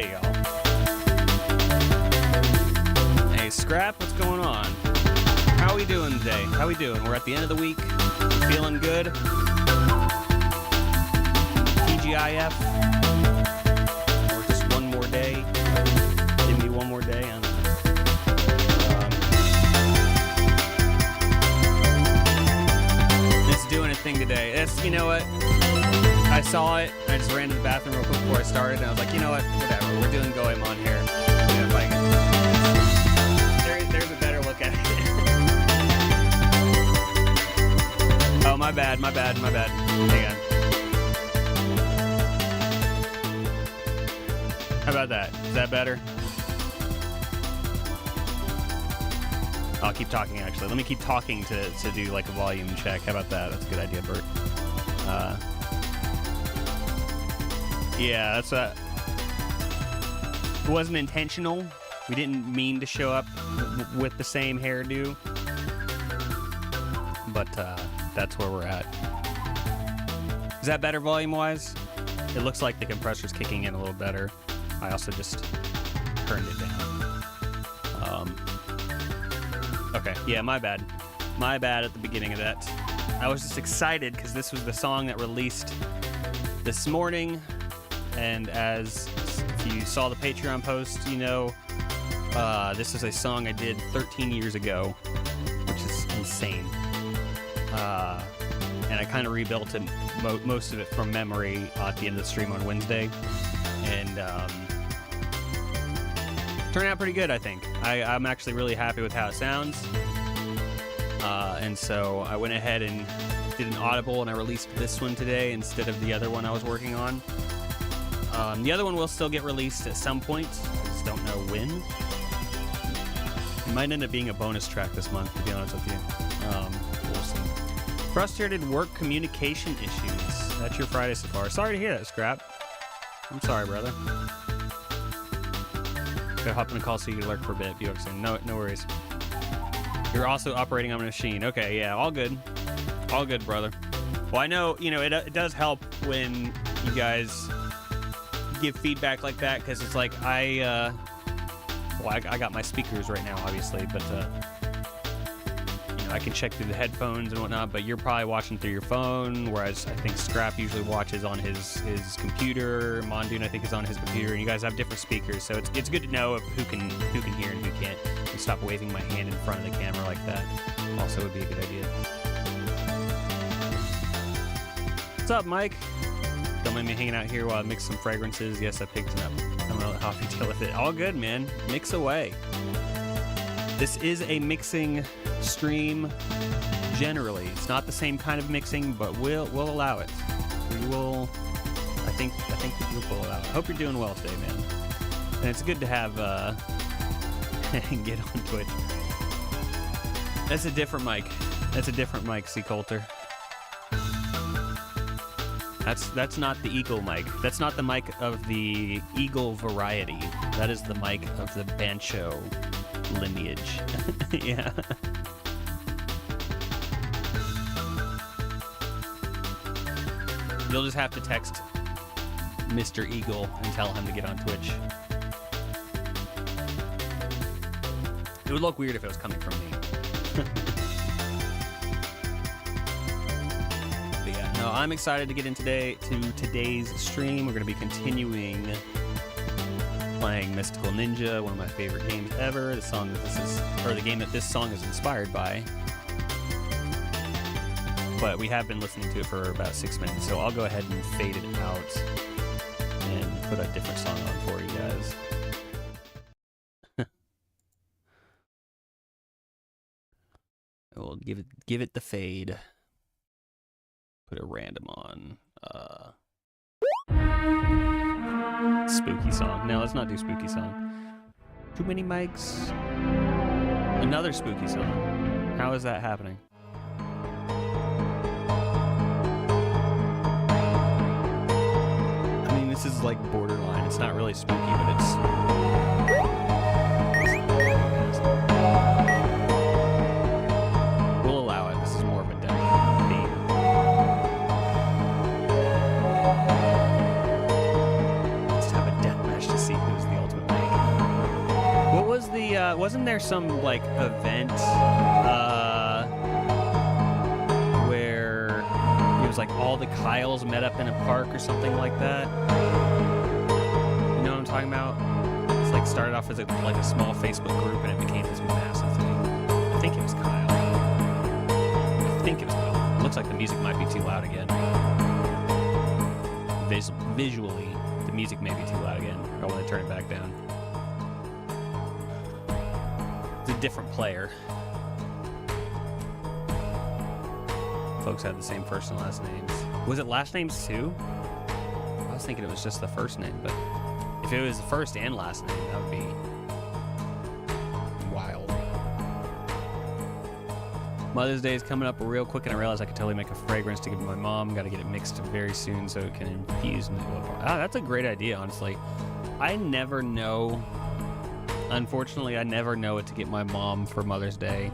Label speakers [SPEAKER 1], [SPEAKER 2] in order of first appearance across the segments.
[SPEAKER 1] Friday, y'all. Hey, Scrap, what's going on? How we doing today? How we doing? We're at the end of the week. Feeling good? TGIF? Or just one more day? Give me one more day? I don't know. It's doing a thing today. It's, you know what? I saw it, I just ran to the bathroom real quick before I started, and I was like, you know what, whatever, we're doing Goemon here. You know, if I can... there's a better look at it. Oh, my bad. Hang on. How about that? Is that better? I'll keep talking, actually. Let me keep talking to do, like, a volume check. How about that? That's a good idea, Bert. Yeah, that's a... It wasn't intentional. We didn't mean to show up with the same hairdo. But, that's where we're at. Is that better volume-wise? It looks like the compressor's kicking in a little better. I also just turned it down. Okay, yeah, my bad. My bad at the beginning of that. I was just excited because this was the song that released this morning. And as if you saw the Patreon post, you know, this is a song I did 13 years ago, which is insane. And I kind of rebuilt it, most of it from memory at the end of the stream on Wednesday. And turned out pretty good, I think. I'm actually really happy with how it sounds. And so I went ahead and did an Audible, and I released this one today instead of the other one I was working on. The other one will still get released at some point. I just don't know when. It might end up being a bonus track this month, to be honest with you. We'll see. Frustrated work communication issues. That's your Friday so far. Sorry to hear that, Scrap. I'm sorry, brother. Gotta hop in a call so you can lurk for a bit. Be soon. No worries. You're also operating on a machine. Okay, yeah, all good. All good, brother. Well, I know, you know, it does help when you guys give feedback like that, because it's like I got my speakers right now, obviously, but you know, I can check through the headphones and whatnot, but you're probably watching through your phone, whereas I think Scrap usually watches on his computer. Mondoon, I think, is on his computer, and you guys have different speakers, so it's good to know who can hear and who can't, and stop waving my hand in front of the camera like that. Also would be a good idea. What's up, Mike? Don't mind me hanging out here while I mix some fragrances. Yes, I picked it up. I don't know how to deal with it. All good, man. Mix away. This is a mixing stream generally. It's not the same kind of mixing, but we'll allow it. We will. I think we will allow it. I hope you're doing well today, man. And it's good to have get on Twitch. That's a different mic. That's a different mic, C. Coulter. That's not the Eagle mic. That's not the mic of the Eagle variety. That is the mic of the Bancho lineage. Yeah. You'll just have to text Mr. Eagle and tell him to get on Twitch. It would look weird if it was coming from me. No, I'm excited to get in today's stream. We're going to be continuing playing Mystical Ninja, one of my favorite games ever. The song that the game that this song is inspired by. But we have been listening to it for about 6 minutes, so I'll go ahead and fade it out and put a different song on for you guys. We'll give it the fade. Put a random on. Spooky song. No, let's not do spooky song. Too many mics. Another spooky song. How is that happening? I mean, this is like borderline. It's not really spooky, but it's... We'll allow it. This is more of a death theme. Let's have a death match to see who's wasn't there some like event where it was like all the Kyles met up in a park or something like that? You know what I'm talking about? It's like started off as like a small Facebook group and it became this massive thing. I think it was Kyle. It looks like the music might be too loud again. Visually, the music may be too loud again. I want to turn it back down. It's a different player. Folks had the same first and last names. Was it last names too? I was thinking it was just the first name, but if it was the first and last name, that would be wild. Mother's Day is coming up real quick, and I realized I could totally make a fragrance to give to my mom. Got to get it mixed very soon so it can infuse into a part. That's a great idea, honestly. I never know. Unfortunately, I never know what to get my mom for Mother's Day.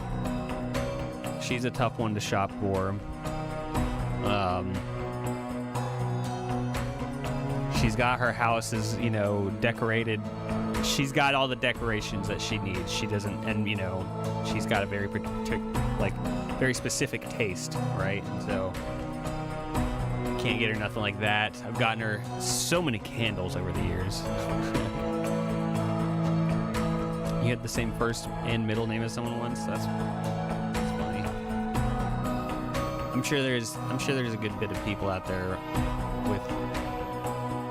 [SPEAKER 1] She's a tough one to shop for. She's got her house is, decorated. She's got all the decorations that she needs. She doesn't, and she's got a very very specific taste, right? And so can't get her nothing like that. I've gotten her so many candles over the years. You had the same first and middle name as someone once. That's funny. I'm sure there's a good bit of people out there with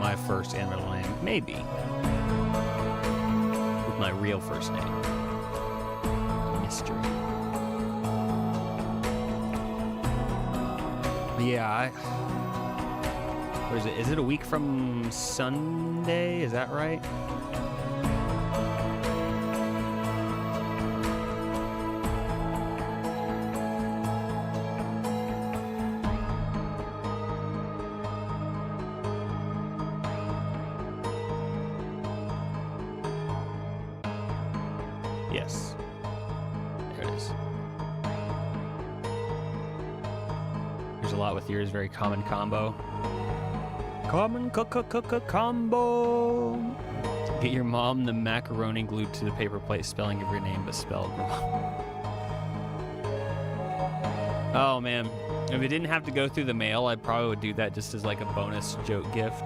[SPEAKER 1] my first and middle name, maybe with my real first name. Mystery. Yeah, what is it? Is it a week from Sunday? Is that right? Yes. There it is. There's a lot with yours, very common combo. Common combo. Get your mom the macaroni glued to the paper plate, spelling of your name but spelled wrong. Oh man, if it didn't have to go through the mail, I probably would do that just as like a bonus joke gift.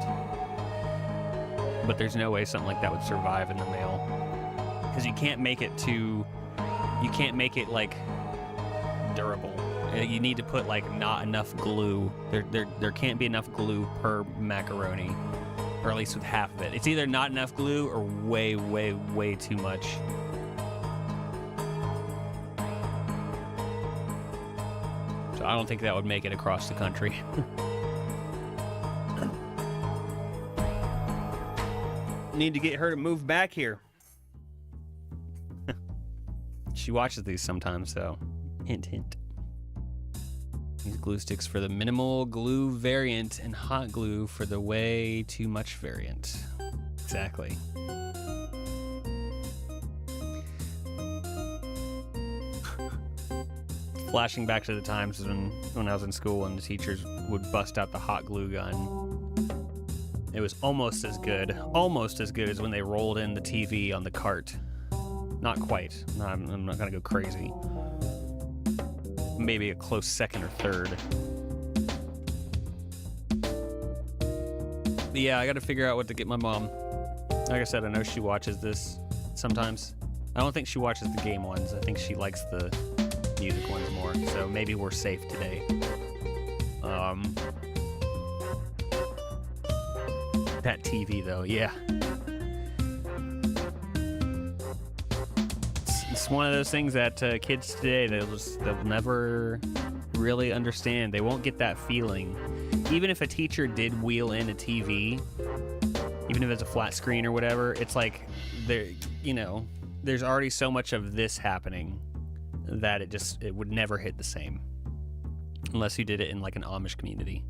[SPEAKER 1] But there's no way something like that would survive in the mail. Because you can't make it like durable. You need to put like not enough glue. There can't be enough glue per macaroni, or at least with half of it. It's either not enough glue or way too much. So I don't think that would make it across the country. Need to get her to move back here. She watches these sometimes, so hint, hint. These glue sticks for the minimal glue variant and hot glue for the way too much variant. Exactly. Flashing back to the times when I was in school and the teachers would bust out the hot glue gun. It was almost as good as when they rolled in the TV on the cart. Not quite. No, I'm not gonna go crazy. Maybe a close second or third. But yeah, I gotta figure out what to get my mom. Like I said, I know she watches this sometimes. I don't think she watches the game ones. I think she likes the music ones more. So maybe we're safe today. That TV though, yeah. It's one of those things that kids today, they'll never really understand. They won't get that feeling. Even if a teacher did wheel in a TV, even if it's a flat screen or whatever, it's like there's already so much of this happening that it would never hit the same unless you did it in like an Amish community.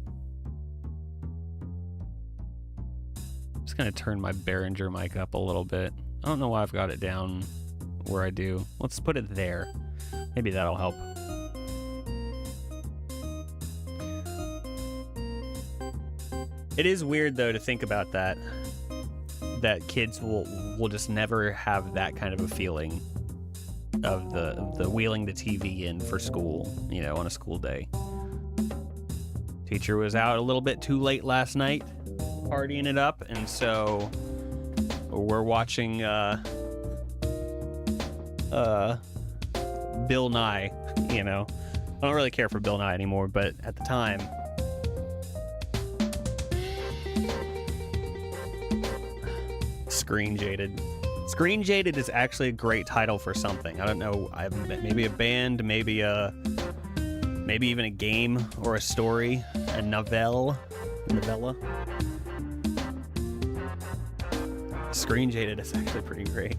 [SPEAKER 1] I'm just gonna turn my Behringer mic up a little bit. I don't know why I've got it down where I do. Let's put it there. Maybe that'll help. It is weird though to think about that kids will just never have that kind of a feeling of the wheeling the TV in for school, you know, on a school day. Teacher was out a little bit too late last night, partying it up, and so we're watching Bill Nye, you know. I don't really care for Bill Nye anymore, but at the time, Screen Jaded. Screen Jaded is actually a great title for something. I don't know, maybe a band, maybe even a game or a story, a novella. Screen Jaded is actually pretty great.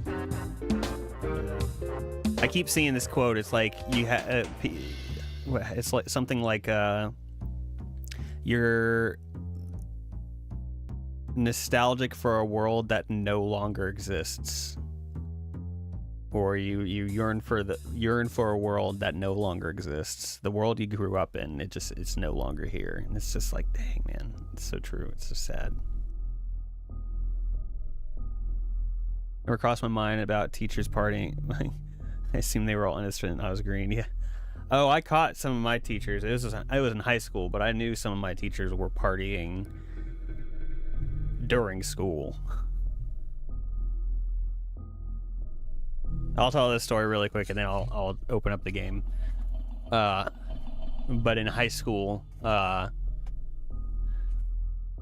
[SPEAKER 1] I keep seeing this quote. It's like it's like something like you're nostalgic for a world that no longer exists, or you yearn for a world that no longer exists. The world you grew up in, it's no longer here. And it's just like, dang, man, it's so true. It's so sad. Never crossed my mind about teachers partying. I assume they were all innocent and I was green. Yeah. Oh, I caught some of my teachers. I was in high school, but I knew some of my teachers were partying during school. I'll tell this story really quick and then I'll open up the game. But in high school,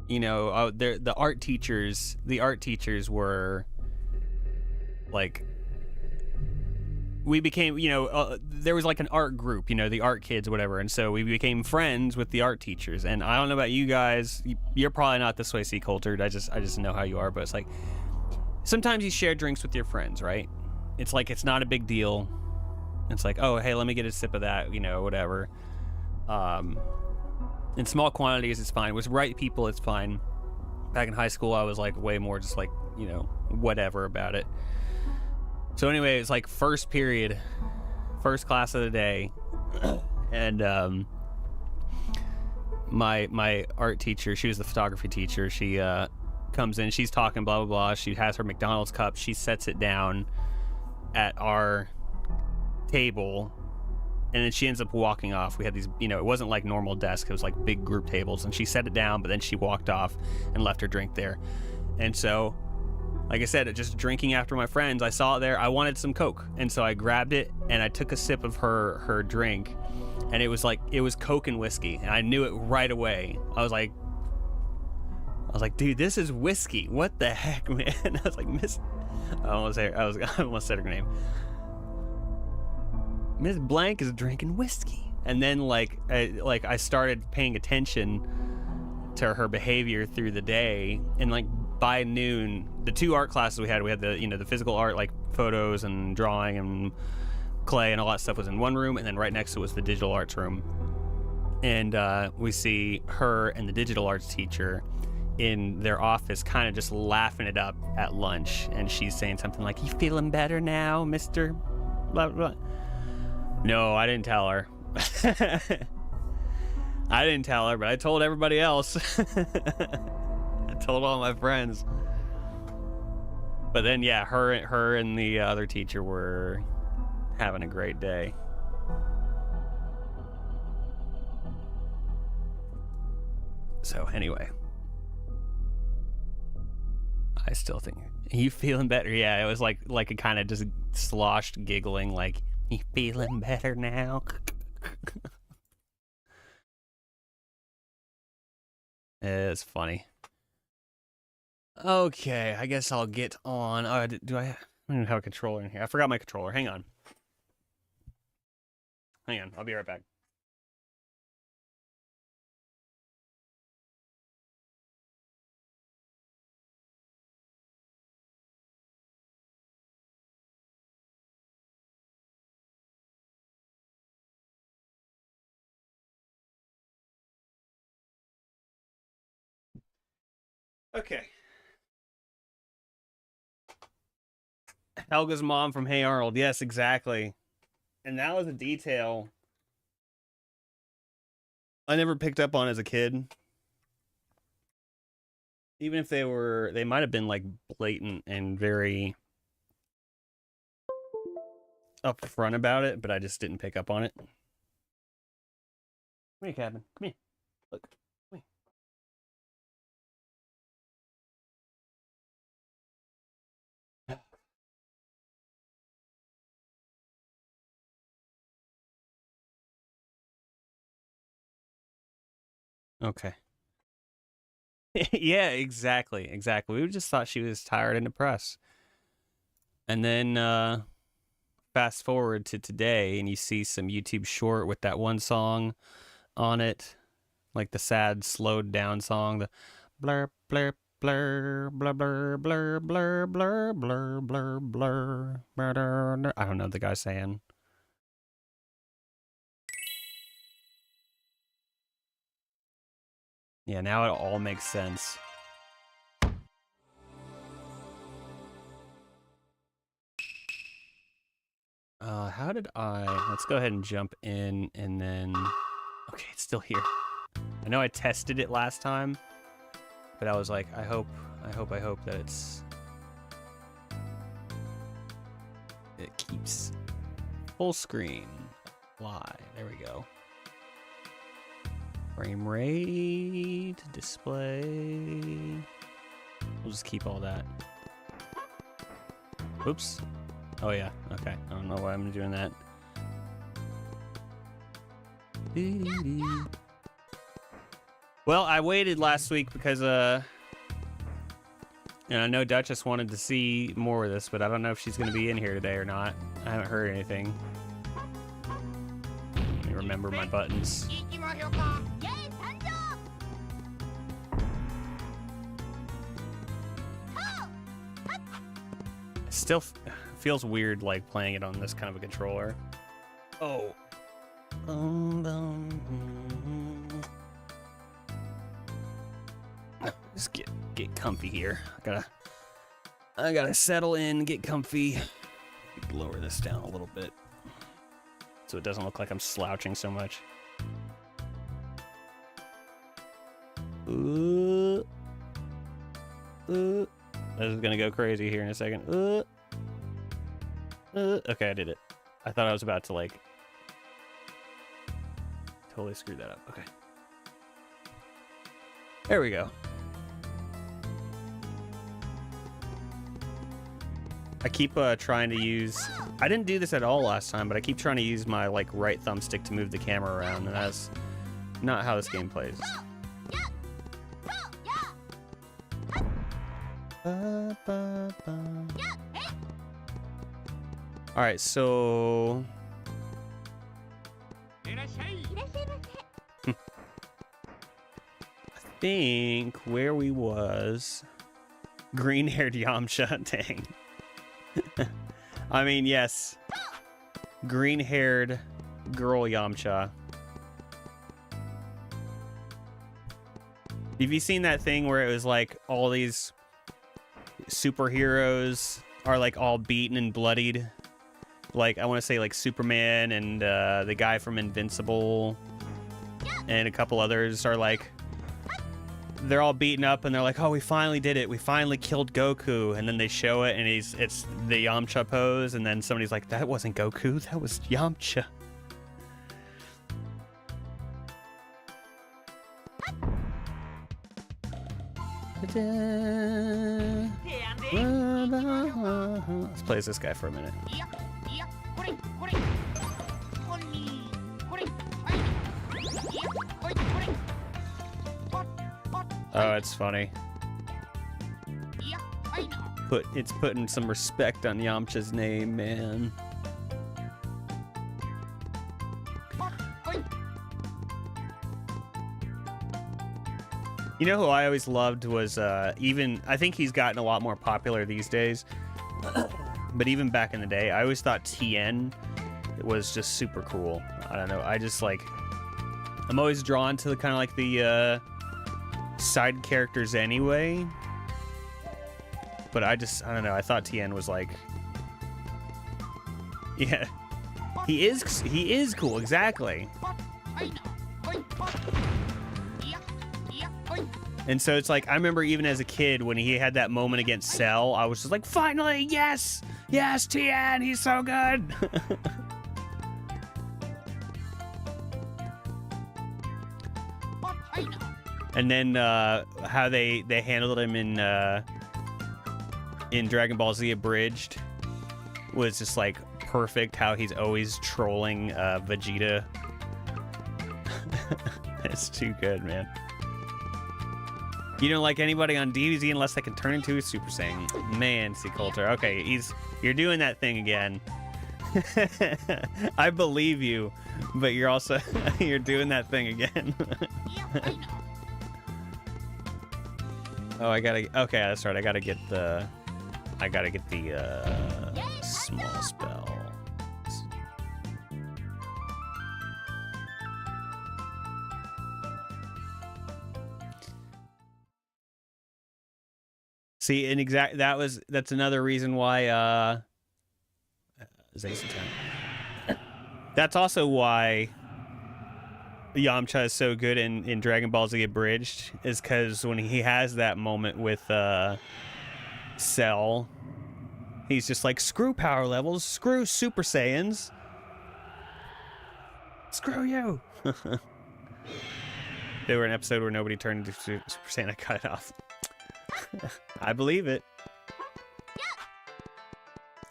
[SPEAKER 1] you know, the art teachers were like, we became, you know, there was like an art group, you know, the art kids, whatever, and so we became friends with the art teachers. And I don't know about you guys, you're probably not this way C-cultured, I just know how you are, but it's like, sometimes you share drinks with your friends, right? It's like, it's not a big deal. It's like, oh, hey, let me get a sip of that, you know, whatever. In small quantities, it's fine. With right people, it's fine. Back in high school, I was like way more just like, you know, whatever about it. So anyway, it's like first period, first class of the day, and my art teacher, she was the photography teacher, she comes in, she's talking blah blah blah, she has her McDonald's cup, she sets it down at our table, and then she ends up walking off. We had these, you know, it wasn't like normal desk, it was like big group tables, and she set it down, but then she walked off and left her drink there. And so, like I said, just drinking after my friends, I saw it there, I wanted some Coke, and so I grabbed it and I took a sip of her drink, and it was Coke and whiskey, and I knew it right away. I was like, dude, this is whiskey. What the heck, man? I was like, I almost said her name. Miss Blank is drinking whiskey. And then I started paying attention to her behavior through the day, and like by noon, the two art classes we had the, you know, the physical art, like photos and drawing and clay and all that stuff, was in one room, and then right next to it was the digital arts room. And we see her and the digital arts teacher in their office kind of just laughing it up at lunch, and she's saying something like, "You feeling better now, Mr. blah blah?" No, I didn't tell her. I didn't tell her, but I told everybody else. I told all my friends. But then, yeah, her and the other teacher were having a great day. So anyway, I still think, you feeling better? Yeah, it was like a kind of just sloshed giggling, like, you feeling better now? It's funny. Okay, I guess I'll get on. I don't have a controller in here. I forgot my controller. Hang on, I'll be right back. Okay. Helga's mom from Hey Arnold. Yes, exactly. And that was a detail I never picked up on as a kid. Even if they might have been like blatant and very upfront about it, but I just didn't pick up on it. Come here, Cabin. Come here. Look. Come here. Okay. Yeah, exactly. We just thought she was tired and depressed. And then fast forward to today, and you see some YouTube short with that one song on it, like the sad, slowed down song, the blur, blur, blur, blur, blur, blur, blur, blur, blur, blur, blur, blur. I don't know what the guy's saying. Yeah, now it all makes sense. How did let's go ahead and jump in and then, okay, it's still here. I know I tested it last time, but I was like, I hope that it keeps full screen live. There we go. Frame rate, display. We'll just keep all that. Oops. Oh yeah, okay. I don't know why I'm doing that. Well, I waited last week because and I know Duchess wanted to see more of this, but I don't know if she's gonna be in here today or not. I haven't heard anything. Let me remember my buttons. Still feels weird, like playing it on this kind of a controller. Oh. Just get comfy here. I gotta settle in, get comfy. Lower this down a little bit so it doesn't look like I'm slouching so much. This is gonna go crazy here in a second. Okay, I did it. I thought I was about to like totally screw that up. Okay. There we go. I keep trying to use, I didn't do this at all last time, but I keep trying to use my like right thumbstick to move the camera around, and that's not how this game plays. All right, so I think where we was, green-haired Yamcha. Dang. I mean, yes, green-haired girl Yamcha. Have you seen that thing where it was like all these superheroes are like all beaten and bloodied? Like, I want to say like Superman and the guy from Invincible and a couple others are like, they're all beaten up and they're like, oh, we finally did it. We finally killed Goku. And then they show it and it's the Yamcha pose. And then somebody's like, that wasn't Goku. That was Yamcha. Let's play as this guy for a minute. Oh, it's funny. It's putting some respect on Yamcha's name, man. You know who I always loved was I think he's gotten a lot more popular these days, but even back in the day, I always thought Tien was just super cool. I don't know. I just like, I'm always drawn to the kind of like the side characters anyway, but I don't know, I thought Tien was like, yeah, he is cool, exactly. And so it's like, I remember even as a kid when he had that moment against Cell, I was just like, finally, yes! Yes, Tien, he's so good! And then how they handled him in Dragon Ball Z Abridged was just like perfect, how he's always trolling Vegeta. It's too good, man. You don't like anybody on DBZ unless they can turn into a Super Saiyan. Man, C. Coulter. Okay, you're doing that thing again. I believe you, but you're also you're doing that thing again. Oh, okay, that's right. I gotta get the small spell. See, and that's another reason why that's also why Yamcha is so good in Dragon Ball Z Abridged, is because when he has that moment with Cell, he's just like, screw power levels, screw Super Saiyans, screw you. There were an episode where nobody turned into Super Saiyan. I cut it off. I believe it.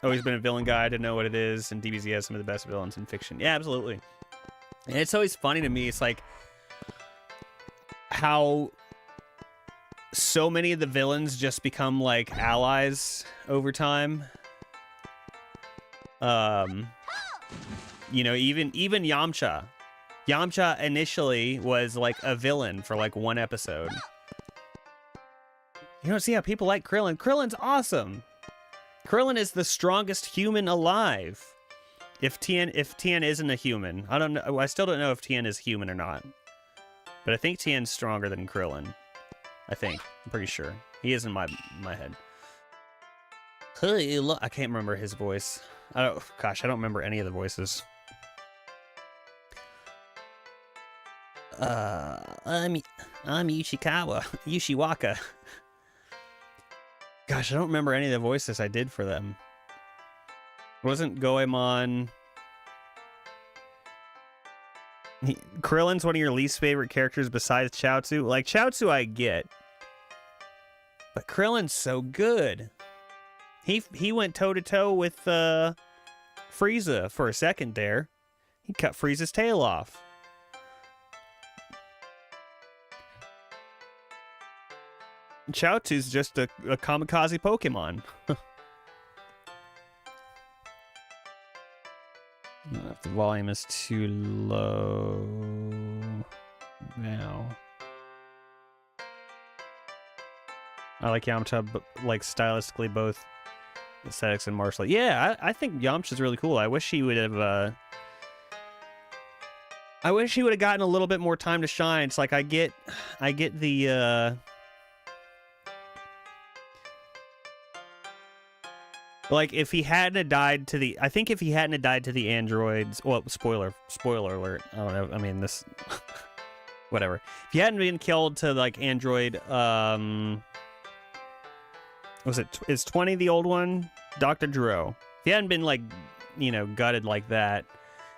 [SPEAKER 1] Always been a villain guy. I didn't know what it is, and DBZ has some of the best villains in fiction. Yeah, absolutely. And it's always funny to me. It's like how so many of the villains just become like allies over time. You know, even Yamcha. Yamcha initially was like a villain for like one episode. You don't see how people like Krillin. Krillin's awesome. Krillin is the strongest human alive. If Tien isn't a human, I don't know. I still don't know if Tien is human or not. But I think Tien's stronger than Krillin. I think. I'm pretty sure. He is in my head. Hey, look, I can't remember his voice. Gosh, I don't remember any of the voices. I'm Yushiwaka. Gosh, I don't remember any of the voices I did for them. Wasn't Goemon... Krillin's one of your least favorite characters besides Chaozu? Like, Chaozu I get. But Krillin's so good. He went toe-to-toe with Frieza for a second there. He cut Frieza's tail off. Chaozu's just a kamikaze Pokemon. If the volume is too low now. I like Yamcha, but like stylistically both aesthetics and martial. Yeah, I think Yamcha's really cool. I wish he would have. I wish he would have gotten a little bit more time to shine. It's like I get the. Like, if he hadn't died to the... I think if he hadn't died to the androids... Well, spoiler alert. I don't know. I mean, this... Whatever. If he hadn't been killed to, like, android... Was it... Is 20 the old one? Dr. Dro. If he hadn't been, like, you know, gutted like that,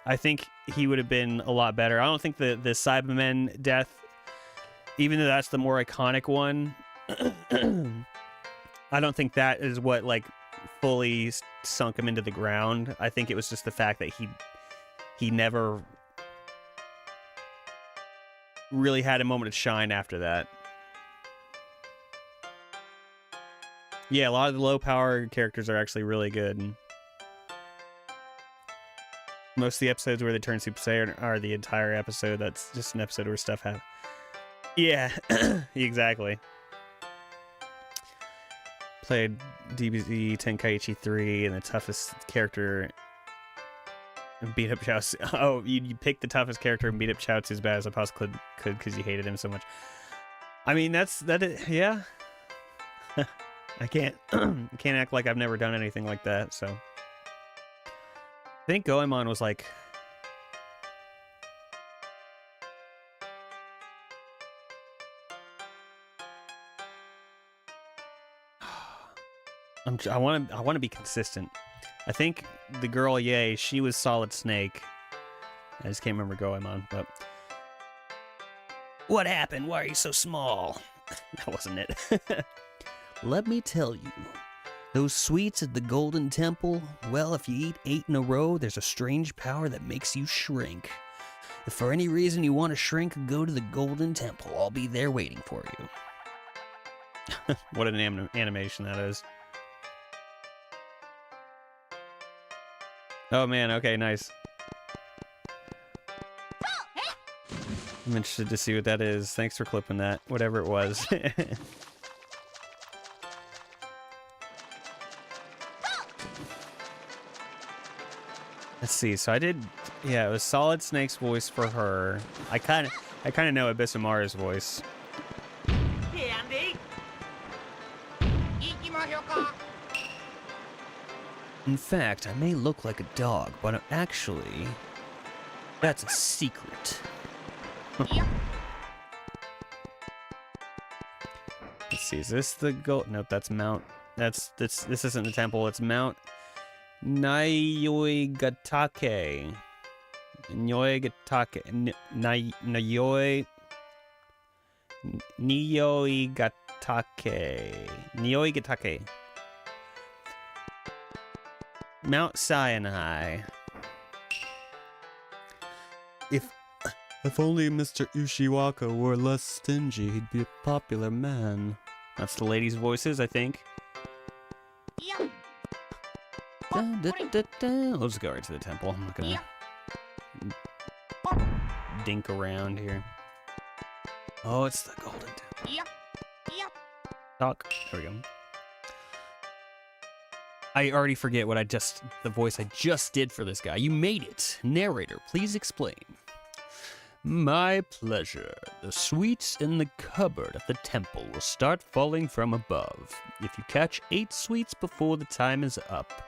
[SPEAKER 1] I think he would have been a lot better. I don't think the Cybermen death... Even though that's the more iconic one... I don't think that is what, like... fully sunk him into the ground. I think it was just the fact that he never really had a moment of shine after that. Yeah, a lot of the low power characters are actually really good. Most of the episodes where they turn Super Saiyan are the entire episode. That's just an episode where stuff happens. Yeah, exactly. Played DBZ Tenkaichi 3 and the toughest character and beat up Chaozu. Oh, you picked the toughest character and beat up Chaozu as bad as I possibly could because you hated him so much. I mean, yeah. I can't act like I've never done anything like that, so. I think Goemon was like... I want to be consistent. I think the girl, yay, she was Solid Snake. I just can't remember Goemon, but what happened? Why are you so small? That wasn't it. Let me tell you, those sweets at the Golden Temple, well, if you eat 8 in a row, there's a strange power that makes you shrink. If for any reason you want to shrink, go to the Golden Temple. I'll be there waiting for you. What an animation that is. Oh man, okay, nice. I'm interested to see what that is. Thanks for clipping that, whatever it was. Let's see. So I did, yeah, it was Solid Snake's voice for her. I kind of know Abyssamara's voice.
[SPEAKER 2] Hey, Andy.
[SPEAKER 1] In fact, I may look like a dog, but actually, that's a secret. Let's see. Is this the goal? Nope, that's Mount. This isn't the temple. It's Mount Nyoigatake. Nyoigatake. Nyoigatake. Mount Sinai. If only Mr. Ushiwaka were less stingy, he'd be a popular man. That's the ladies' voices, I think. Let's go right to the temple. I'm not gonna dink around here. Oh, it's the Golden Temple. Talk. There we go. I already forget what the voice I just did for this guy. You made it. Narrator, please explain. My pleasure. The sweets in the cupboard at the temple will start falling from above. If you catch 8 sweets before the time is up,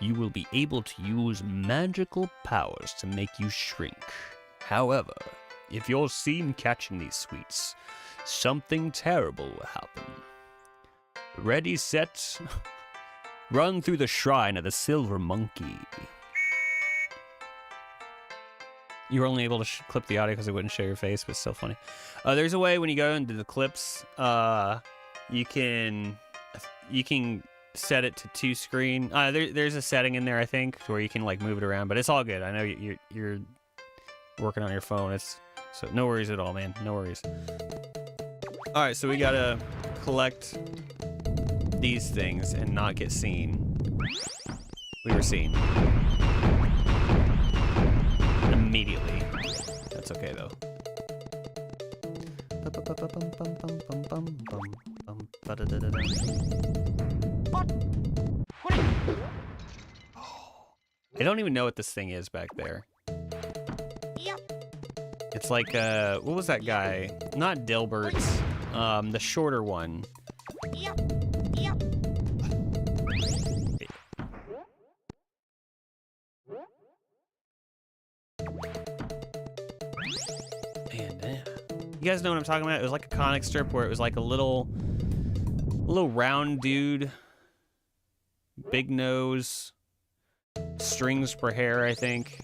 [SPEAKER 1] you will be able to use magical powers to make you shrink. However, if you're seen catching these sweets, something terrible will happen. Ready, set, run through the shrine of the Silver Monkey. You were only able to clip the audio because it wouldn't show your face, but it's still funny. There's a way when you go into the clips, you can set it to 2 screen. There's a setting in there, I think, where you can like move it around, but it's all good. I know you're working on your phone. So no worries at all, man. No worries. All right, so we gotta collect these things and not get seen. We were seen. Immediately. That's okay though. I don't even know what this thing is back there. It's like what was that guy? Not Dilbert's. The shorter one. You guys know what I'm talking about? It was like a comic strip where it was like a little round dude, big nose, strings for hair, I think.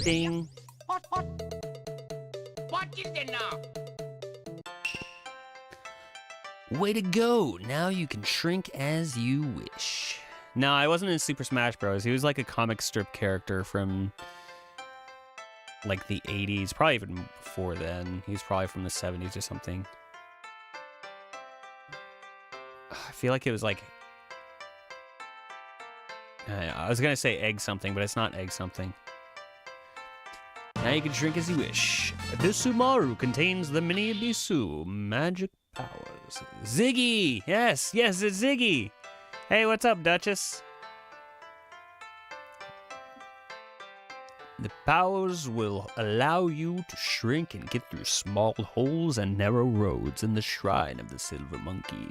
[SPEAKER 1] Ding.
[SPEAKER 2] What is it now?
[SPEAKER 1] Way to go! Now you can shrink as you wish. No, I wasn't in Super Smash Bros. He was like a comic strip character from like the 80s, probably even before then. He's probably from the 70s or something. I feel like it was like... I was gonna say egg something, but it's not egg something. Now you can shrink as you wish. Abyssumaru contains the mini Abyssu magic powers. Ziggy! Yes, it's Ziggy! Hey, what's up, Duchess? The powers will allow you to shrink and get through small holes and narrow roads in the shrine of the Silver Monkey.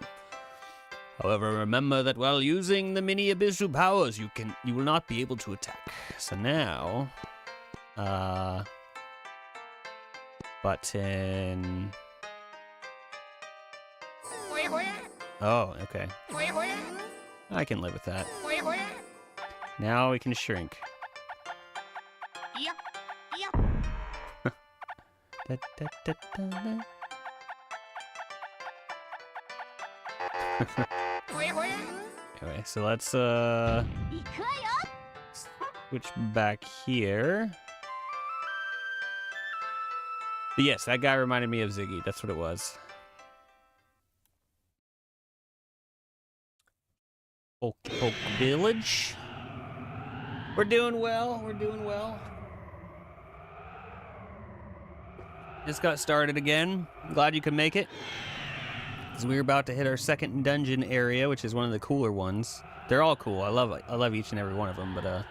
[SPEAKER 1] However, remember that while using the mini Abyssu powers, you will not be able to attack. So now, button Oh, okay. I can live with that. Now we can shrink.
[SPEAKER 2] Yep.
[SPEAKER 1] Da, da, da, da, da. Anyway, so let's switch back here. But yes, that guy reminded me of Ziggy. That's what it was. Oak Village. We're doing well. We're doing well. Just got started again. Glad you could make it. Because we're about to hit our second dungeon area, which is one of the cooler ones. They're all cool. I love each and every one of them, but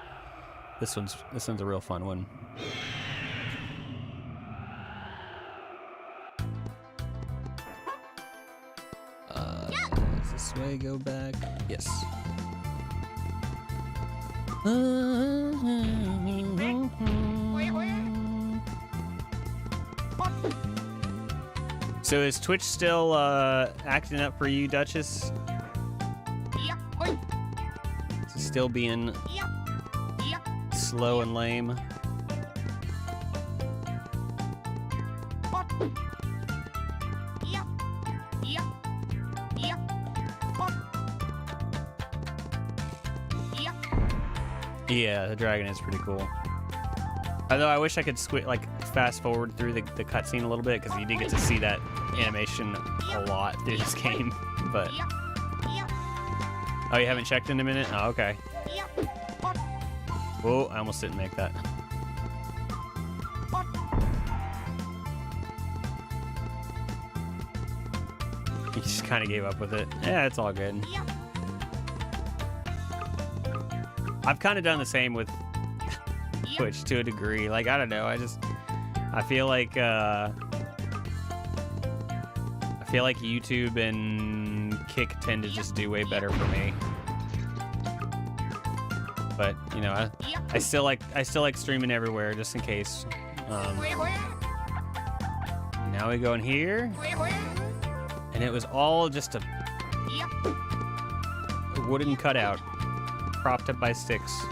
[SPEAKER 1] this one's a real fun one. Does this way go back? Yes. So is Twitch still acting up for you, Duchess? Is it still being slow and lame? Yeah, the dragon is pretty cool. Although I wish I could fast forward through the cutscene a little bit, because you did get to see that animation a lot through this game. But oh, you haven't checked in a minute? Oh, okay. Whoa, I almost didn't make that. You just kind of gave up with it. Yeah, it's all good. I've kind of done the same with Twitch to a degree. Like, I don't know. I feel like YouTube and Kick tend to just do way better for me. But you know, I still like streaming everywhere just in case. Now we go in here, and it was all just a wooden cutout propped up by sticks. So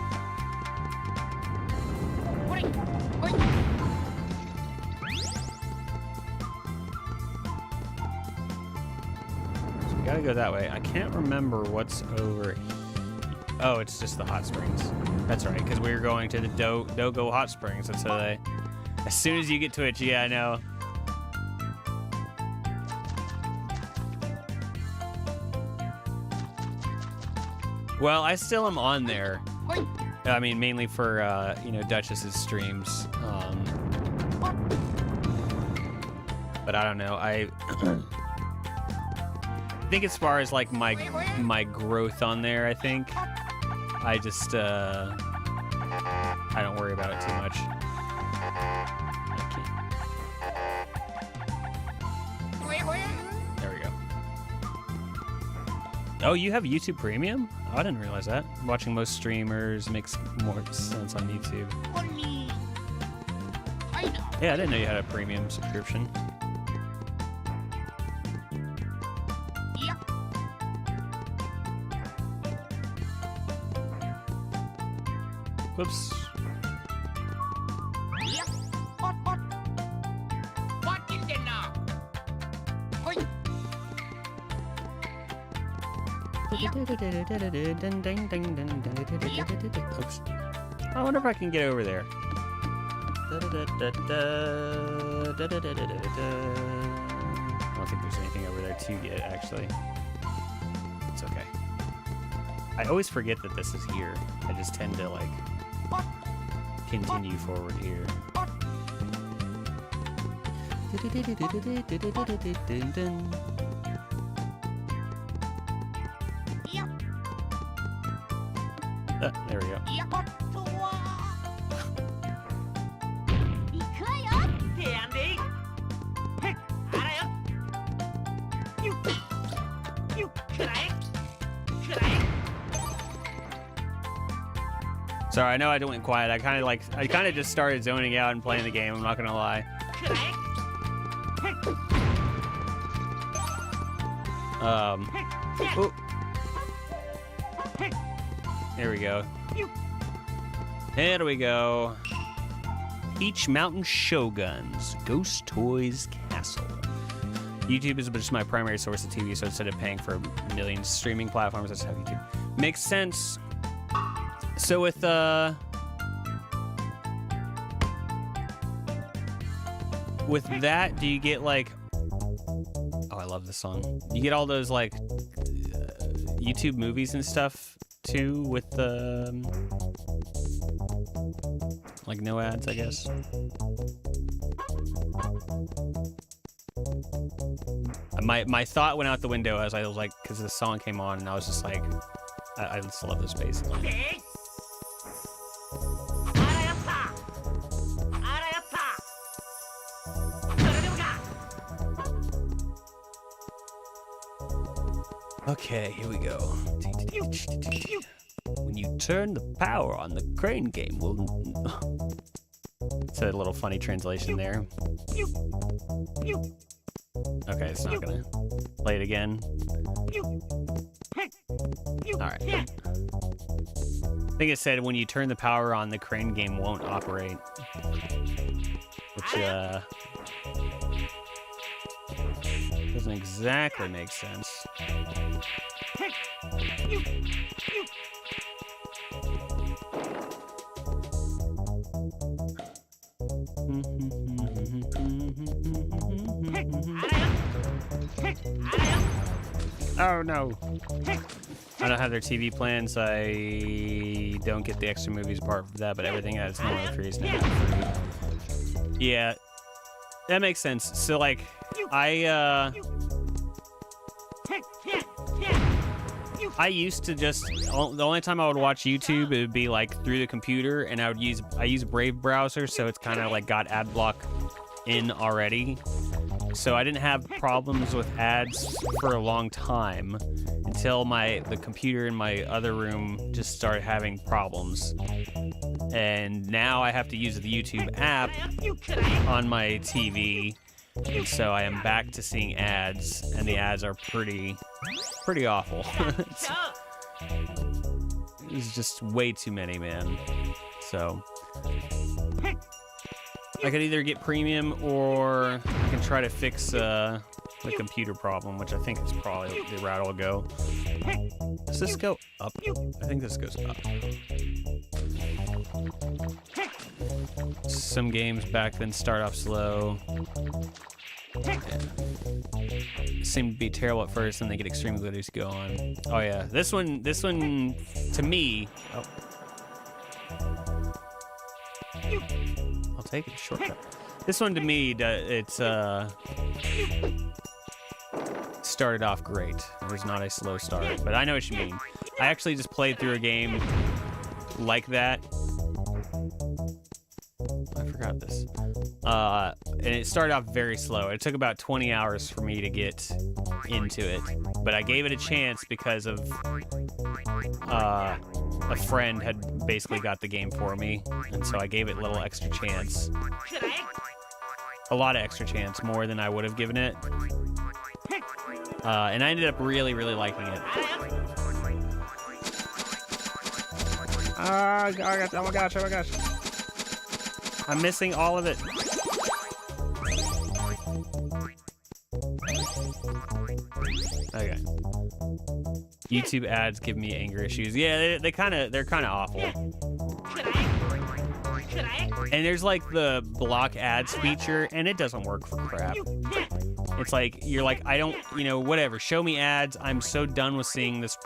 [SPEAKER 1] we gotta go that way. I can't remember what's over here. Oh, it's just the hot springs. That's right, because we were going to the Dogo hot springs. That's how they... As soon as you get to it, yeah, I know. Well, I still am on there. I mean, mainly for, you know, Duchess's streams. But I don't know. I think as far as, like, my growth on there, I think, I just, I don't worry about it too much. There we go. Oh, you have YouTube Premium? Oh, I didn't realize that. Watching most streamers makes more sense on YouTube. Yeah, I didn't know you had a premium subscription. Whoops. Oops. I wonder if I can get over there. I don't think there's anything over there to get, actually. It's okay. I always forget that this is here. I just tend to, like, continue forward here. There we go. Sorry, I know I went quiet. I kind of just started zoning out and playing the game. I'm not gonna lie. Oh. There we go. There we go. Peach Mountain Shoguns, Ghost Toys Castle. YouTube is just my primary source of TV, so instead of paying for a million streaming platforms, I just have YouTube. Makes sense. So with that, do you get like? Oh, I love this song. You get all those like YouTube movies and stuff too with the like no ads, I guess. My thought went out the window as I was like, because the song came on, and I was just like, I just love this bass. Okay, here we go. When you turn the power on, the crane game will... It's a little funny translation there. Okay, it's not gonna play it again. Alright. I think it said when you turn the power on, the crane game won't operate. Which, doesn't exactly make sense. Oh no. I don't have their TV plans. I don't get the extra movies apart from that, but everything that's normally free is now free. Yeah, that makes sense. So like, I used to just, the only time I would watch YouTube, it would be like through the computer, and I use Brave browser, so it's kind of like got ad block in already. So I didn't have problems with ads for a long time until the computer in my other room just started having problems. And now I have to use the YouTube app on my TV. And so I am back to seeing ads, and the ads are pretty awful. It's just way too many, man. So I could either get premium, or I can try to fix the computer problem, which I think is probably the route I'll go. Does this go up? I think this goes up. Some games back then start off slow. Seem to be terrible at first, and they get extremely good as you go on. Oh yeah, this one to me. Oh. I'll take it a shortcut. This one to me, it's started off great. It was not a slow start, but I know what you mean. I actually just played through a game like that. I forgot this. And it started off very slow. It took about 20 hours for me to get into it, but I gave it a chance because of a friend had basically got the game for me, and so I gave it a little extra chance. A lot of extra chance, more than I would have given it. And I ended up really, really liking it. Oh my gosh. I'm missing all of it. Okay. YouTube ads give me anger issues. Yeah, they're kind of awful. And there's like the block ads feature, and it doesn't work for crap. It's like, you're like, I don't, whatever, show me ads. I'm so done with seeing this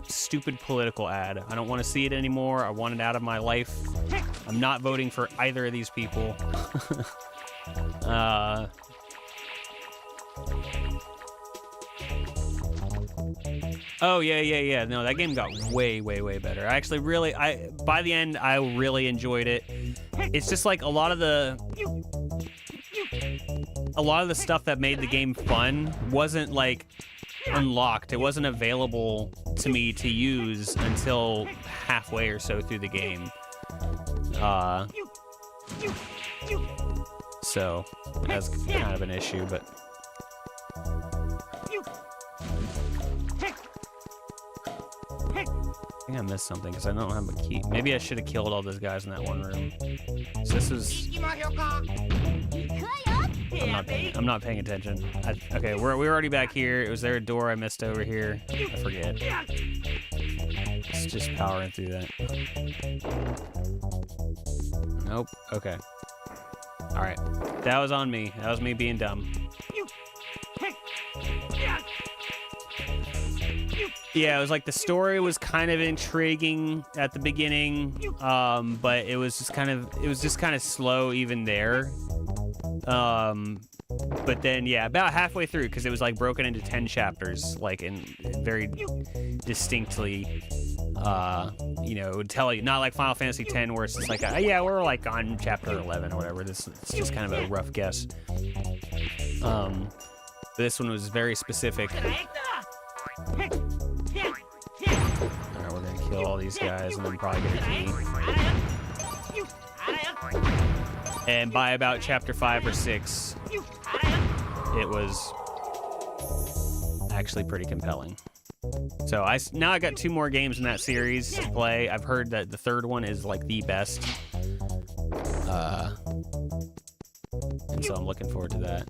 [SPEAKER 1] stupid political ad. I don't want to see it anymore. I want it out of my life. I'm not voting for either of these people. Oh, yeah. No, that game got way, way, way better. I actually by the end, I really enjoyed it. It's just like a lot of the stuff that made the game fun wasn't like unlocked. It wasn't available to me to use until halfway or so through the game. So that's kind of an issue, but I think I missed something because I don't have a key. Maybe I should have killed all those guys in that one room. So this was... I'm not paying attention. Okay, we're already back here. Was there a door I missed over here? I forget. It's just powering through that. Nope. Okay. All right. That was on me. That was me being dumb. Yeah, it was like the story was kind of intriguing at the beginning, but it was just kind of slow even there. But then yeah, about halfway through, because it was like broken into 10 chapters, like in very distinctly, you know, it would tell you, not like Final Fantasy X where it's just like, yeah, we're like on chapter 11 or whatever. It's just kind of a rough guess. This one was very specific. Alright, we're gonna kill all these guys and then probably get a key. And by about chapter 5 or 6, it was actually pretty compelling. So now I got 2 more games in that series to play. I've heard that the third one is like the best. And so I'm looking forward to that.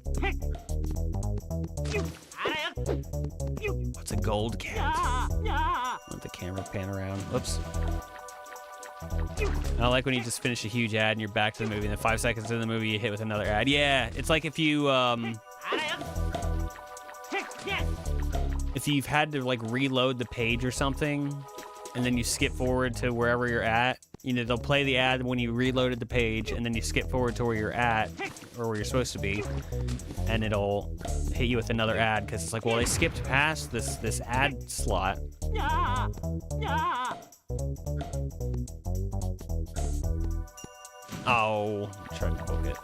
[SPEAKER 1] What's a gold cat? Let the camera pan around. Whoops. I like when you just finish a huge ad and you're back to the movie, and then 5 seconds into the movie you hit with another ad. Yeah, it's like if you've had to like reload the page or something, and then you skip forward to wherever you're at. You know, they'll play the ad when you reloaded the page, and then you skip forward to where you're at, or where you're supposed to be, and it'll hit you with another ad, because it's like, well, they skipped past this ad slot. Oh, I'm trying to book it.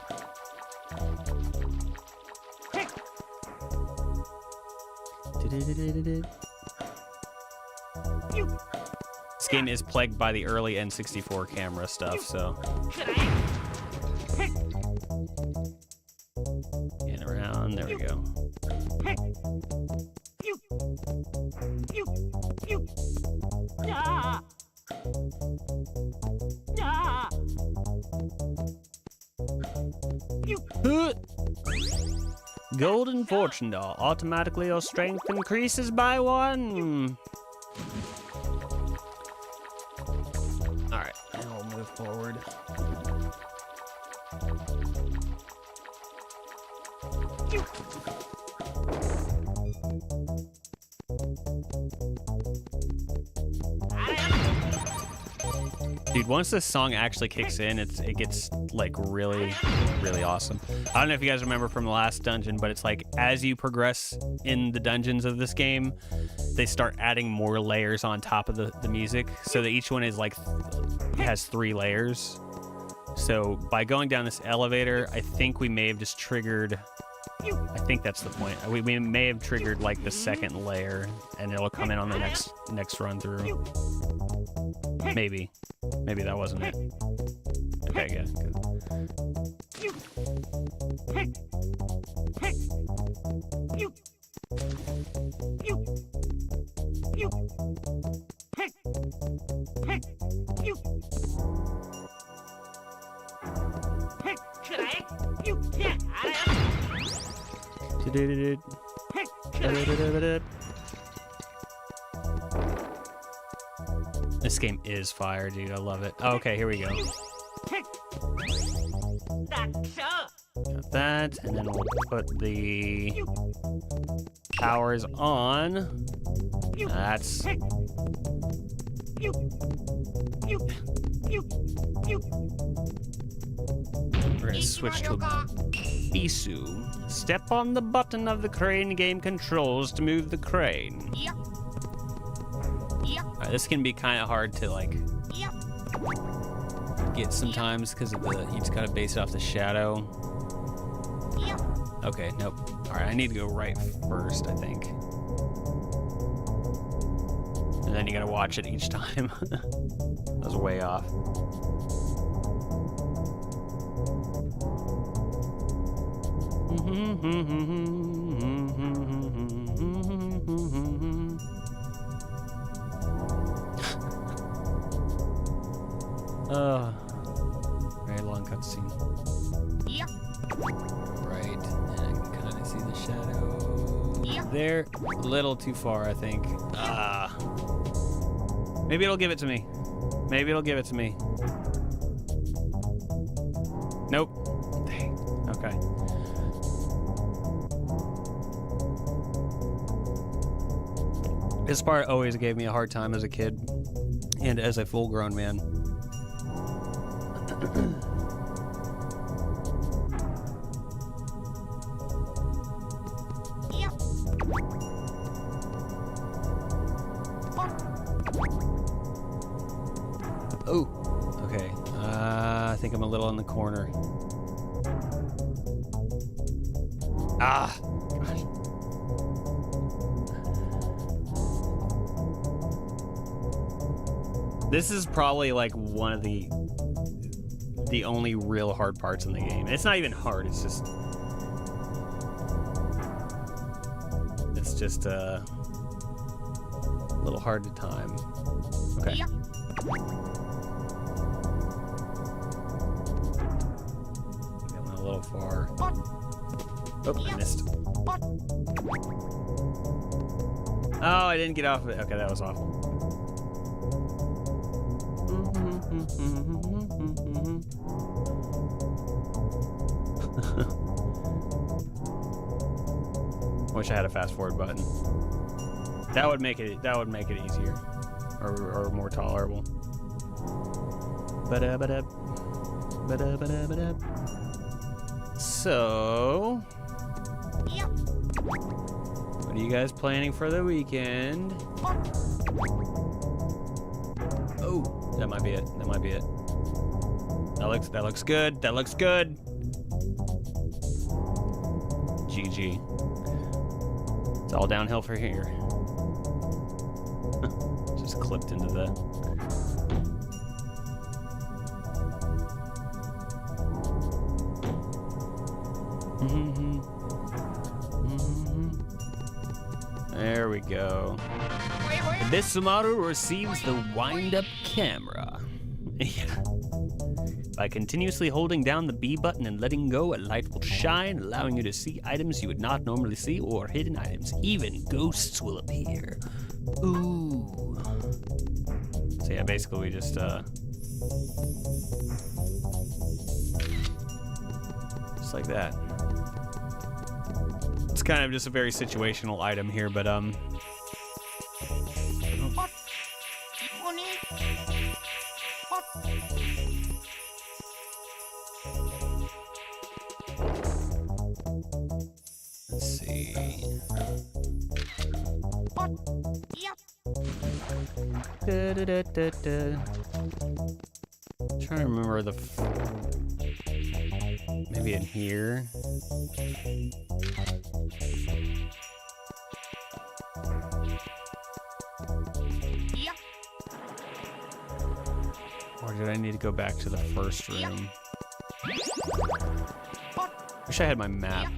[SPEAKER 1] This game is plagued by the early N64 camera stuff, so. Getting around, there we go. Golden Fortune Doll. Automatically your strength increases by 1. Alright, and we'll move forward. Dude, once this song actually kicks in, it gets like really, really awesome. I don't know if you guys remember from the last dungeon, but it's like as you progress in the dungeons of this game, they start adding more layers on top of the music, so that each one is like has 3 layers. So by going down this elevator, I think we may have just triggered. I think that's the point. We may have triggered like the 2nd layer, and it'll come in on the next run through. Maybe that wasn't it. Okay, yeah, good. This game is fire, dude. I love it. Oh, okay, here we go. Got that, and then we'll put the powers on. That's... We're gonna switch to Bisu. Step on the button of the crane game controls to move the crane. Alright, this can be kind of hard to like get sometimes because of you just gotta base it off the shadow. Okay, nope. Alright, I need to go right first, I think. And then you gotta watch it each time. That was way off. Very long cutscene.
[SPEAKER 2] Yep.
[SPEAKER 1] Right, and I can kind of see the shadow.
[SPEAKER 2] Yep.
[SPEAKER 1] There, a little too far, I think. Maybe it'll give it to me. Maybe it'll give it to me. Nope. Dang. Okay. This part always gave me a hard time as a kid and as a full-grown man.
[SPEAKER 2] Yep.
[SPEAKER 1] Oh, okay. I think I'm a little in the corner. Ah, gosh. This is probably like one of the only real hard parts in the game. It's not even hard. It's just a little hard to time. Okay.
[SPEAKER 2] Yep.
[SPEAKER 1] I went a little far. Oh, I missed. Oh, I didn't get off of it. Okay, that was awful. Wish I had a fast forward button. That would make it easier, or more tolerable. So,
[SPEAKER 2] Yep.
[SPEAKER 1] what are you guys planning for the weekend? Oh, that might be it. That might be it. That looks good. That looks good. GG. It's all downhill for here. Just clipped into the... There we go. This model receives the wind-up camera. Yeah. By continuously holding down the B button and letting go, a light will shine, allowing you to see items you would not normally see or hidden items. Even ghosts will appear. Ooh. So yeah, basically we just like that. It's kind of just a very situational item here, but let's see.
[SPEAKER 2] Yep.
[SPEAKER 1] Trying to remember the maybe in here.
[SPEAKER 2] Yep.
[SPEAKER 1] Or did I need to go back to the first room? Wish I had my map.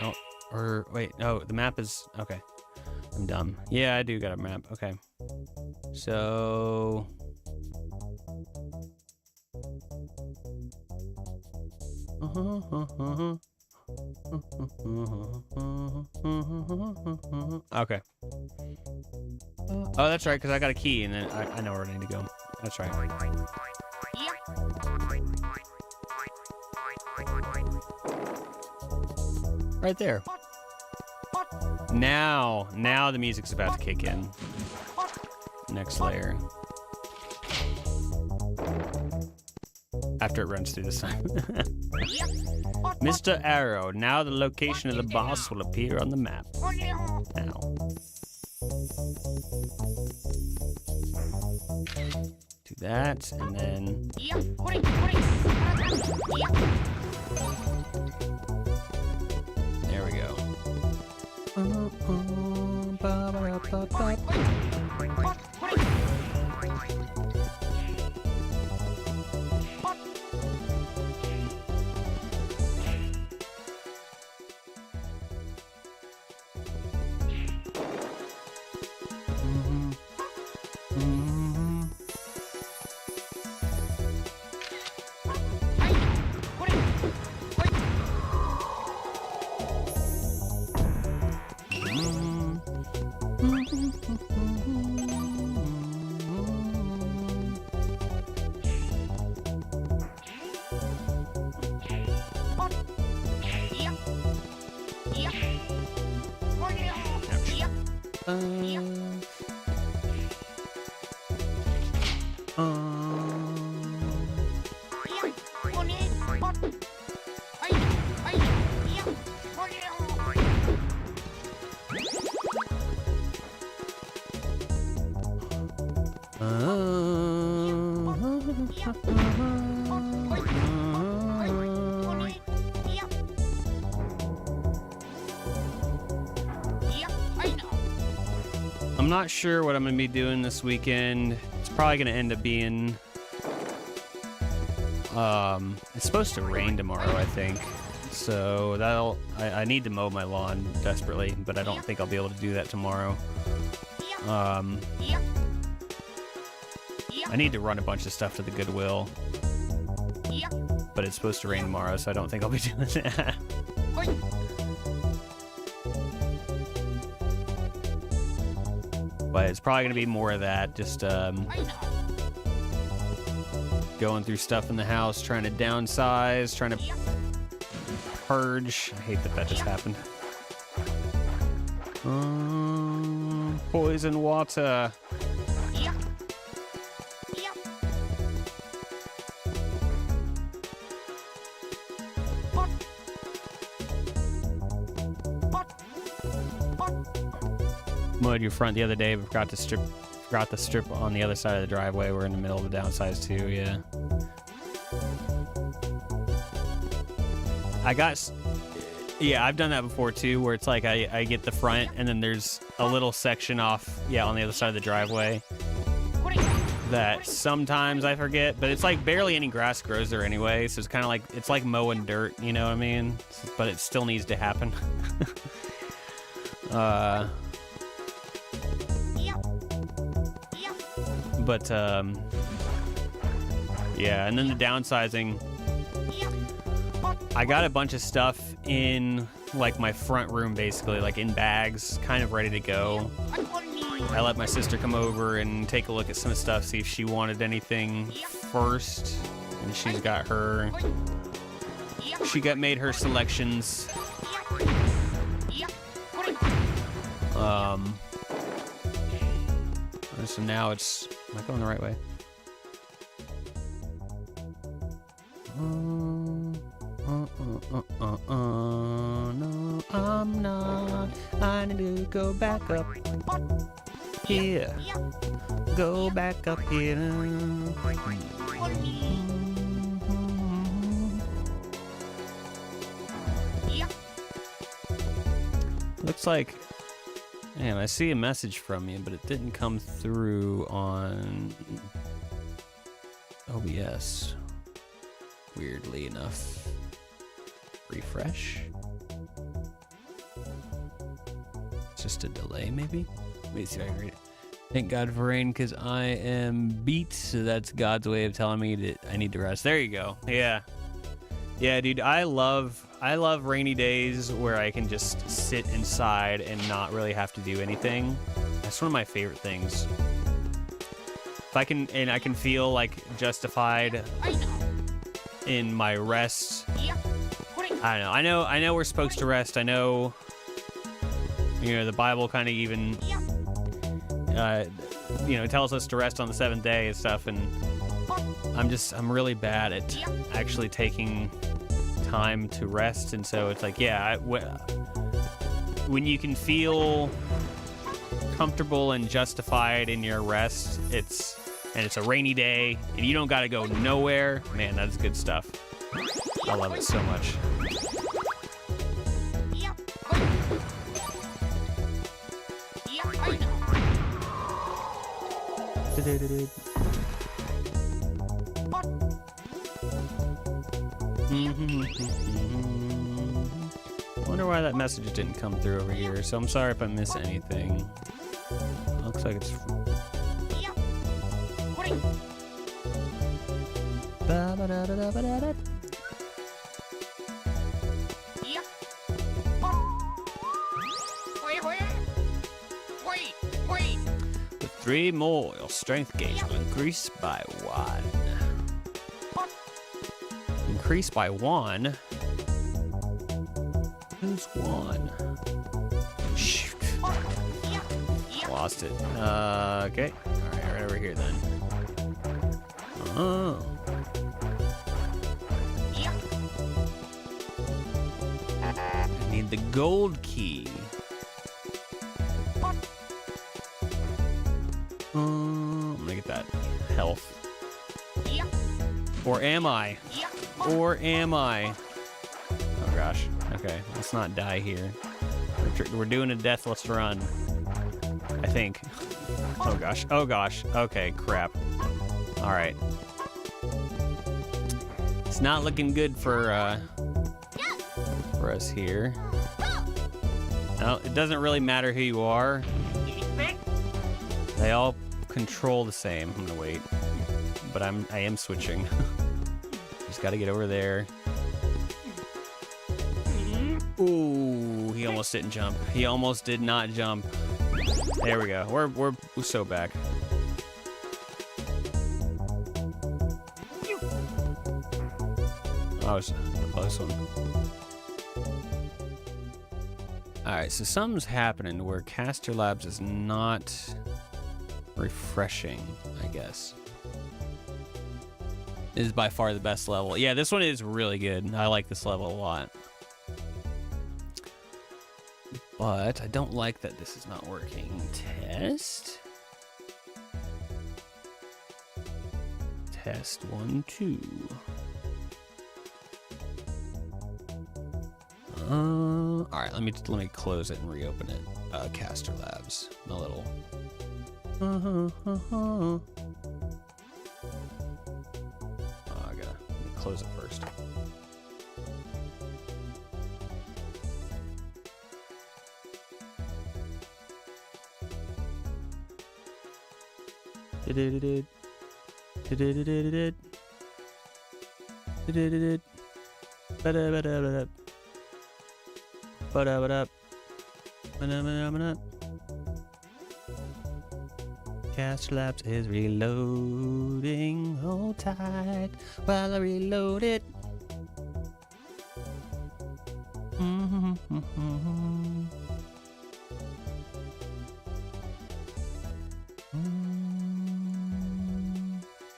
[SPEAKER 1] Oh, or wait, no, the map is okay. I'm dumb. Yeah, I do got a map. Okay. So okay. Oh, that's right, because I got a key, and then I know where I need to go. That's right.
[SPEAKER 2] Yep.
[SPEAKER 1] Right there. Now the music's about to kick in. Next layer. After it runs through the sun. Mr. Arrow, now the location of the boss will appear on the map. Now. Do that, and then... There we go. I'm not sure what I'm going to be doing this weekend. It's probably going to end up being... it's supposed to rain tomorrow, I think. So that'll... I need to mow my lawn desperately, but I don't think I'll be able to do that tomorrow. I need to run a bunch of stuff to the Goodwill. But it's supposed to rain tomorrow, so I don't think I'll be doing that. But it's probably going to be more of that, just going through stuff in the house, trying to downsize, trying to purge. I hate that that just happened. Poison water. Mowed your front the other day, but forgot the strip on the other side of the driveway. We're in the middle of a downsize too, yeah. I've done that before too, where it's like I get the front and then there's a little section off, on the other side of the driveway that sometimes I forget, but it's like barely any grass grows there anyway, so it's kind of like, it's like mowing dirt, you know what I mean? But it still needs to happen. But, yeah, and then the downsizing, I got a bunch of stuff in, like, my front room, basically, like, in bags, kind of ready to go. I let my sister come over and take a look at some of the stuff, see if she wanted anything first, and she's got her, made her selections. So now it's... Am I going the right way? No, I'm not. I need to go back up here. Go back up here. Looks like... Man, I see a message from you, but it didn't come through on OBS. Weirdly enough. Refresh. It's just a delay, maybe? Let me see if I can read it. Thank God for rain, because I am beat, so that's God's way of telling me that I need to rest. There you go. Yeah. Yeah, dude, I love rainy days where I can just sit inside and not really have to do anything. That's one of my favorite things. If I can, and I can feel like justified in my rest. I don't know. I know we're supposed to rest. I know, the Bible kind of even, tells us to rest on the seventh day and stuff. And I'm really bad at actually taking time to rest, and so it's like, when you can feel comfortable and justified in your rest, it's a rainy day and you don't got to go nowhere, man, that's good stuff. I love it so much. Wonder why that message didn't come through over here, so I'm sorry if I miss anything. Looks like it's...
[SPEAKER 2] Wait.
[SPEAKER 1] With 3 more, your strength gauge will increase by 1. Increase by 1? Who's 1? Shoot. Lost it. Okay. Alright, right over here then. Oh. I need the gold key. I'm gonna get that health. Or am I? Or am I? Oh gosh. Okay, let's not die here. We're doing a deathless run. I think. Oh gosh. Oh gosh. Okay, crap. All right. It's not looking good for us here. No, it doesn't really matter who you are. They all control the same. I'm gonna wait, but I am switching. Just gotta get over there. Ooh, he almost didn't jump. He almost did not jump. There we go. We're so back. Oh, it's a close one. Alright, so something's happening where Caster Labs is not refreshing, I guess. This is by far the best level. Yeah, this one is really good. I like this level a lot. But I don't like that this is not working. Test. Test 1, 2. All right, let me close it and reopen it. Caster Labs, my little. Oh, let me close it first. Caster Labs is reloading. Hold tight while I reload it.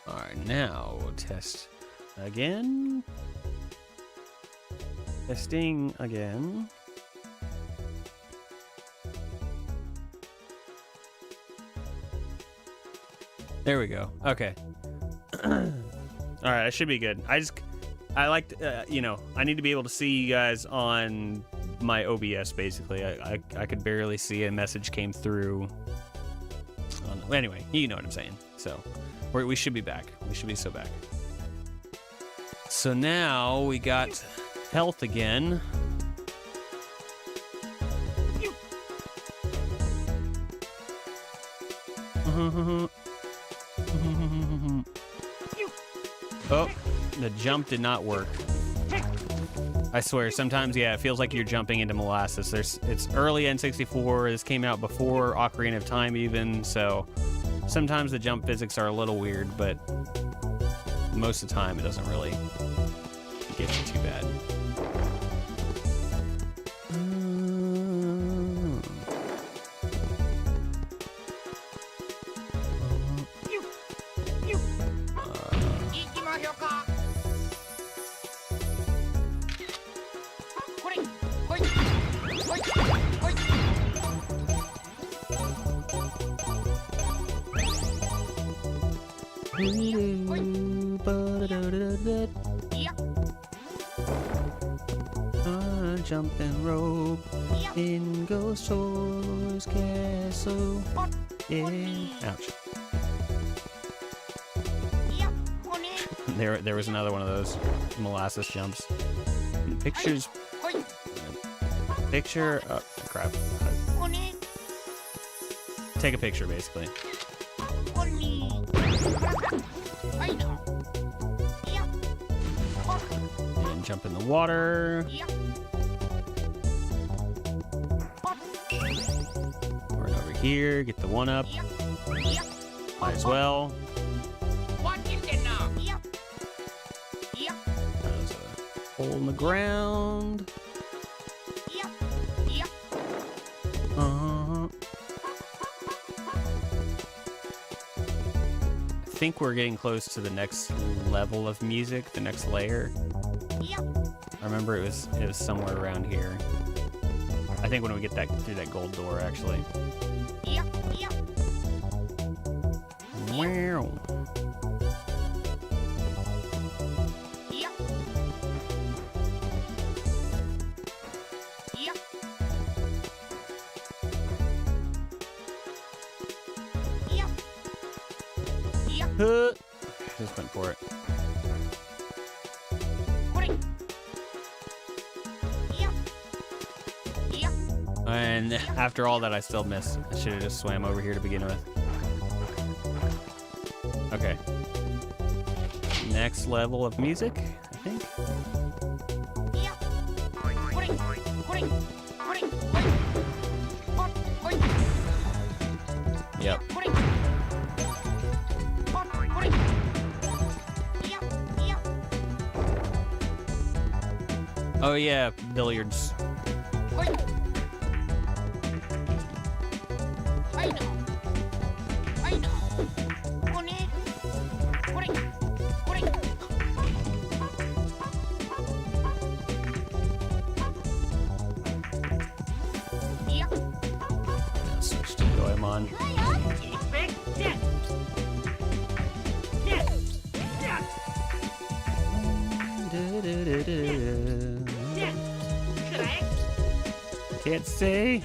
[SPEAKER 1] Alright, now we'll test again. Testing again. There we go. Okay. All right, I should be good. I like, you know, I need to be able to see you guys on my OBS. Basically, I could barely see a message came through. Anyway, you know what I'm saying. So, we should be back. We should be so back. So now we got health again. Oh, the jump did not work. I swear, sometimes, yeah, it feels like you're jumping into molasses. It's early N64. This came out before Ocarina of Time even, so sometimes the jump physics are a little weird, but most of the time it doesn't really get you too bad. Jumping rope in Ghost Toy's castle. Yeah. Ouch. There was another one of those molasses jumps. Pictures. Picture. Oh crap. Take a picture, basically. And jump in the water. Or over here, get the one up.
[SPEAKER 2] Yep. Yep.
[SPEAKER 1] Might as well.
[SPEAKER 2] What is it now? Yep. Yep.
[SPEAKER 1] There's a hole in the ground.
[SPEAKER 2] Yep. Yep.
[SPEAKER 1] I think we're getting close to the next level of music, the next layer.
[SPEAKER 2] Yep.
[SPEAKER 1] I remember it was somewhere around here. I think when we get that through that gold door, actually.
[SPEAKER 2] Yep. Yep.
[SPEAKER 1] Wow.
[SPEAKER 2] Yep. Yep. Yep. Yep.
[SPEAKER 1] Just went for it.
[SPEAKER 2] Pudding. Yep. Yep.
[SPEAKER 1] And after all that, I still missed. I should have just swam over here to begin with. Okay. Next level of music, I think.
[SPEAKER 2] Yep. Pudding. Pudding. Pudding. Pudding. Pudding.
[SPEAKER 1] Yep.
[SPEAKER 2] Pudding. Pudding. Yep. Yep.
[SPEAKER 1] Oh yeah, billiards.
[SPEAKER 2] Pudding. I know. I know. Pudding. Pudding. Pudding. Yep.
[SPEAKER 1] Now switch to Goemon. Can't say.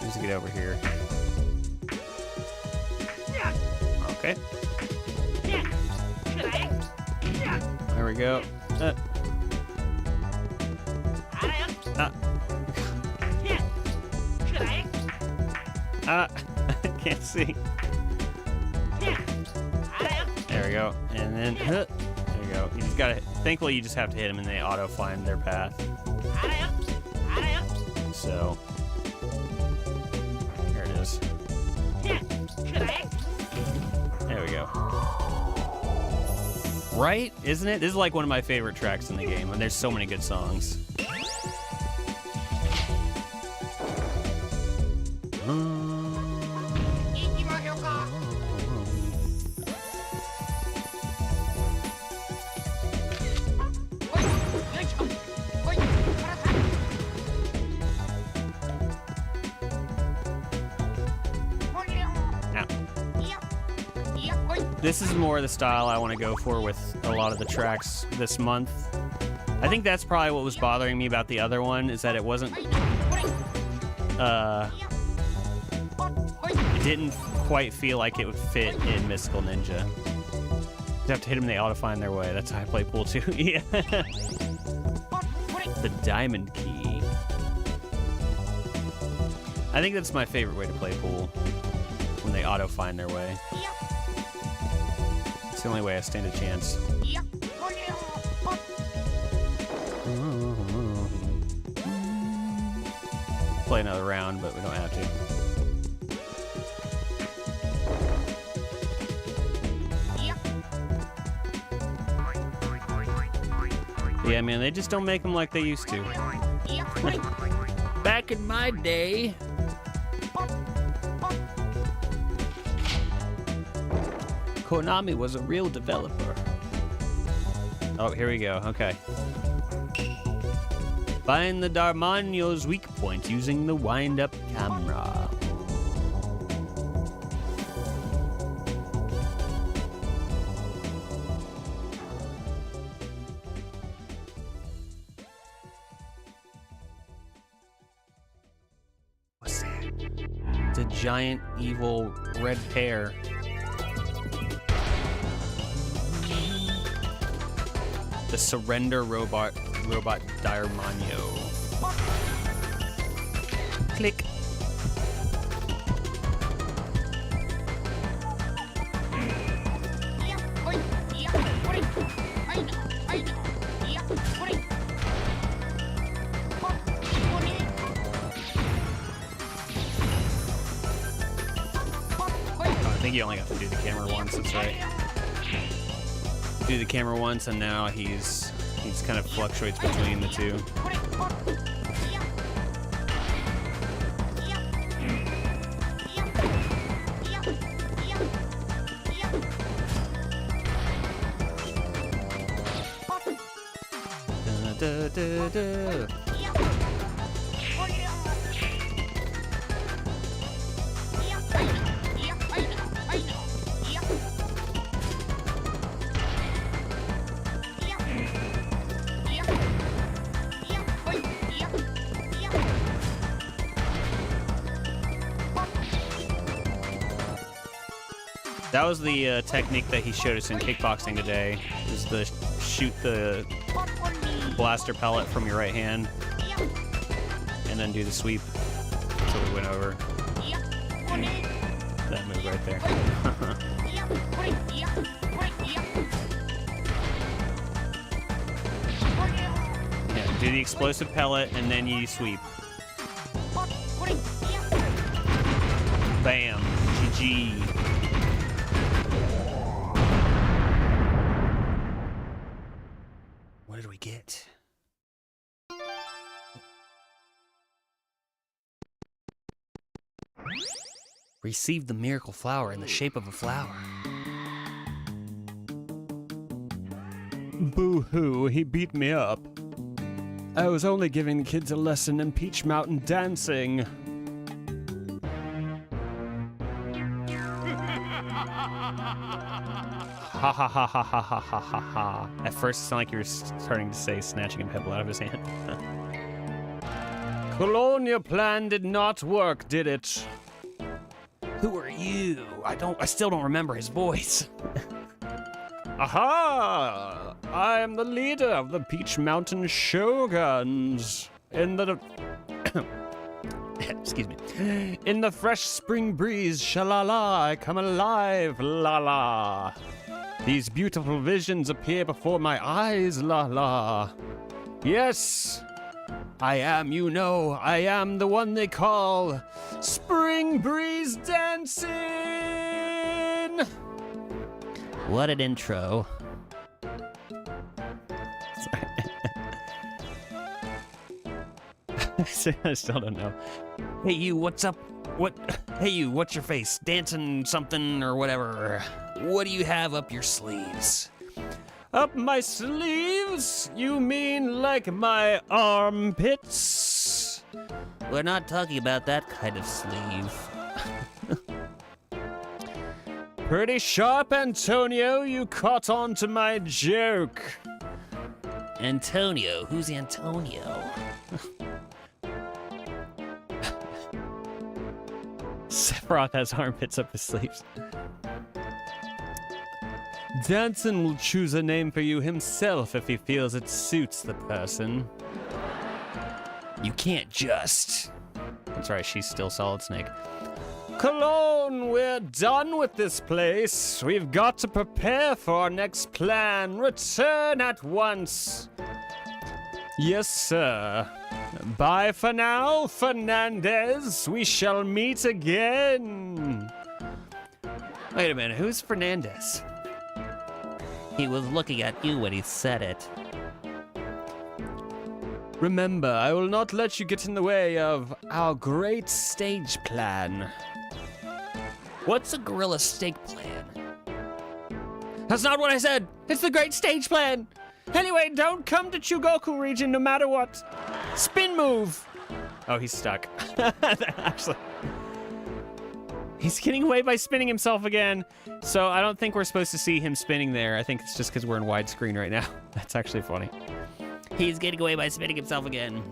[SPEAKER 1] Just get over here. Okay. There we go. Can't see. There we go. And then, there we go. You just gotta, thankfully you just have to hit them and they auto find their path. So, there it is. There we go. Right? Isn't it? This is like one of my favorite tracks in the game, and there's so many good songs. This is more the style I want to go for with a lot of the tracks this month. I think that's probably what was bothering me about the other one, is that it wasn't... it didn't quite feel like it would fit in Mystical Ninja. You have to hit them and they auto-find their way. That's how I play pool too. Yeah. The diamond key. I think that's my favorite way to play pool, when they auto-find their way. It's the only way I stand a chance. Play another round, but we don't have to. Yeah, man, they just don't make them like they used to. Back in my day. Konami was a real developer. Oh, here we go. Okay. Find the Darmanio's weak point using the wind-up camera. What's that? It's a giant, evil red pear. The surrender robot Darmanio. Click. think you only got to do the camera once, that's right. Do the camera once, and now he's kind of fluctuates between the two. Da, da, da. That was the technique that he showed us in kickboxing today, is the shoot the blaster pellet from your right hand and then do the sweep. So we went over. That move right there. Yeah, do the explosive pellet and then you sweep. Bam. GG. What did we get? Received the miracle flower in the shape of a flower. Boo-hoo, he beat me up. I was only giving the kids a lesson in Peach Mountain dancing. Ha ha ha ha ha ha ha ha ha. At first it sounded like you were starting to say snatching a pebble out of his hand. Colonia plan did not work, did it? Who are you? I still don't remember his voice. Aha! I am the leader of the Peach Mountain Shoguns. In the excuse me. In the fresh spring breeze, shalala, I come alive, la la. These beautiful visions appear before my eyes, la la. Yes, I am, you know, I am the one they call Spring Breeze Dancing. What an intro. I still don't know. Hey you, what's up? Hey you, what's your face? Dancing something or whatever. What do you have up your sleeves? Up my sleeves? You mean like my armpits? We're not talking about that kind of sleeve. Pretty sharp, Antonio. You caught on to my joke. Antonio? Who's Antonio? Sephiroth has armpits up his sleeves. Danson will choose a name for you himself if he feels it suits the person. You can't just. That's right, she's still Solid Snake. Cologne, we're done with this place. We've got to prepare for our next plan. Return at once. Yes, sir. Bye for now, Fernandez. We shall meet again. Wait a minute, who's Fernandez? He was looking at you when he said it. Remember, I will not let you get in the way of our great stage plan. What's a gorilla steak plan? That's not what I said! It's the great stage plan! Anyway, don't come to Chugoku region no matter what. Spin move! Oh, he's stuck. Actually, he's getting away by spinning himself again. So I don't think we're supposed to see him spinning there. I think it's just because we're in widescreen right now. That's actually funny. He's getting away by spinning himself again.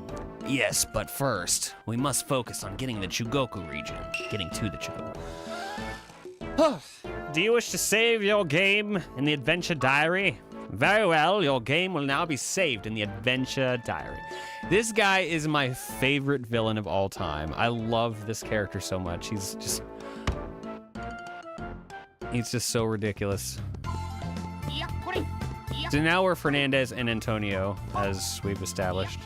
[SPEAKER 1] Yes, but first, we must focus on getting the Chugoku region. Getting to the Chugoku. Do you wish to save your game in the Adventure Diary? Very well, your game will now be saved in the Adventure Diary. This guy is my favorite villain of all time. I love this character so much. He's just so ridiculous. So now we're Fernandez and Antonio, as we've established.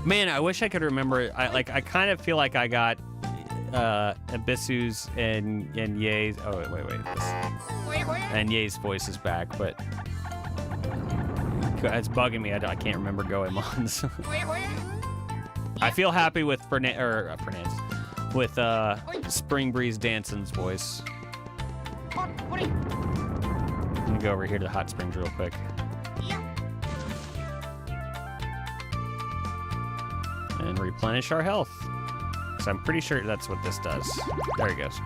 [SPEAKER 1] Man, I wish I could remember. I kind of feel like I got Abisu's and Ye's. Oh wait. And Ye's voice is back, but it's bugging me. I can't remember Goemon's. I feel happy with Fernand's, with Spring Breeze Danson's voice. Let me go over here to the hot springs real quick. And replenish our health. So I'm pretty sure that's what this does. There he goes.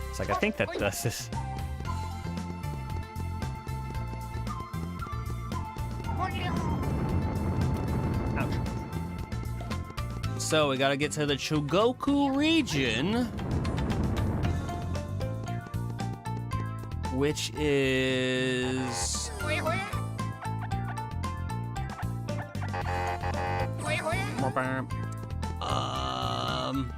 [SPEAKER 1] It's like, I think that does this. Ouch. So we gotta get to the Chugoku region, which is... I'm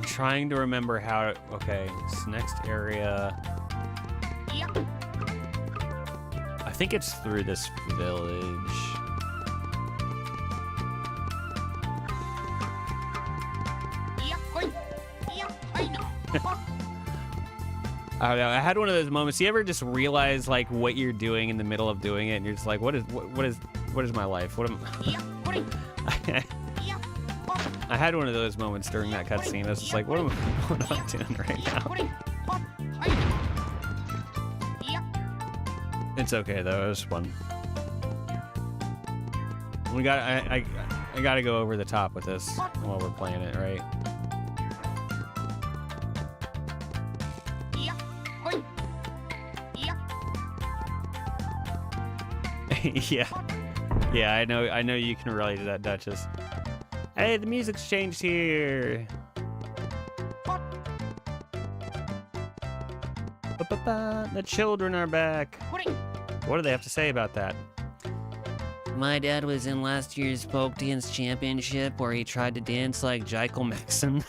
[SPEAKER 1] trying to remember how. Okay, this next area. I think it's through this village. I don't know. I had one of those moments. You ever just realize like what you're doing in the middle of doing it, and you're just like, what is my life? What am I had one of those moments during that cutscene. I was just like, what am I doing right now? It's okay though. It was fun. I gotta go over the top with this while we're playing it, right? Yeah, I know you can relate to that, Duchess. Hey, the music's changed here. The children are back. What do they have to say about that? My dad was in last year's folk dance championship where he tried to dance like Jekyll Maxon.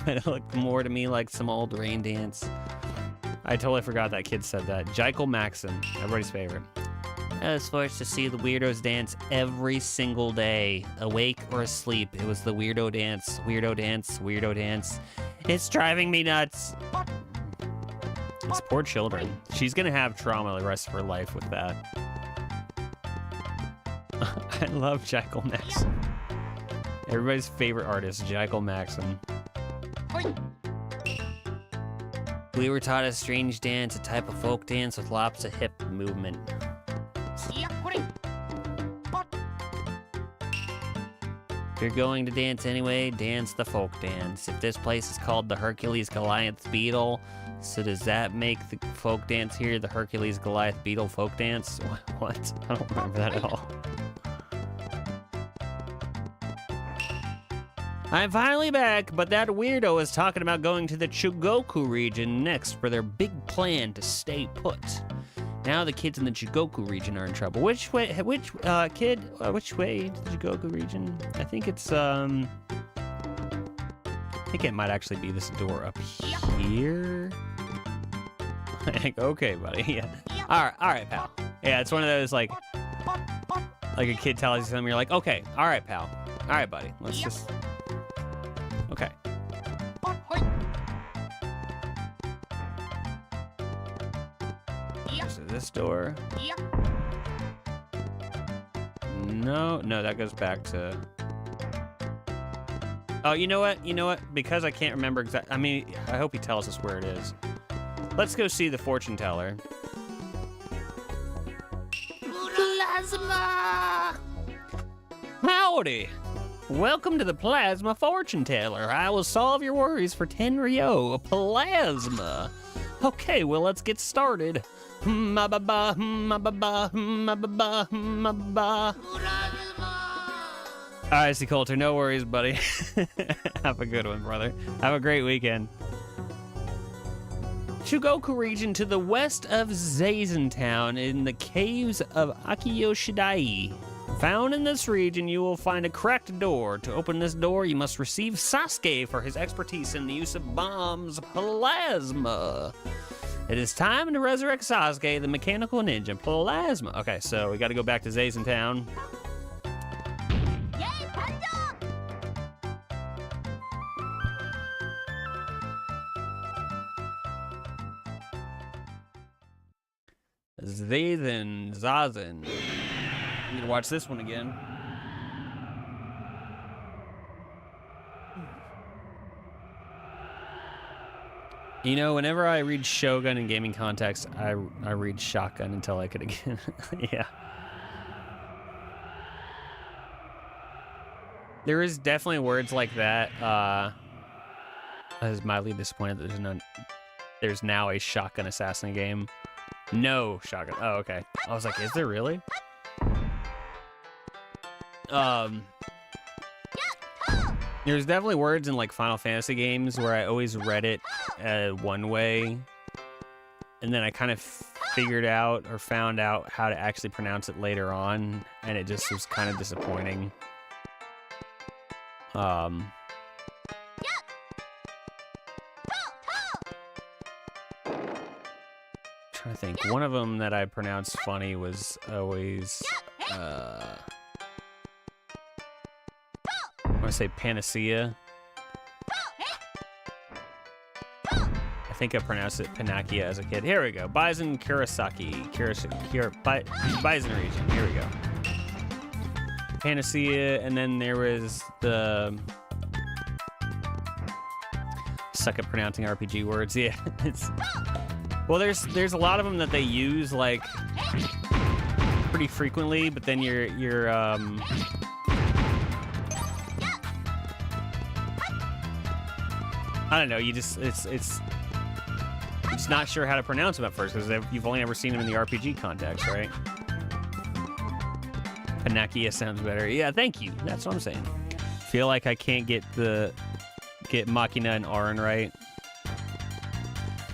[SPEAKER 1] But it looked more to me like some old rain dance. I totally forgot that kid said that. Jekyll Maxon, everybody's favorite. I was forced to see the weirdos dance every single day, awake or asleep. It was the weirdo dance, weirdo dance, weirdo dance. It's driving me nuts. These poor children. She's gonna have trauma the rest of her life with that. I love Jekyll Maxon. Everybody's favorite artist, Jekyll Maxon. We were taught a strange dance, a type of folk dance with lots of hip movement. If you're going to dance anyway, dance the folk dance. If this place is called the Hercules Goliath Beetle, so does that make the folk dance here the Hercules Goliath Beetle folk dance? What? I don't remember that at all. I'm finally back, but that weirdo is talking about going to the Chugoku region next for their big plan to stay put. Now the kids in the Chugoku region are in trouble. Which way to the Chugoku region? I think it's, I think it might actually be this door up here. Okay, buddy, yeah. All right, pal. Yeah, it's one of those, like a kid tells you something, you're like, okay, all right, pal. All right, buddy, let's just... Okay. So this door. No, that goes back to... Oh, you know what? Because I can't remember exactly... I mean, I hope he tells us where it is. Let's go see the fortune teller. Plasma! Howdy! Welcome to the Plasma Fortune Teller. I will solve your worries for 10 Ryo. Plasma. Okay, well, let's get started. All right, C. Coulter, no worries, buddy. Have a good one, brother. Have a great weekend. Chugoku region to the west of Zazentown in the caves of Akiyoshidai. Found in this region, you will find a cracked door. To open this door, you must receive Sasuke for his expertise in the use of bombs. Plasma. It is time to resurrect Sasuke, the mechanical ninja plasma. Okay, so we got to go back to Zazen Town. Zazen. I need to watch this one again. You know, whenever I read Shogun in gaming context, I read Shotgun until I could again. Yeah. There is definitely words like that. I was mildly disappointed that there's now a Shotgun Assassin game. No Shotgun. Oh, okay. I was like, is there really? There's definitely words in like Final Fantasy games where I always read it one way, and then I kind of figured out or found out how to actually pronounce it later on, and it just was kind of disappointing. Trying to think. One of them that I pronounced funny was always I want to say Panacea. I think I pronounced it Panakia as a kid. Here we go. Bison Kurosaki. Bison region. Here we go. Panacea, and then there was the... Suck at pronouncing RPG words. Yeah, it's... Well, there's a lot of them that they use, like, pretty frequently, but then you're I don't know, you just, it's not sure how to pronounce them at first, because you've only ever seen them in the RPG context, right? Panakia sounds better. Yeah, thank you. That's what I'm saying. Feel like I can't get Machina and Auron right.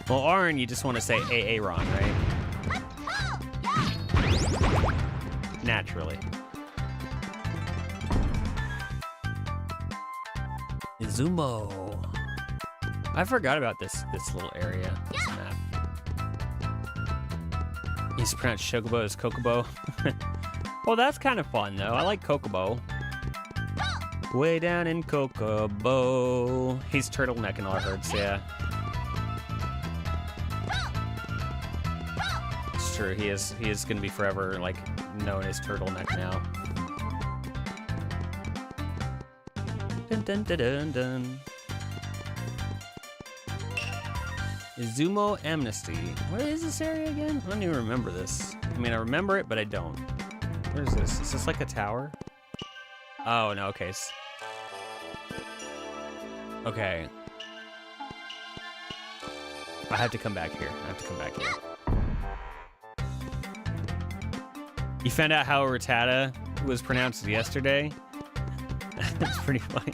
[SPEAKER 1] Well, Auron, you just want to say Aaron, right? Naturally. Izumo. I forgot about this little area, this map. You used to pronounce Chocobo as Kokobo. Well, that's kind of fun, though. I like Kokobo. Way down in Kokobo. He's turtlenecking all hurts, yeah. It's true. He is going to be forever, like, known as Turtleneck now. Dun dun dun dun dun. Izumo Amnesty. What is this area again? I don't even remember this. I mean, I remember it, but I don't. What is this? Is this like a tower? Oh, no, okay. Okay. I have to come back here. You found out how Rattata was pronounced yesterday? That's pretty funny.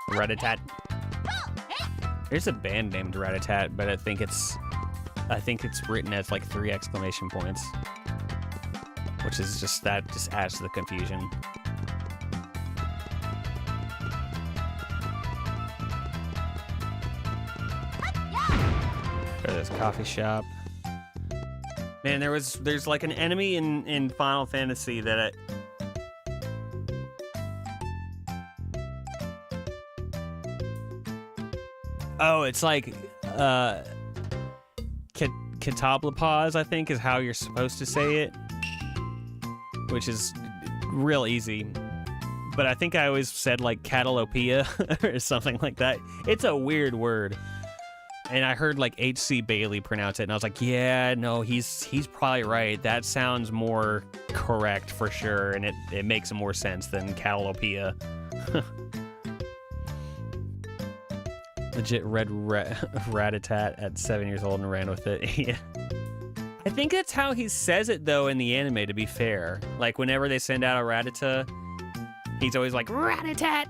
[SPEAKER 1] Ratatat. There's a band named Ratatat, but I think it's written as like 3 exclamation points, which is just adds to the confusion. Go to this coffee shop. Man, there's like an enemy in Final Fantasy that oh, it's like Katablapaz, I think, is how you're supposed to say it, which is real easy. But I think I always said like Catalopia or something like that. It's a weird word. And I heard like H.C. Bailey pronounce it, and I was like, yeah, no, he's probably right. That sounds more correct for sure, and it makes more sense than Catalopia. Legit read Ratatat at 7 years old and ran with it. Yeah. I think that's how he says it, though, in the anime, to be fair. Like, whenever they send out a Rattata, he's always like, Ratatat!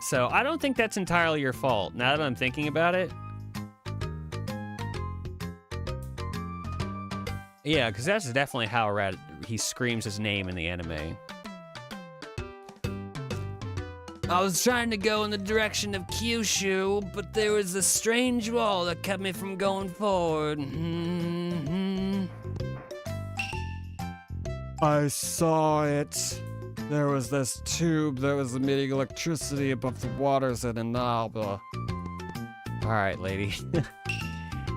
[SPEAKER 1] So, I don't think that's entirely your fault, now that I'm thinking about it. Yeah, because that's definitely how he screams his name in the anime.
[SPEAKER 3] I was trying to go in the direction of Kyushu, but there was a strange wall that kept me from going forward.
[SPEAKER 4] I saw it. There was this tube that was emitting electricity above the waters in Inaba.
[SPEAKER 1] Alright, lady.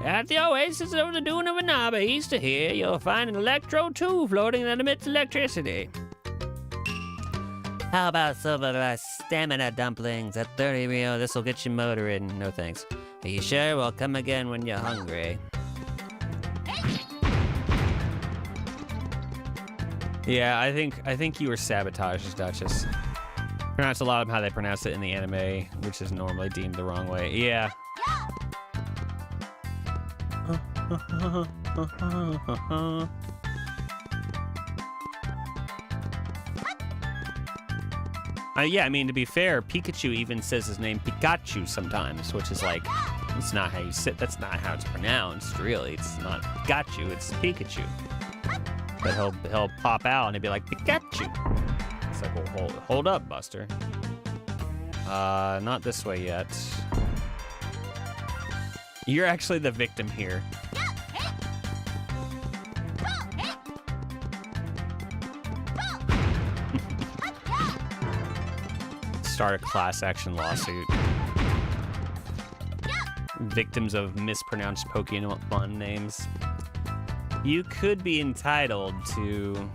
[SPEAKER 3] At the oasis of the dune of Inaba, east of here, you'll find an electro tube floating that emits electricity. How about some of our stamina dumplings at 30 Rio? This'll get you motoring. No thanks. Are you sure? Well, come again when you're hungry.
[SPEAKER 1] Yeah, I think you were sabotaged, Duchess. Pronounce a lot of how they pronounce it in the anime, which is normally deemed the wrong way. Yeah. Yeah, I mean, to be fair, Pikachu even says his name Pikachu sometimes, which is like, it's not how you sit. That's not how it's pronounced, really. It's not Pikachu, it's Pikachu. But he'll pop out and he'll be like, Pikachu. It's like, well, hold up, Buster. Not this way yet. You're actually the victim here. Start a class action lawsuit. Victims of mispronounced Pokemon names. You could be entitled to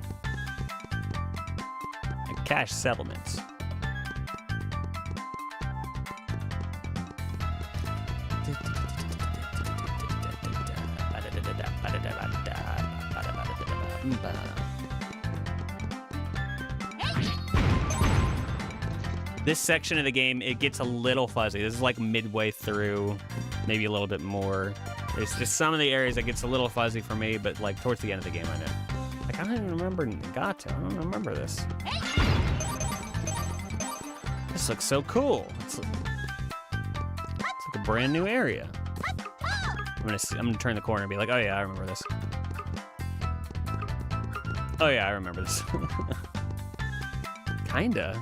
[SPEAKER 1] a cash settlement. This section of the game, it gets a little fuzzy. This is like midway through, maybe a little bit more. There's just some of the areas that gets a little fuzzy for me, but like towards the end of the game, I know. Like, I don't even remember Gato. I don't remember this. This looks so cool. It's like a brand new area. I'm gonna turn the corner and be like, oh yeah, I remember this. Oh yeah, I remember this. Kinda.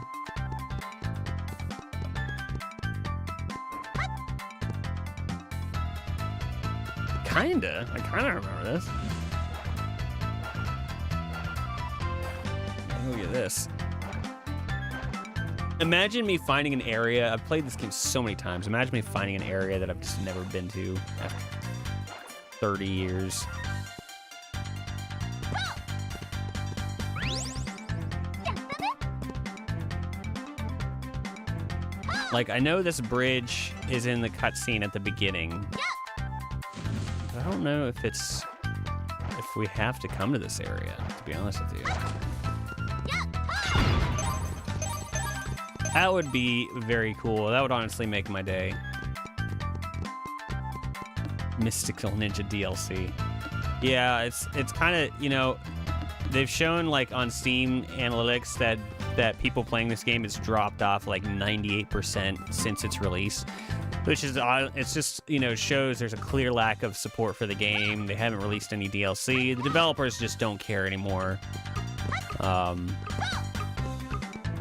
[SPEAKER 1] I kinda remember this. Look at this. Imagine me finding an area. I've played this game so many times. Imagine me finding an area that I've just never been to after 30 years. Like, I know this bridge is in the cutscene at the beginning. I don't know if we have to come to this area, to be honest with you. That would be very cool. That would honestly make my day. Mystical Ninja DLC. Yeah, it's kind of, you know, they've shown like on Steam analytics that people playing this game has dropped off like 98% since its release. Which is, it's just, you know, shows there's a clear lack of support for the game. They haven't released any DLC. The developers just don't care anymore. And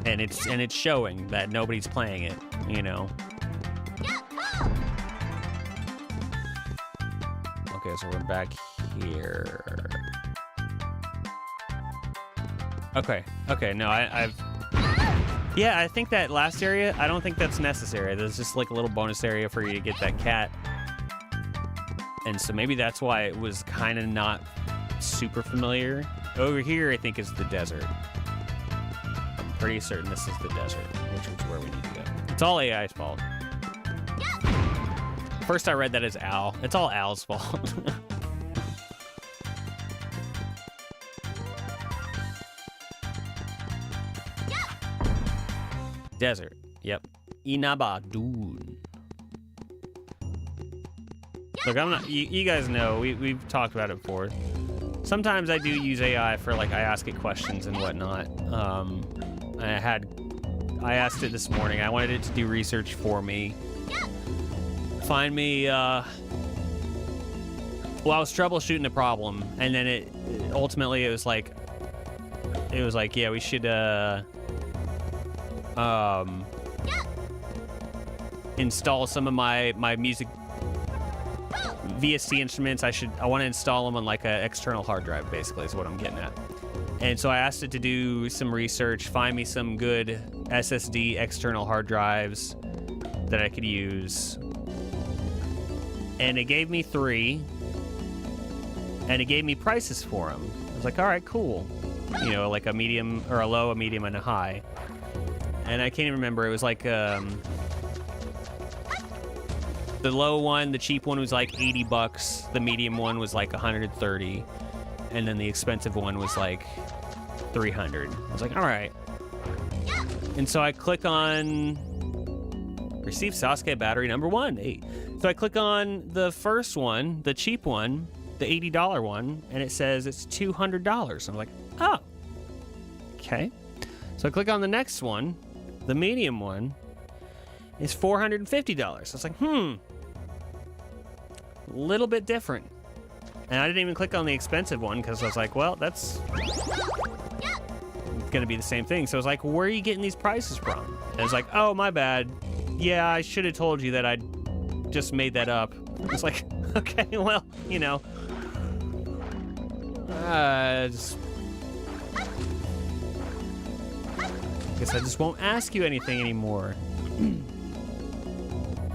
[SPEAKER 1] it's showing that nobody's playing it, you know. Okay, so we're back here. Okay, no, Yeah, I think that last area, I don't think that's necessary. There's just like a little bonus area for you to get that cat. And so maybe that's why it was kind of not super familiar. Over here, I think, is the desert. I'm pretty certain this is the desert, which is where we need to go. It's all AI's fault. First I read that as Al. It's all Al's fault. Desert. Yep. Inaba Dune. Look, I'm not. You guys know we've talked about it before. Sometimes I do use AI for like I ask it questions and whatnot. I asked it this morning. I wanted it to do research for me. Find me. Well, I was troubleshooting a problem, and then it ultimately it was like, yeah, we should install some of my music VST instruments. I want to install them on like an external hard drive, basically, is what I'm getting at. And so I asked it to do some research, find me some good SSD external hard drives that I could use. And it gave me 3, and it gave me prices for them. I was like, all right, cool. You know, like a medium or a low, a medium, and a high. And I can't even remember. It was like the low one, the cheap one was like $80. The medium one was like 130, and then the expensive one was like 300. I was like, all right. And so I click on receive Sasuke battery number 1. Hey. So I click on the first one, the cheap one, the $80 one, and it says it's $200. I'm like, oh, okay. So I click on the next one, the medium one, is $450. I was like, a little bit different. And I didn't even click on the expensive one because I was like, well, that's gonna be the same thing. So I was like, where are you getting these prices from? And it's like, oh, my bad. Yeah, I should have told you that I just made that up. It's like, okay, well, you know, guess I just won't ask you anything anymore.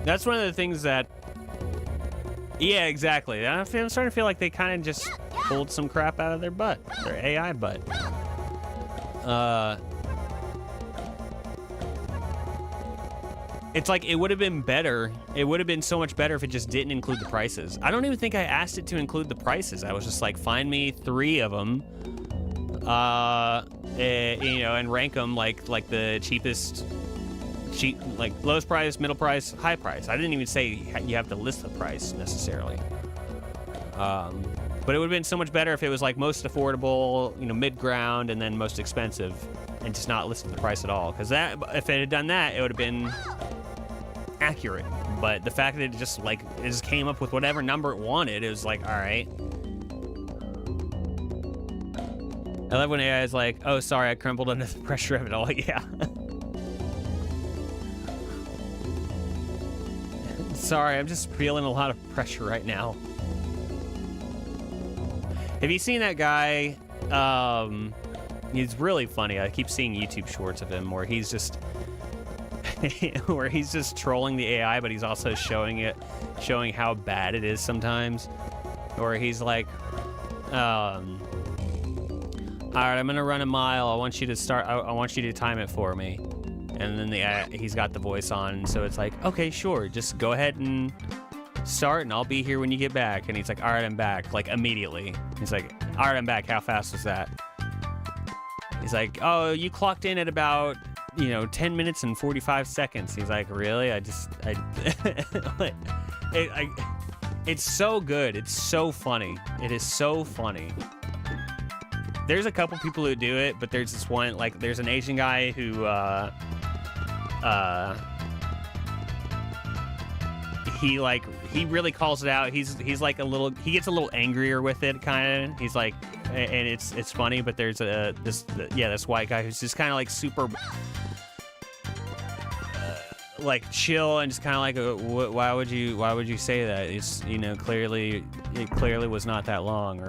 [SPEAKER 1] That's one of the things that, yeah, exactly. I'm starting to feel like they kind of just pulled some crap out of their butt, their AI butt. It's like, it would have been better. It would have been so much better if it just didn't include the prices. I don't even think I asked it to include the prices. I was just like, find me 3 of them, you know, and rank them like the cheapest, like lowest price, middle price, high price. I didn't even say you have to list the price necessarily. But it would have been so much better if it was like most affordable, you know, mid-ground, and then most expensive, and just not listed the price at all. Because that, if it had done that, it would have been accurate. But the fact that it just came up with whatever number it wanted, it was like, all right. I love when AI is like, oh, sorry, I crumbled under the pressure of it all. Yeah. Sorry, I'm just feeling a lot of pressure right now. Have you seen that guy? He's really funny. I keep seeing YouTube shorts of him where he's just trolling the AI, but he's also showing how bad it is sometimes. Or he's like, all right, I'm gonna run a mile. I want you to start. I want you to time it for me. And then he's got the voice on, so it's like, okay, sure, just go ahead and start, and I'll be here when you get back. And he's like, all right, I'm back, like immediately. He's like, all right, I'm back. How fast was that? He's like, oh, you clocked in at about, 10 minutes and 45 seconds. He's like, really? It's so good. It's so funny. It is so funny. There's a couple people who do it, but there's this one, like, there's an Asian guy who, he really calls it out. He's like he gets a little angrier with it, kind of. He's like, and it's funny, but there's this white guy who's just kind of like super, like chill and just kind of like, why would you say that? It's, it clearly was not that long,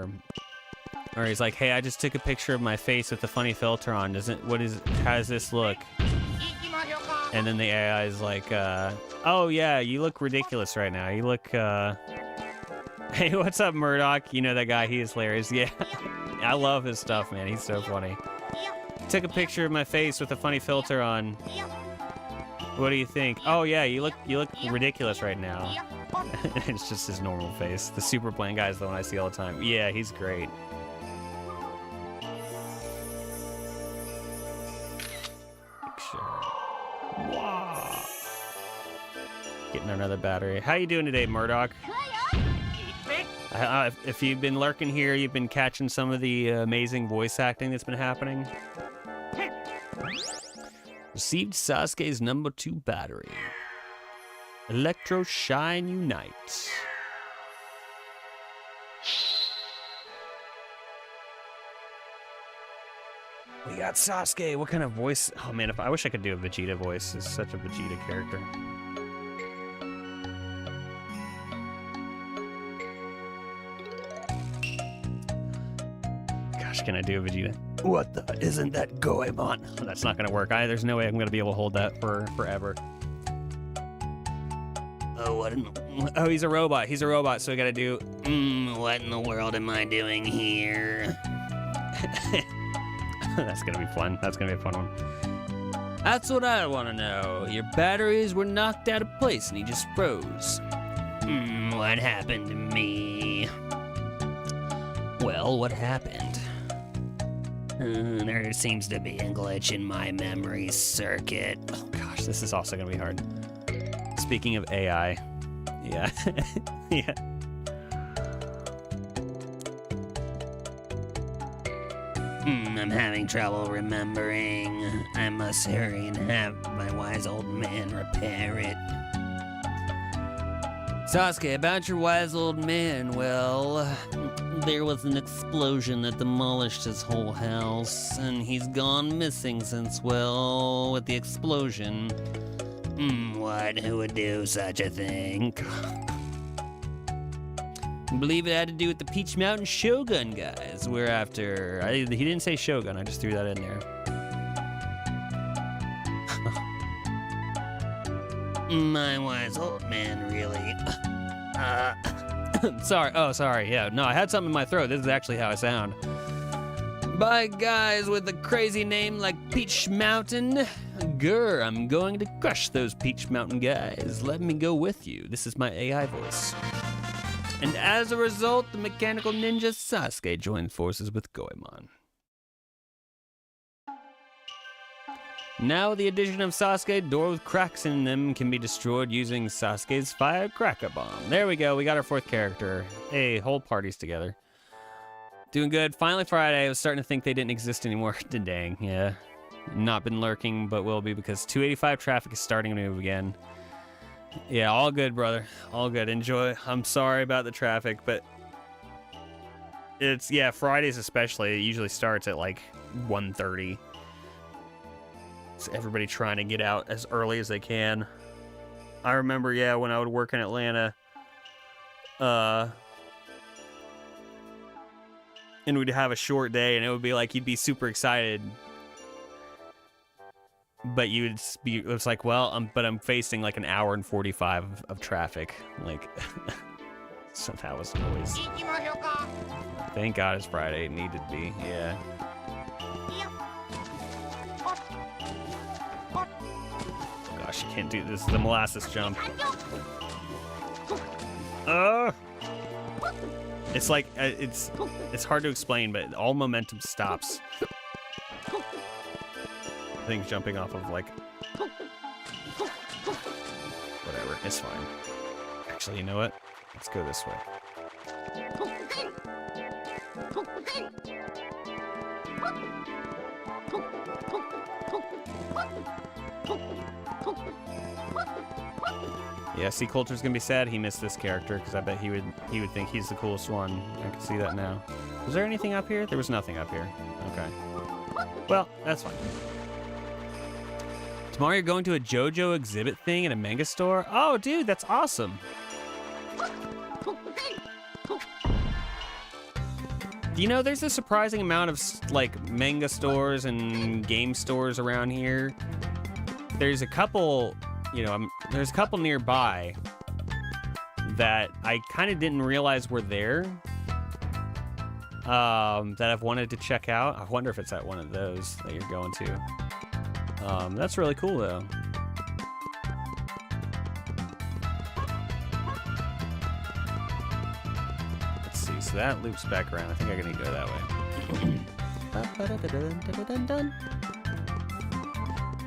[SPEAKER 1] or he's like, hey, I just took a picture of my face with a funny filter on. How does this look? And then the AI is like, oh yeah, you look ridiculous right now. You look, hey, what's up, Murdoch? You know that guy, he is hilarious. Yeah, I love his stuff, man. He's so funny. Took a picture of my face with a funny filter on. What do you think? Oh yeah, you look ridiculous right now. It's just his normal face. The super plain guy is the one I see all the time. Yeah, he's great. Wow. Getting another battery. How you doing today, Murdoch? If you've been lurking here, you've been catching some of the amazing voice acting that's been happening. Received Sasuke's number 2 battery. Electro Shine Unite. We got Sasuke. What kind of voice? Oh man, I wish I could do a Vegeta voice. It's such a Vegeta character. Gosh, can I do a Vegeta? What the? Isn't that Goemon? That's not gonna work. There's no way I'm gonna be able to hold that for forever. Oh, he's a robot. He's a robot, so we gotta do.
[SPEAKER 3] What in the world am I doing here?
[SPEAKER 1] That's gonna be fun. That's gonna be a fun one.
[SPEAKER 3] That's what I want to know. Your batteries were knocked out of place and he just froze. What happened to me? Well, what happened? There seems to be a glitch in my memory circuit.
[SPEAKER 1] Oh gosh, this is also gonna be hard. Speaking of AI, yeah, yeah.
[SPEAKER 3] I'm having trouble remembering. I must hurry and have my wise old man repair it. Sasuke, about your wise old man, well, there was an explosion that demolished his whole house, and he's gone missing since, well, with the explosion. What? Who would do such a thing? I believe it had to do with the Peach Mountain Shogun guys. We're after. He didn't say Shogun, I just threw that in there. My wise old man, really.
[SPEAKER 1] Sorry. Oh, sorry. Yeah. No, I had something in my throat. This is actually how I sound.
[SPEAKER 3] By guys with a crazy name like Peach Mountain. Grr, I'm going to crush those Peach Mountain guys. Let me go with you. This is my AI voice. And as a result, the mechanical ninja Sasuke joined forces with Goemon. Now, with the addition of Sasuke, doors with cracks in them can be destroyed using Sasuke's Firecracker Bomb. There we go, we got our fourth character. Hey, whole party's together. Doing good. Finally Friday. I was starting to think they didn't exist anymore. Dang, yeah. Not been lurking, but will be because 285 traffic is starting to move again. Yeah, all good, brother. All good. Enjoy. I'm sorry about the traffic, but it's, yeah, Fridays especially. It usually starts at like 1:30. It's everybody trying to get out as early as they can. I remember, yeah, when I would work in Atlanta, and we'd have a short day, and it would be like you'd be super excited. But you would be, it was like, well, but I'm facing like an hour and 45 of traffic. Like, so that was always. Thank God it's Friday. It needed to be, yeah. Gosh, you can't do this. The molasses jump. It's like, it's hard to explain, but all momentum stops. Things jumping off of like whatever, it's fine. Actually, you know what? Let's go this way. Yeah, see, Coulter's gonna be sad he missed this character because I bet he would think he's the coolest one. I can see that now. Was there anything up here? There was nothing up here. Okay. Well, that's fine. Tomorrow you're going to a JoJo exhibit thing at a manga store? Oh, dude, that's awesome. You know, there's a surprising amount of, like, manga stores and game stores around here. There's a couple, you know, there's a couple nearby that I kind of didn't realize were there. That I've wanted to check out. I wonder if it's at one of those that you're going to. That's really cool, though. Let's see, so that loops back around. I think I need to go that way.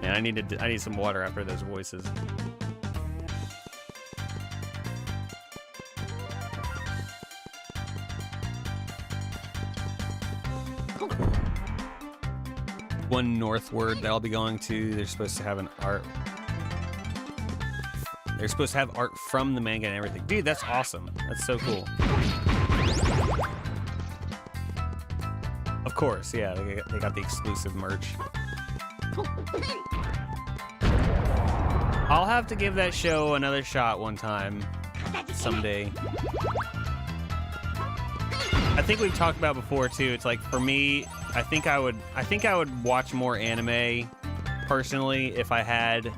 [SPEAKER 3] Man, I need some water after those voices. One northward that I'll be going to. They're supposed to have an art. They're supposed to have art from the manga and everything. Dude, that's awesome. That's so cool. Of course, yeah, they got the exclusive merch. I'll have to give that show another shot one time, someday. I think we've talked about before too. It's like for me, I think I would watch more anime personally if I had,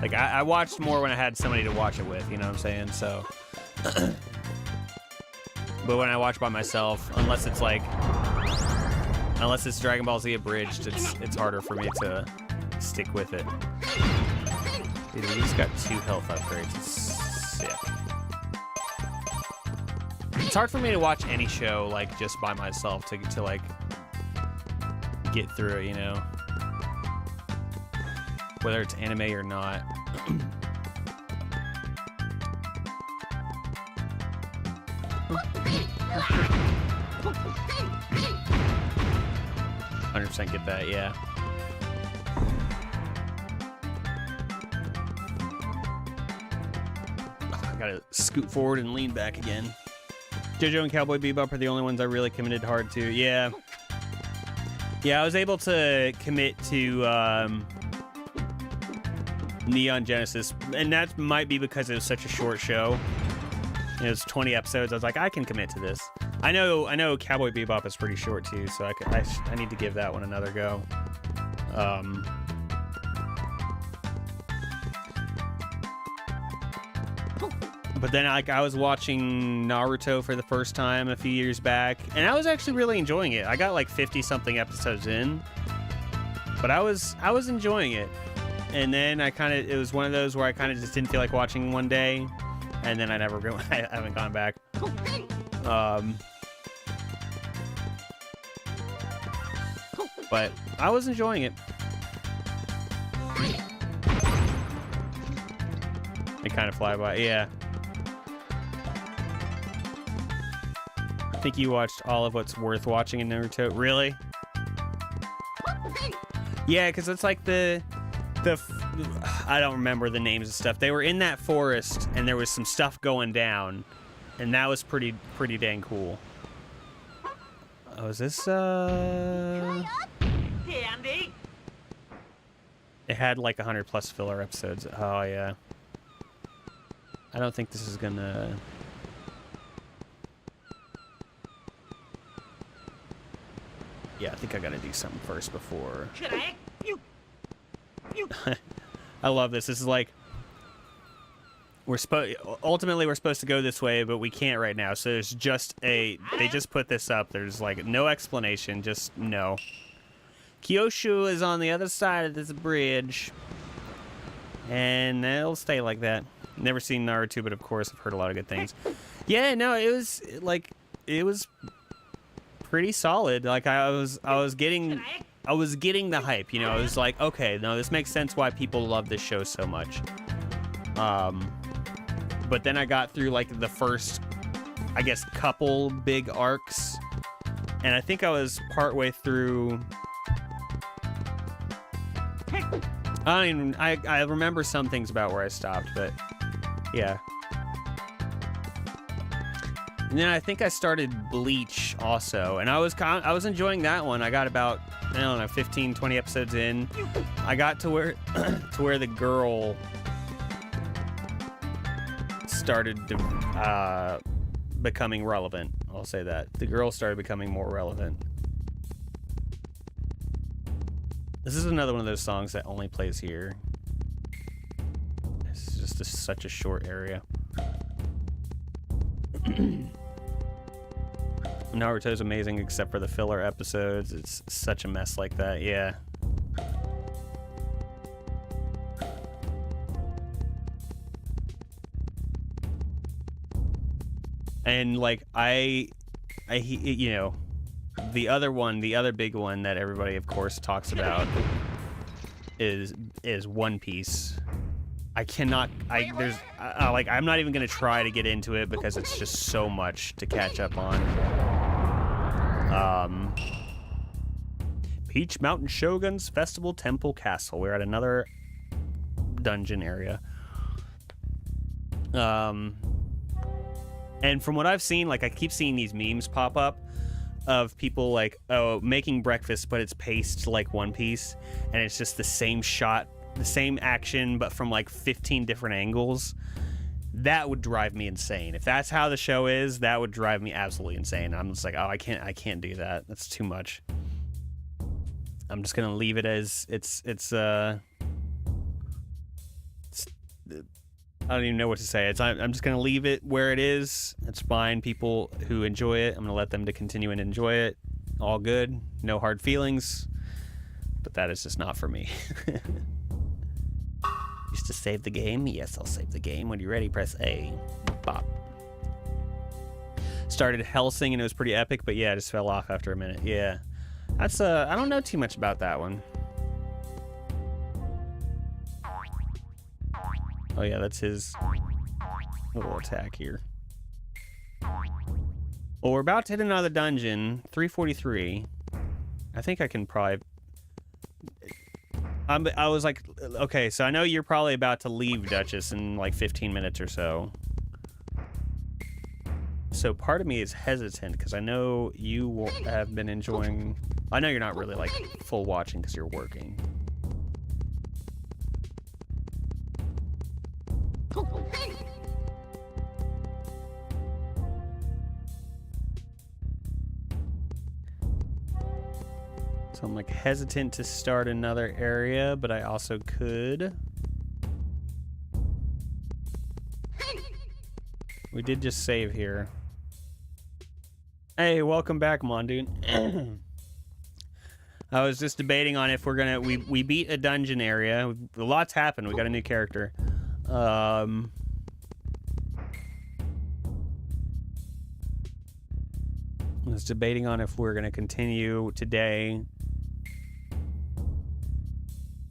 [SPEAKER 3] like, I watched more when I had somebody to watch it with. You know what I'm saying? So, but when I watch by myself, unless it's Dragon Ball Z abridged, it's harder for me to stick with it. Dude, we just got 2 health upgrades. It's sick. It's hard for me to watch any show like just by myself to like get through it, you know, whether it's anime or not. 100% get that, yeah. I gotta scoot forward and lean back again. JoJo and Cowboy Bebop are the only ones I really committed hard to. Yeah. Yeah, I was able to commit to Neon Genesis, and that might be because it was such a short show. You know, it's 20 episodes. I was like, I can commit to this. I know Cowboy Bebop is pretty short too, so I need to give that one another go. But then, like, I was watching Naruto for the first time a few years back, and I was actually really enjoying it. I got like 50-something episodes in, but I was enjoying it. And then it was one of those where I kind of just didn't feel like watching one day, and then I haven't gone back. But I was enjoying it. They kind of fly by, yeah. I think you watched all of what's worth watching in Naruto. Really? Yeah, because it's like I don't remember the names of stuff. They were in that forest, and there was some stuff going down, and that was pretty dang cool. Oh, is this
[SPEAKER 2] Hey, Andy.
[SPEAKER 3] It had like 100+ filler episodes. Oh yeah. I don't think this is gonna. Yeah, I think I gotta do something first before.
[SPEAKER 2] Should I? You.
[SPEAKER 3] I love this. This is like ultimately we're supposed to go this way, but we can't right now. So there's just they just put this up. There's like no explanation, just no. Kyoshu is on the other side of this bridge, and it'll stay like that. Never seen Naruto, but of course I've heard a lot of good things. Yeah, no, it was pretty solid. Like I was getting the hype, you know. I was like, okay, no, this makes sense why people love this show so much. But then I got through like the first, I guess, couple big arcs, and I think I was partway through. I remember some things about where I stopped, but yeah. And then I think I started Bleach also, and I was enjoying that one. I got about, I don't know, 15, 20 episodes in. I got to where the girl started becoming relevant. I'll say that. The girl started becoming more relevant. This is another one of those songs that only plays here. This is just such a short area. Naruto's amazing except for the filler episodes. It's such a mess like that, yeah. And like you know, the other big one that everybody of course talks about is One Piece. I'm not even gonna try to get into it because it's just so much to catch up on. Peach Mountain Shogun's Festival Temple Castle. We're at another dungeon area. And from what I've seen, like I keep seeing these memes pop up
[SPEAKER 1] of people like, oh, making breakfast, but it's paced like One Piece, and it's just the same shot, the same action, but from like 15 different angles. That would drive me insane. If that's how the show is, that would drive me absolutely insane. I'm just like, oh, I can't do that. That's too much. I'm just gonna leave it as it's I don't even know what to say. I'm just gonna leave it where it is. It's fine. People who enjoy it, I'm gonna let them to continue and enjoy it. All good. No hard feelings. But that is just not for me. Used to save the game? Yes, I'll save the game. When you're ready, press A. Bop. Started Hellsing and it was pretty epic, but yeah, I just fell off after a minute. Yeah. That's I don't know too much about that one. Oh yeah, that's his little attack here. Well, we're about to hit another dungeon, 343. I think I can probably... I was like, okay, so I know you're probably about to leave, Duchess, in like 15 minutes or so. So part of me is hesitant because I know you have been enjoying... I know you're not really like full watching because you're working. So I'm like hesitant to start another area, but I also could. We did just save here. Hey, welcome back, Mondoon. I was just debating on if we're gonna... We beat a dungeon area. A lot's happened. We got a new character. I was debating on if we're gonna continue today.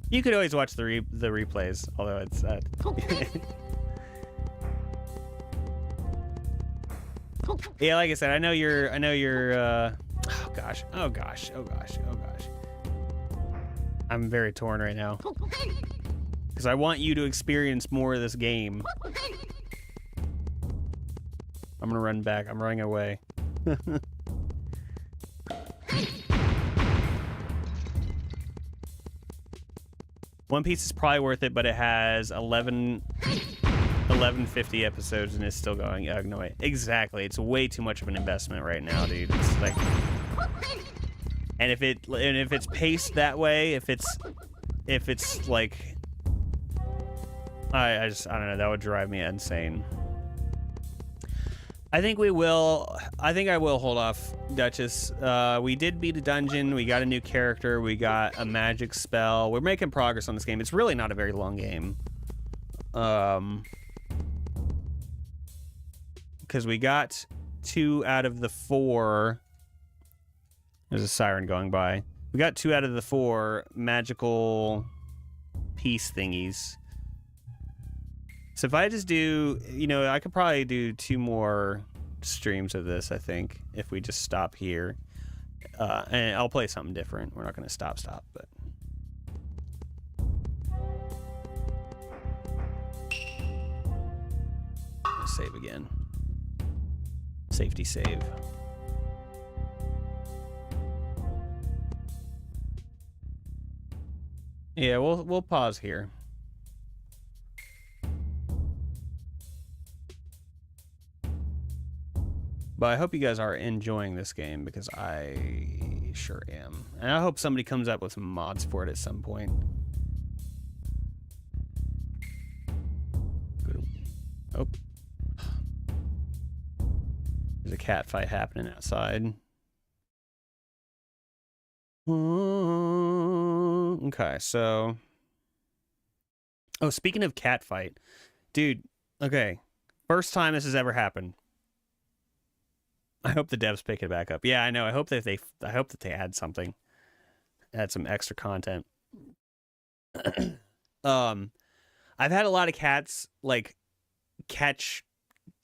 [SPEAKER 1] You could always watch the replays, although it's yeah, like I said, I know you're oh gosh. I'm very torn right now. Because I want you to experience more of this game. I'm gonna run back. I'm running away. One Piece is probably worth it, but it has 1150 episodes and is still going. Oh, no way. Exactly. It's way too much of an investment right now, dude. It's like, and if it's paced that way, if it's like, I don't know. That would drive me insane. I think I will hold off, Duchess. We did beat a dungeon. We got a new character. We got a magic spell. We're making progress on this game. It's really not a very long game. Because we got 2 out of the 4. There's a siren going by. We got 2 out of the 4 magical piece thingies. So if I just do, I could probably do 2 more streams of this, I think, if we just stop here. And I'll play something different. We're not going to stop, but... Let's save again. Safety save. Yeah, we'll pause here. But I hope you guys are enjoying this game because I sure am. And I hope somebody comes up with some mods for it at some point. Oh. There's a cat fight happening outside. Okay, so... Oh, speaking of cat fight. Dude, okay. First time this has ever happened. I hope the devs pick it back up. Yeah, I know. I hope that they add something. Add some extra content. I've had a lot of cats like catch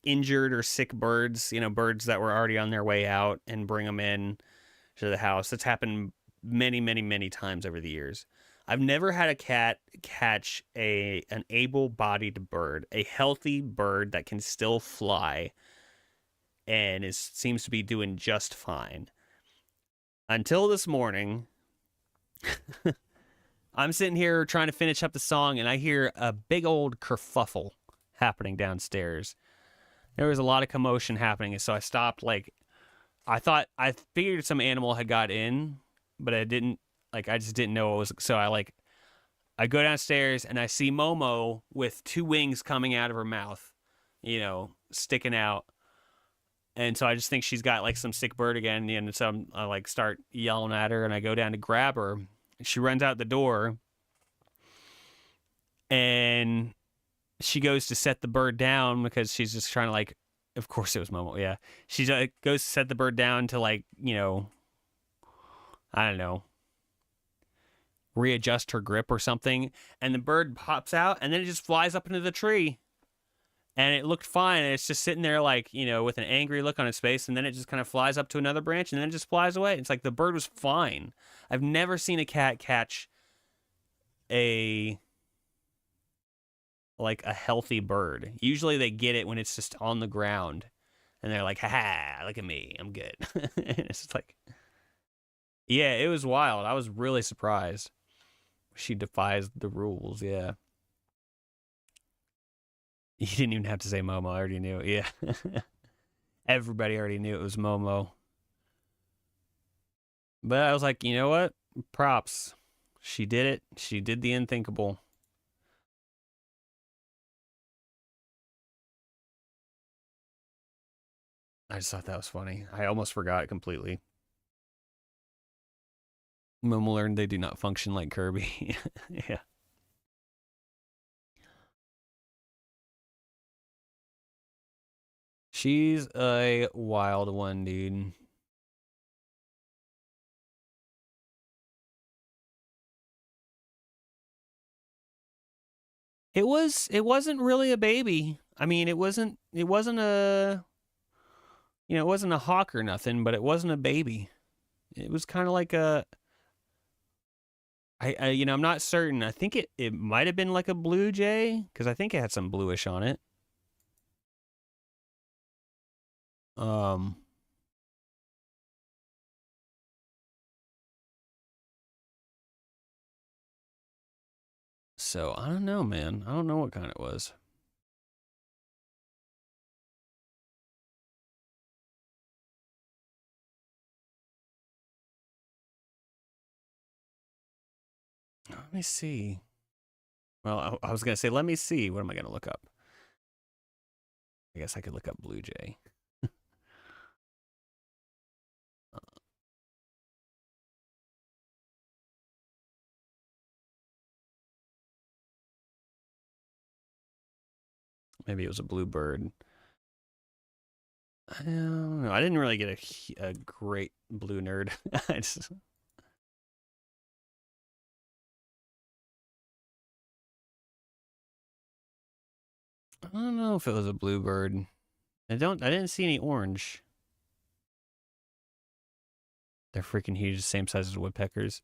[SPEAKER 1] injured or sick birds, birds that were already on their way out and bring them in to the house. That's happened many, many, many times over the years. I've never had a cat catch an able-bodied bird, a healthy bird that can still fly and seems to be doing just fine.
[SPEAKER 3] Until this morning, I'm sitting here trying to finish up the song, and I hear a big old kerfuffle happening downstairs. There was a lot of commotion happening, so I stopped. Like, I figured some animal had got in, but I didn't. Like, I just didn't know it was. So I go downstairs and I see Momo with 2 wings coming out of her mouth, sticking out. And so I just think she's got like some sick bird again. And so I like start yelling at her, and I go down to grab her. She runs out the door, and she goes to set the bird down because she's just trying to like, of course it was Momo. Yeah. She goes to set the bird down to like, I don't know, readjust her grip or something. And the bird pops out, and then it just flies up into the tree. And it looked fine, and it's just sitting there like, with an angry look on its face, and then it just kind of flies up to another branch, and then it just flies away. It's like the bird was fine. I've never seen a cat catch a healthy bird. Usually they get it when it's just on the ground, and they're like, ha, look at me, I'm good. And it's just like, yeah, it was wild. I was really surprised. She defies the rules, yeah. You didn't even have to say Momo. I already knew it. Yeah. Everybody already knew it was Momo. But I was like, you know what? Props. She did it. She did the unthinkable. I just thought that was funny. I almost forgot it completely. Momo learned they do not function like Kirby. Yeah. She's a wild one, dude. It wasn't really a baby. I mean, it wasn't a, it wasn't a hawk or nothing, but it wasn't a baby. It was kind of like a, I'm not certain. I think it might have been like a blue jay, because I think it had some bluish on it. So I don't know, man. I don't know what kind it was. Let me see. Well, I was going to say, let me see. What am I going to look up? I guess I could look up blue jay. Maybe it was a bluebird. I don't know. I didn't really get a great blue nerd. I don't know if it was a bluebird. I didn't see any orange. They're freaking huge, same size as woodpeckers.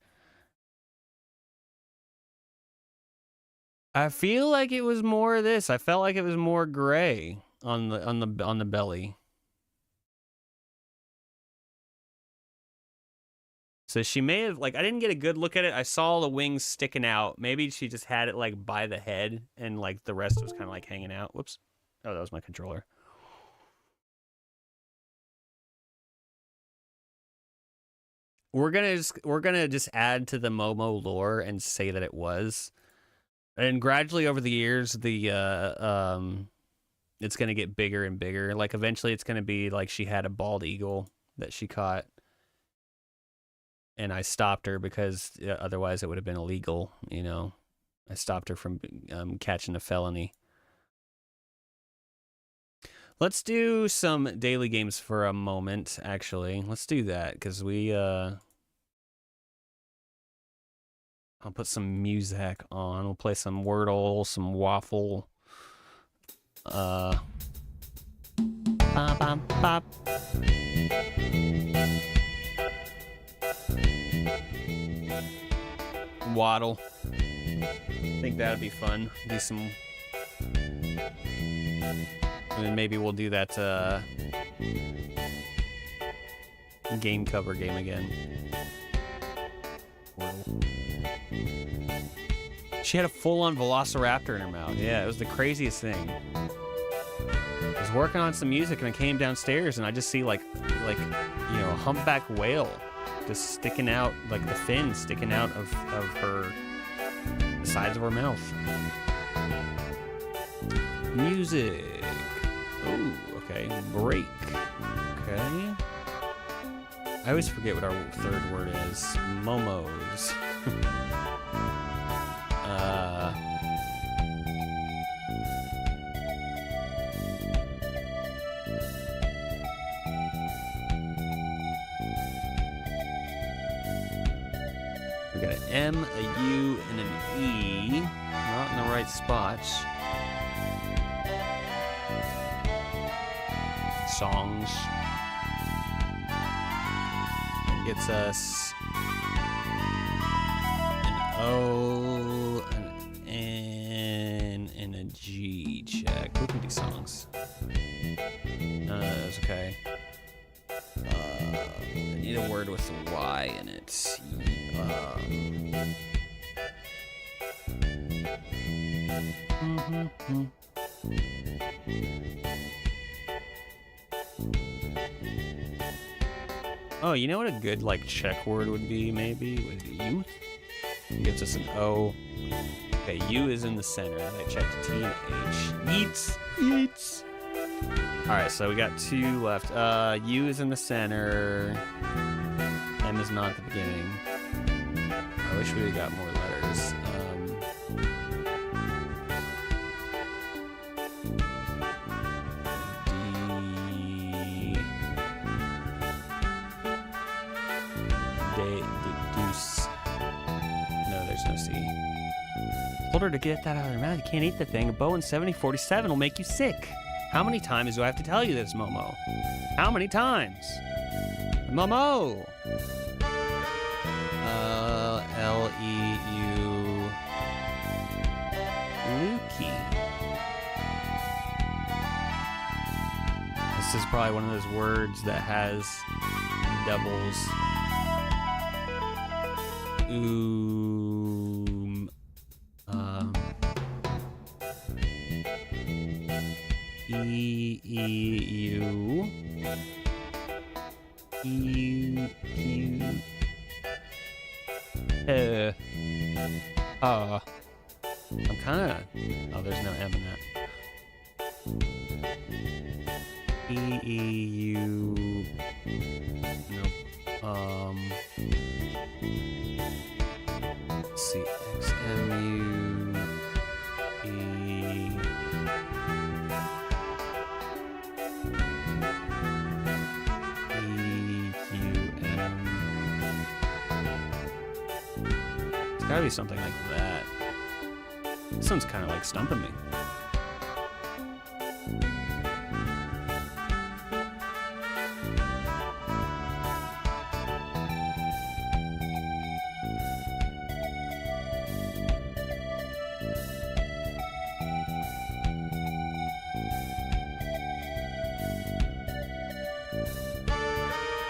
[SPEAKER 3] I feel like it was more of this. I felt like it was more gray on the belly. So she may have, like, I didn't get a good look at it. I saw the wings sticking out. Maybe she just had it like by the head, and like the rest was kind of like hanging out. Whoops. Oh, that was my controller. We're gonna just add to the Momo lore and say that it was. And gradually over the years, it's gonna get bigger and bigger. Like eventually, it's gonna be like she had a bald eagle that she caught, and I stopped her because otherwise it would have been illegal. I stopped her from catching a felony. Let's do some daily games for a moment. Actually, let's do that because I'll put some music on. We'll play some Wordle, some Waffle. Bop, bop, bop. Waddle. I think that'd be fun. Do some. And then maybe we'll do that. game cover game again. She had a full-on velociraptor in her mouth. Yeah, it was the craziest thing. I was working on some music and I came downstairs and I just see like you know, a humpback whale just sticking out, like the fin sticking out of her, the sides of her mouth. Music. Oh, okay. Break. Okay. I always forget what our third word is. Momos. We got an M, a U, and an E. Not in the right spots. Songs. Gets us an O, an N, and a G check. Who can do songs? None of those, okay. I need a word with a Y in it. Oh, you know what a good like check word would be? Maybe with youth. It gives us an O. Okay, U is in the center. I checked T and H. Yeets, yeets. All right, so we got two left. U is in the center. M is not at the beginning. I wish we would got more letters. Deuce. No, there's no C. Told her to get that out of her mouth. You can't eat the thing. A bow in 7047 will make you sick. How many times do I have to tell you this, Momo? How many times? Momo! L-E-U... Lukey. This is probably one of those words that has doubles. E-E-U. I'm kinda... Oh, there's no M in that. E-E-U... Nope. Let's see. X-M-U-E... E-Q-M... It's gotta be something like that. This one's kind of like stumping me.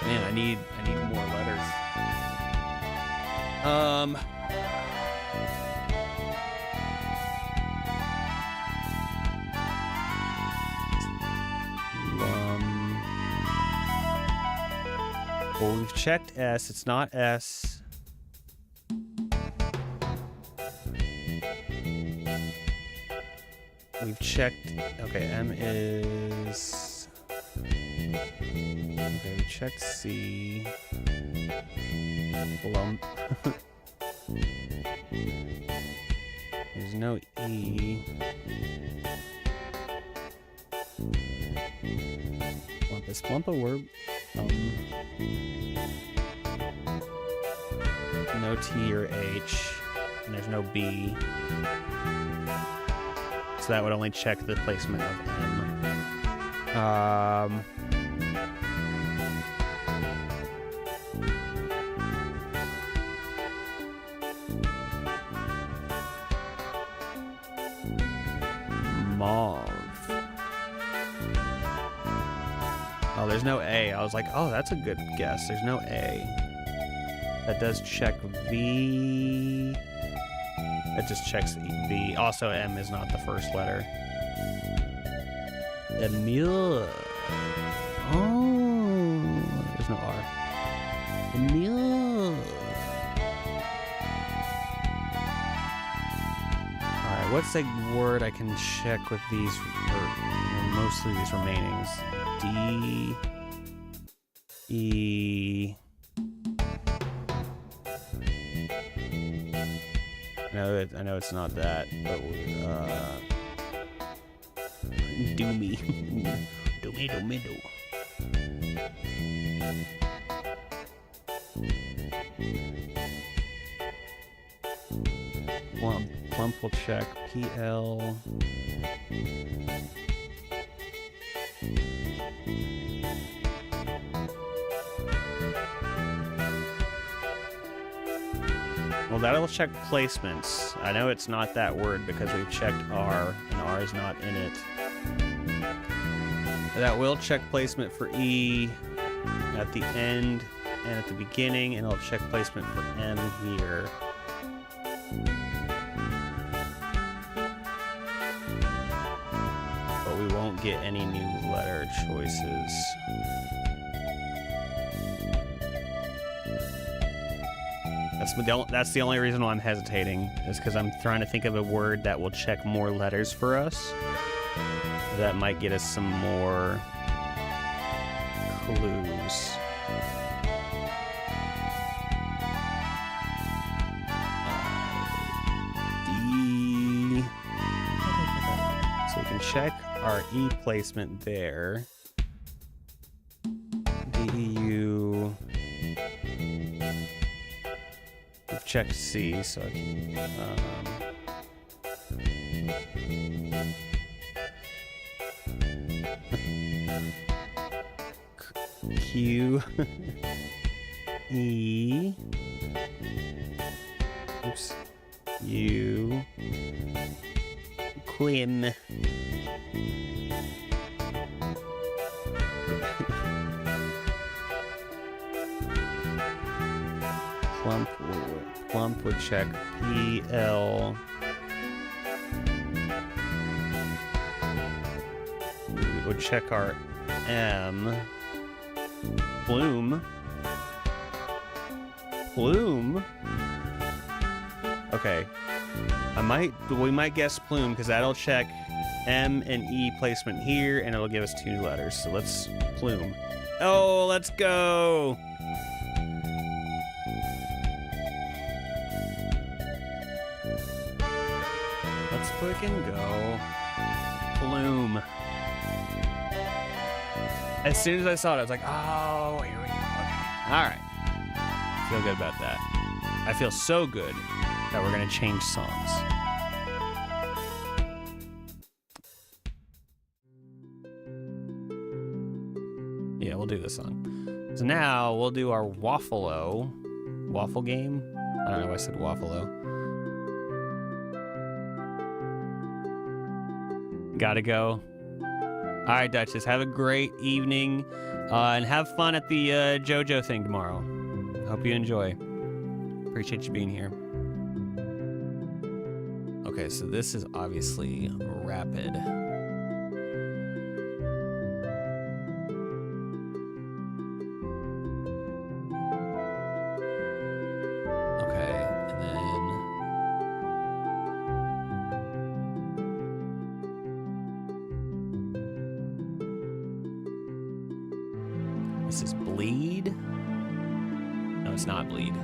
[SPEAKER 3] Man, I need more letters. Well, we've checked S. It's not S. We've checked... Okay, M is... Okay, we checked C. Lump. There's no E. Lump. Is Plump a word? No T or H, and there's no B. So that would only check the placement of M. Mauve.
[SPEAKER 1] there's no A. I was like, oh, that's a good guess. There's no A. That does check V. That just checks V. Also, M is not the first letter. Emil. Oh, there's no R. Emil. Alright, what's a word I can check with these, mostly these remainings? D, E. I know it's not that, but do me. do me. Plump will check. PL. Well, that'll check placements. I know it's not that word because we've checked R, and R is not in it. That will check placement for E at the end and at the beginning, and it'll check placement for M here. But we won't get any new letter choices. That's the only reason why I'm hesitating, is because I'm trying to think of a word that will check more letters for us. That might get us some more clues. D. So we can check our E placement there. DEU. We've checked C, so I can, Q, E, oops, U, Quim. Plump would check PL. We would check our M. Plume. Okay. We might guess plume because that'll check M and E placement here and it'll give us 2 letters. So let's plume. Oh, let's go. Let's freaking go. Plume. As soon as I saw it, I was like, oh, here we go. Okay. All right. Feel good about that. I feel so good that we're going to change songs. Yeah, we'll do this song. So now we'll do our waffle game. I don't know why I said waffle-o. Gotta go. All right, Duchess, have a great evening and have fun at the JoJo thing tomorrow. Hope you enjoy. Appreciate you being here. Okay, so this is obviously rapid. Okay, and then... This is bleed? No, it's not bleed.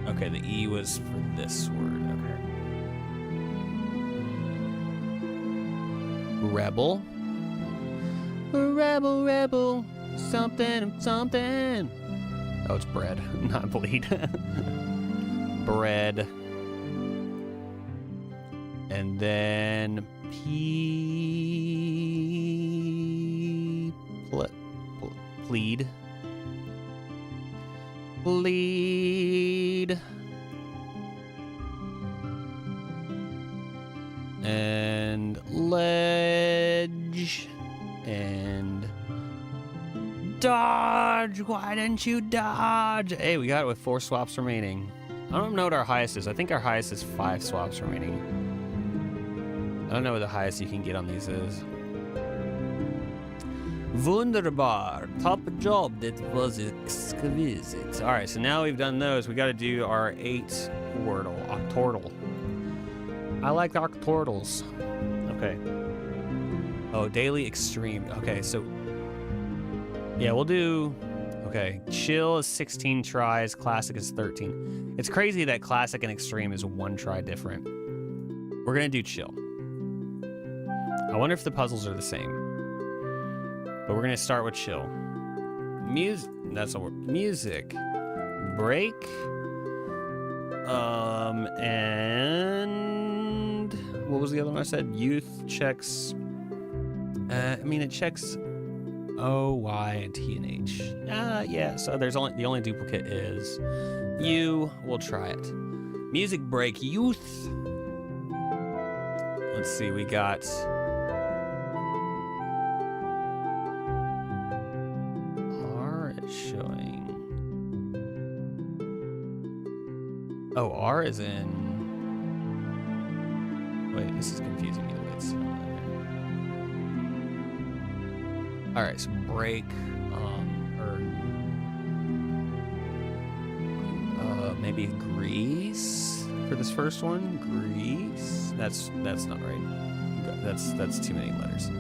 [SPEAKER 1] Okay, the E was for this word. Okay. Rebel. Rebel, rebel, something, something. Oh, it's bread, not bleed. Bread. And then plead. Bleed. And
[SPEAKER 3] and ledge and dodge. Why didn't you dodge? Hey, we got it with 4 swaps remaining. I don't know what our highest is. I think our highest is 5 swaps remaining. I don't know what the highest you can get on these is. Wunderbar. Top job. That was exquisite. All right, so now we've done those. We got to do our 8 wordle. Octortle. I like octortles. Okay. Oh, daily extreme. Okay, so yeah, we'll do. Okay, chill is 16 tries. Classic is 13. It's crazy that classic and extreme is 1 try different. We're gonna do chill. I wonder if the puzzles are the same. But we're gonna start with chill. Music. That's a word. Music. Break. And what was the other one I said? Youth checks. I mean, it checks O, Y, T, and H. Yeah. So there's the only duplicate is you. We'll try it. Music break. Youth. Let's see. We got. Showing. Oh, R is in. Wait, this is confusing me. It's all right. So break, or maybe Grease for this first one. Grease. That's not right. That's too many letters.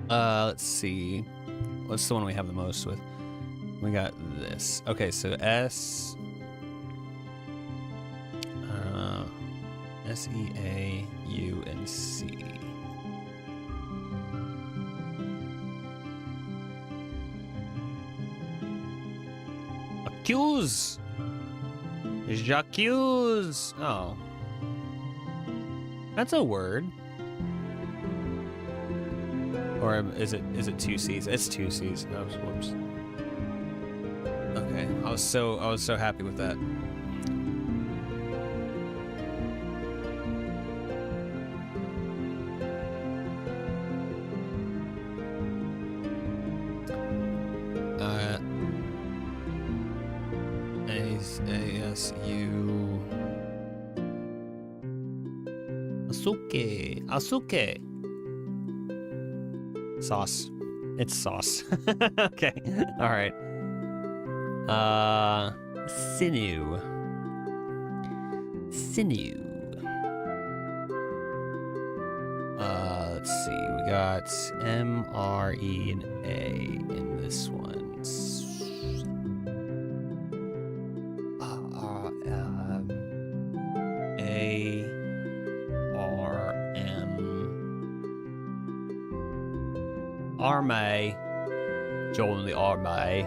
[SPEAKER 3] Let's see. What's the one we have the most with? We got this. Okay, so S. S, E, A, U, and C. Accuse. J'accuse. Oh. That's a word. Or is it 2 C's? It's 2 C's. Oh, whoops. Okay, I was so happy with that. A-S-U. Asuke. Sauce. It's sauce. Okay. All right. Sinew. Let's see. We got M, R, E, and A in this one. A, R, M. Arme. Join the army.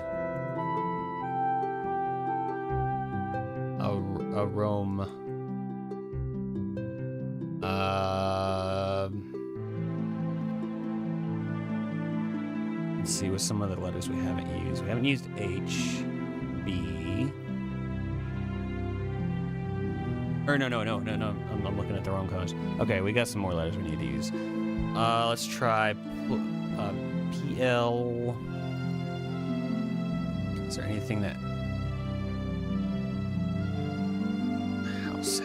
[SPEAKER 3] Arome. Let's see, with some other letters we haven't used. We haven't used H, B. Or no. I'm looking at the wrong colors. Okay, we got some more letters we need to use. Let's try PL. Is there anything that house?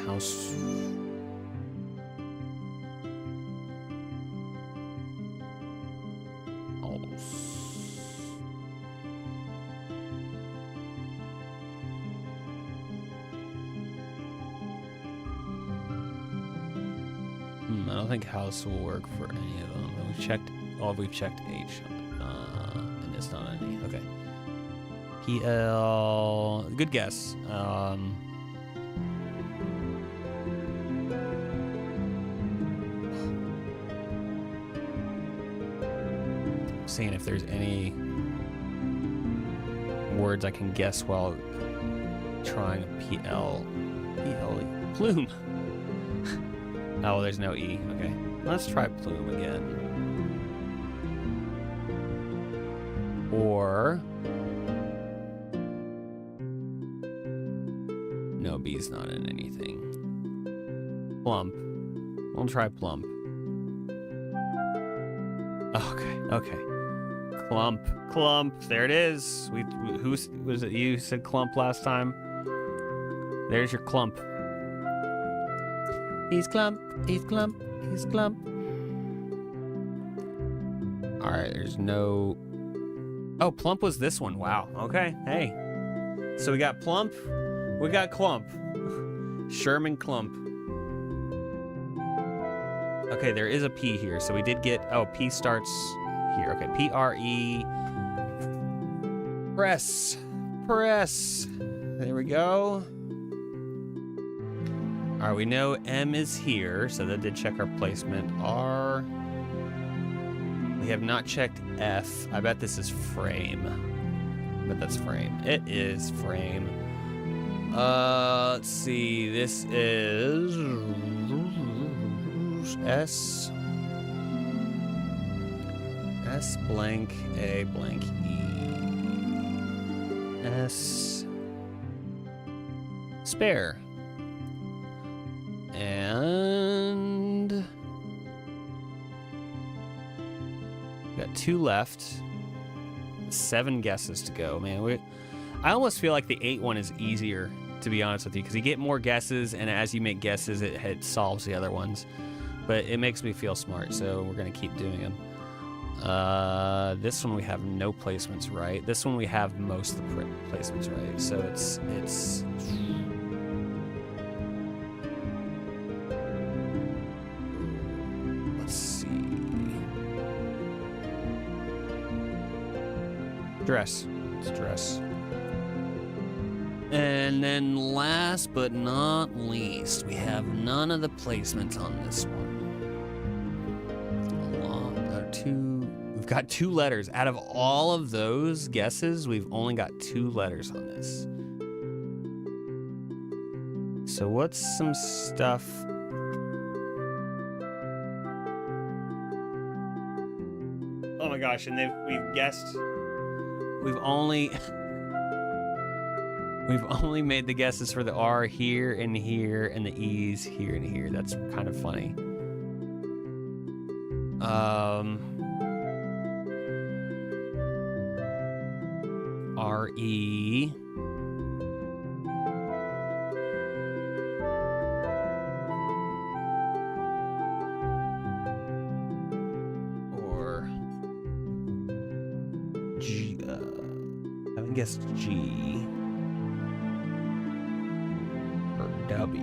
[SPEAKER 3] I don't think house will work for any of them. We've checked. Oh, we've checked H, and it's not any. Okay. PL. Good guess. Seeing if there's any words I can guess while trying PL. Plume. Oh, there's no E. Okay. Let's try plume again. Or P's not in anything. Plump. We'll try plump. Okay. Clump. There it is. Who was it? You said clump last time. There's your clump. He's clump. All right, there's no... Oh, plump was this one. Wow. Okay. Hey. So we got plump. We got clump. Sherman Clump. Okay, there is a P here. So we did get... Oh, P starts here. Okay, P-R-E. Press. There we go. All right, we know M is here, so that did check our placement. R. We have not checked F. I bet this is frame. But that's frame. It is frame. Let's see. This is S. S blank A blank E. S. Spare. And we got 2 left. 7 guesses to go, man. I almost feel like the 8 one is easier, to be honest with you, because you get more guesses, and as you make guesses, it solves the other ones. But it makes me feel smart, so we're gonna keep doing them. This one we have no placements right. This one we have most of the placements right. So it's. Let's see. Dress. It's dress. And then last but not least, we have none of the placements on this one. We've got 2 letters. Out of all of those guesses, we've only got 2 letters on this. So what's some stuff? Oh my gosh, and we've guessed. We've only made the guesses for the R here and here and the E's here and here. That's kind of funny. R-E. Or G. I haven't guessed G. Or W.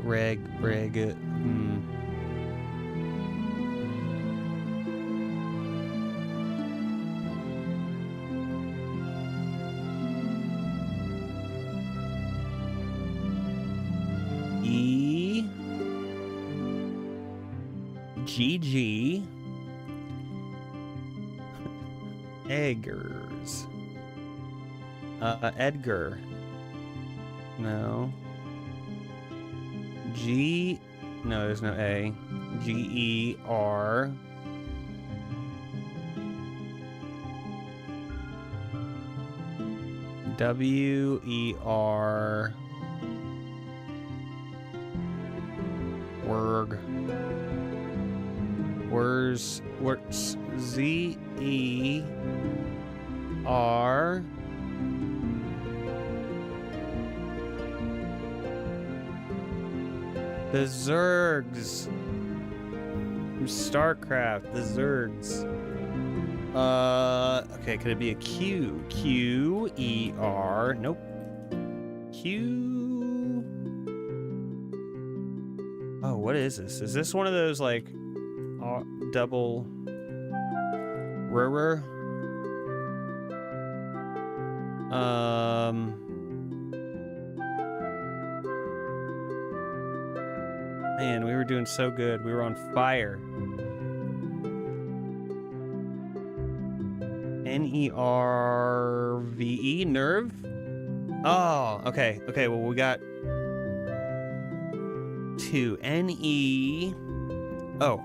[SPEAKER 3] Reg. E. GG. Eggers. Edgar. No. G. No, there's no A. G-E-R. W-E-R. Werg. Words. Z-E-R. The Zergs. From StarCraft, the Zergs. Okay, could it be a Q? Q-E-R. Nope. Q. Oh, what is this? Is this one of those, like, double... Rur? Man, we were doing so good. We were on fire. N-E-R-V-E, nerve? Oh, okay. Okay, well, we got 2. N-E... Oh,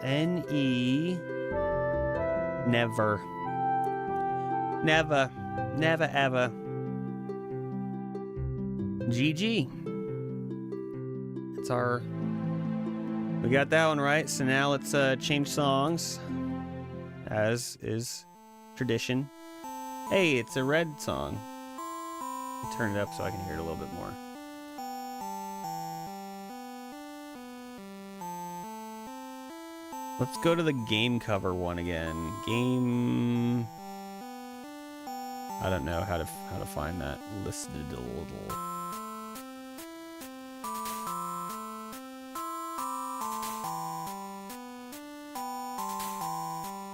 [SPEAKER 3] N-E... Never. Never ever. GG. It's our... We got that one right, so now let's change songs, as is tradition. Hey, it's a red song. I'll turn it up so I can hear it a little bit more. Let's go to the game cover one again. Game... I don't know how to find that listed a little.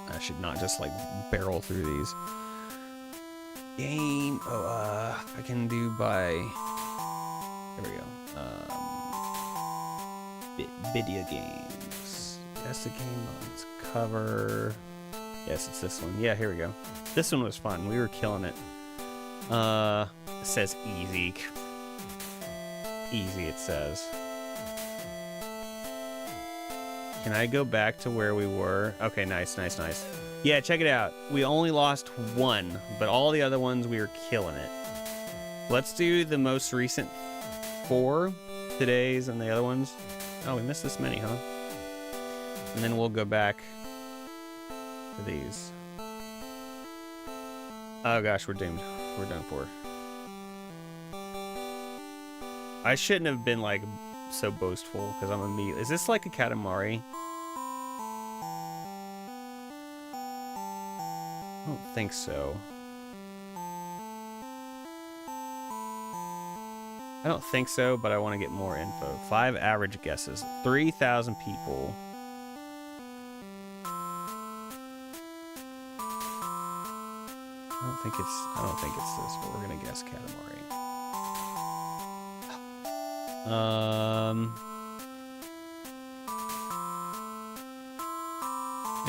[SPEAKER 3] I should not just like barrel through these. Game. Oh, I can do by. There we go. Video games. That's the game on its cover. Yes, it's this one. Yeah, here we go. This one was fun. We were killing it. It says easy. Easy, it says. Can I go back to where we were? Okay, nice. Yeah, check it out. We only lost one, but all the other ones we were killing it. Let's do the most recent 4, today's and the other ones. Oh, we missed this many, huh? And then we'll go back to these. Oh gosh, we're doomed. We're done for. I shouldn't have been like so boastful because I'm immediately. Is this like a Katamari? I don't think so. I don't think so, but I want to get more info. 5 average guesses. 3,000 people. I don't think it's this, but we're gonna guess Katamari.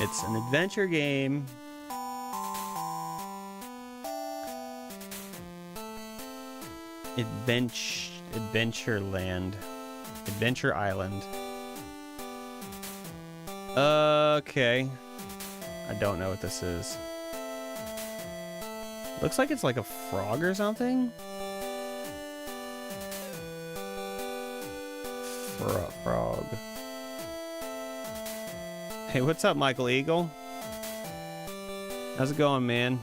[SPEAKER 3] It's an adventure game. Adventureland. Adventure Island. Okay. I don't know what this is. Looks like it's like a frog or something. Frog. Hey, what's up, Michael Eagle? How's it going, man?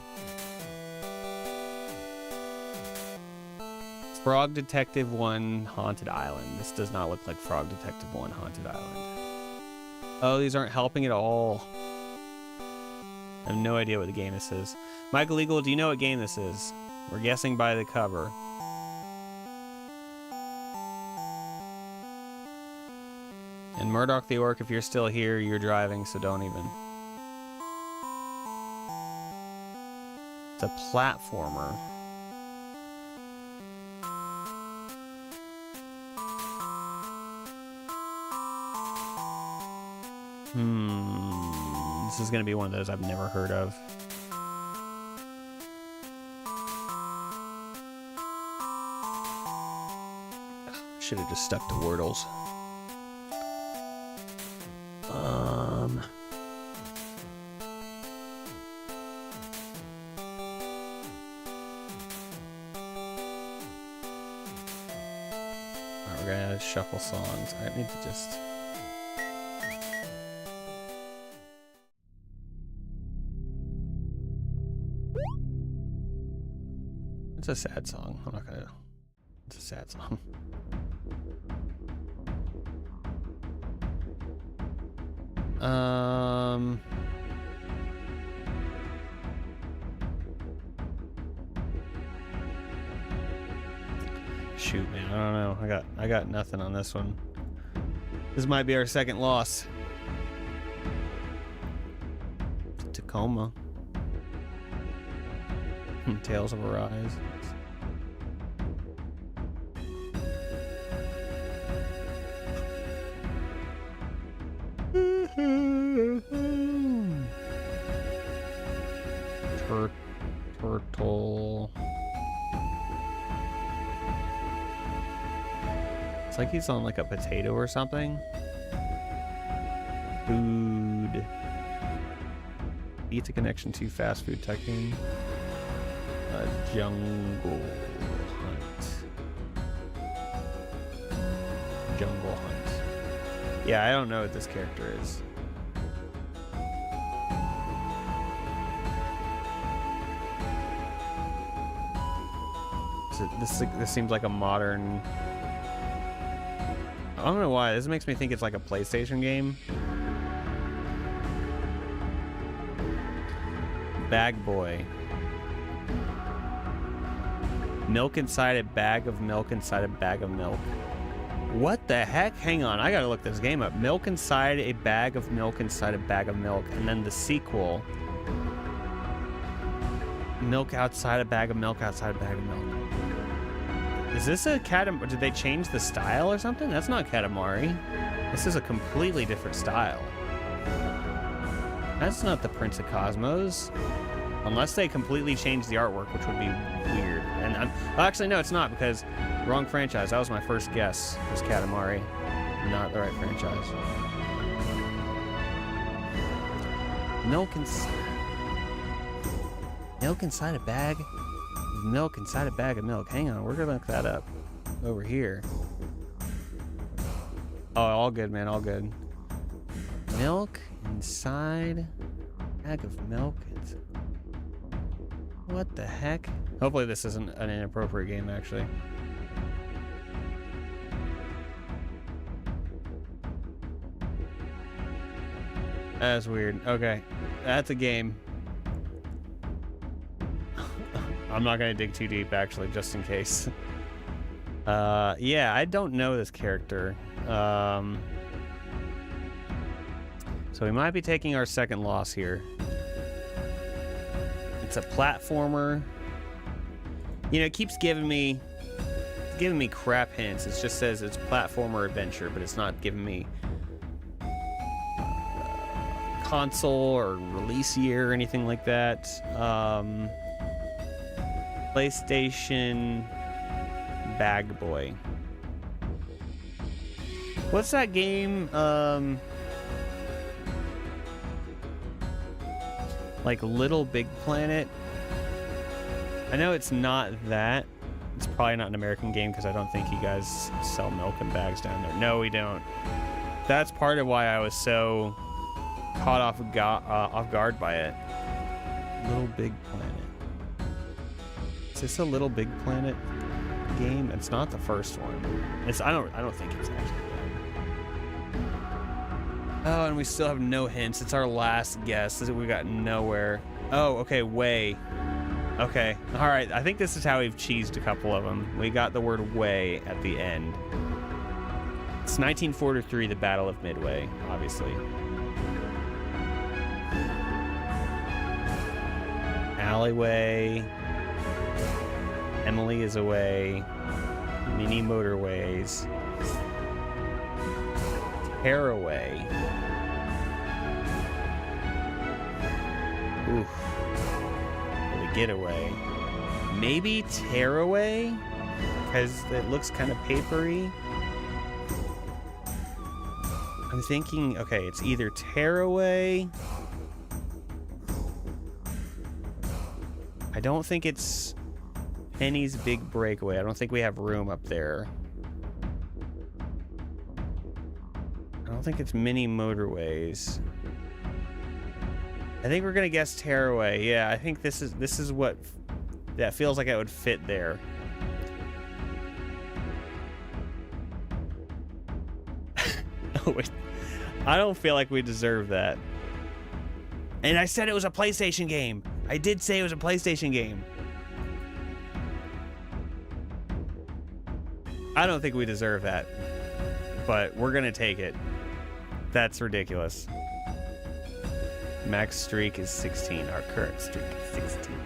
[SPEAKER 3] Frog Detective 1 Haunted Island. This does not look like Frog Detective 1 Haunted Island. Oh, these aren't helping at all. I have no idea what the game this is. Michael Eagle, do you know what game this is? We're guessing by the cover. And Murdoch the Orc, if you're still here, you're driving, so don't even. It's a platformer. This is gonna be one of those I've never heard of. Should have just stuck to Wordles. Alright, we're gonna shuffle songs. I need to just. It's a sad song. I'm not gonna. It's a sad song. Shoot, man. I don't know. I got nothing on this one. This might be our second loss. Tacoma. Tales of Arise. Turtle. It's like he's on like a potato or something. Food. Pizza Connection 2 fast food tycoon. Jungle Hunt. Jungle Hunt. Yeah, I don't know what this character is. So this seems like a modern... I don't know why. This makes me think it's like a PlayStation game. Bag Boy. Milk inside a bag of milk inside a bag of milk. What the heck? Hang on, I gotta look this game up. Milk inside a bag of milk inside a bag of milk. And then the sequel. Milk outside a bag of milk outside a bag of milk. Is this a Katamari? Did they change the style or something? That's not Katamari. This is a completely different style. That's not the Prince of Cosmos. Unless they completely changed the artwork, which would be weird. And actually, no, it's not, because wrong franchise. That was my first guess, was Katamari. Not the right franchise. Milk inside a bag? Milk inside a bag of milk. Hang on, we're gonna look that up over here. Oh, all good, man, all good. Milk inside bag of milk. What the heck? Hopefully this isn't an inappropriate game, actually. That's weird. Okay, that's a game. I'm not gonna dig too deep, actually, just in case. Yeah, I don't know this character. So we might be taking our second loss here. It's a platformer. You know, it keeps giving me crap hints. It just says it's platformer adventure, but it's not giving me console or release year or anything like that. PlayStation Bag Boy. What's that game? Like Little Big Planet. I know it's not that. It's probably not an American game because I don't think you guys sell milk in bags down there. No, we don't. That's part of why I was so caught off guard by it. Little Big Planet. Is this a Little Big Planet game? It's not the first one. I don't think it's actually that. Oh, and we still have no hints. It's our last guess. We got nowhere. Oh, okay, way. Okay, all right. I think this is how we've cheesed a couple of them. We got the word way at the end. It's 1943, the Battle of Midway, obviously. Alleyway. Emily is away. Mini motorways. Tearaway. Oof. The getaway. Maybe Tearaway? Because it looks kind of papery. I'm thinking, okay, it's either Tearaway. I don't think it's Penny's Big Breakaway. I don't think we have room up there. I don't think it's Mini Motorways. I think we're gonna guess Tearaway. Yeah, I think this is what that feels like it would fit there. Oh wait, I don't feel like we deserve that. And I said it was a PlayStation game. I did say it was a PlayStation game. I don't think we deserve that, but we're gonna take it. That's ridiculous. Max streak is 16. Our current streak is 16.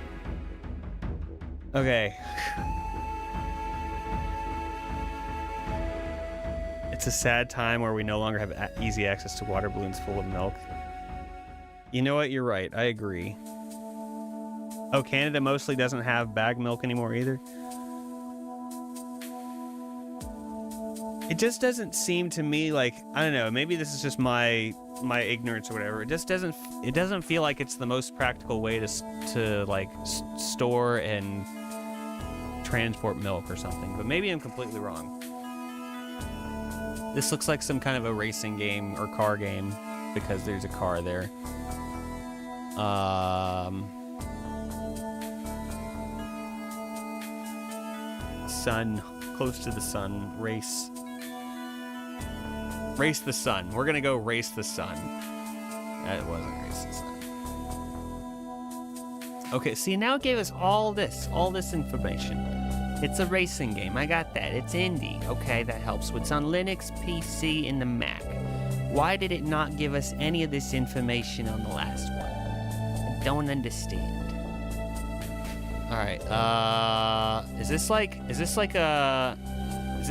[SPEAKER 3] Okay. It's a sad time where we no longer have easy access to water balloons full of milk. You know what? You're right. I agree. Oh, Canada mostly doesn't have bag milk anymore either. It just doesn't seem to me like, I don't know, maybe this is just my
[SPEAKER 1] my ignorance or whatever. It just doesn't feel like it's the most practical way to like store and transport milk or something. But maybe I'm completely wrong. This looks like some kind of a racing game or car game because there's a car there. Sun, close to the sun, race the sun. We're gonna go race the sun. That wasn't race the sun. Okay, see, now it gave us all this information. It's a racing game, I got that. It's indie. Okay, that helps. It's on Linux, PC, and the Mac. Why did it not give us any of this information on the last one? I don't understand. All right,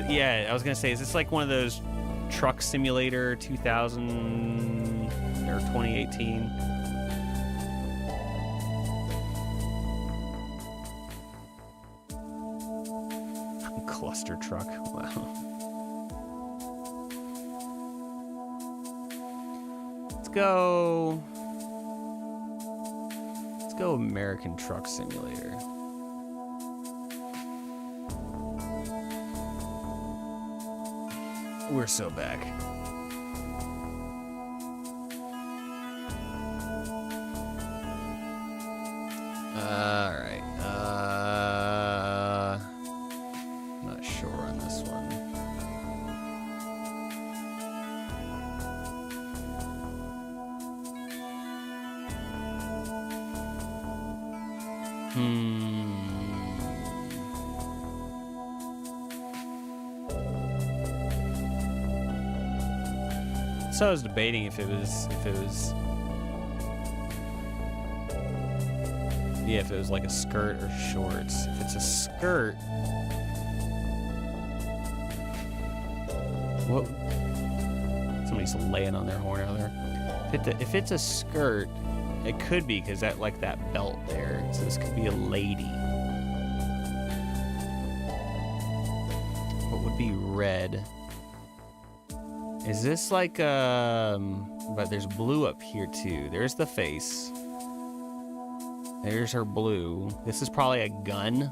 [SPEAKER 1] yeah, I was gonna say, is this like one of those Truck Simulator 2000 or 2018? Cluster truck. Wow. Let's go American Truck Simulator. We're so back. All right. Not sure on this one. So I was debating if it was like a skirt or shorts. If it's a skirt, what? Somebody's laying on their horn out there. If it's a skirt, it could be because that belt there. So this could be a lady. What would be red? Is this like but there's blue up here too. There's the face. There's her blue. This is probably a gun.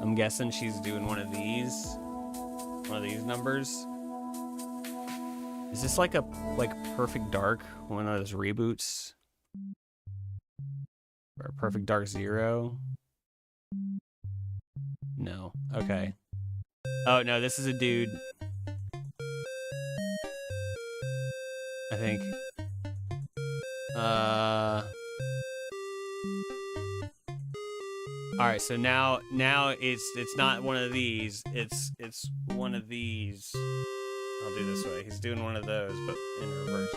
[SPEAKER 1] I'm guessing she's doing one of these numbers. Is this like Perfect Dark, one of those reboots? Or Perfect Dark Zero? No. Okay. Oh no, this is a dude. I think. All right, so now it's not one of these. It's one of these. I'll do this way. He's doing one of those, but in reverse.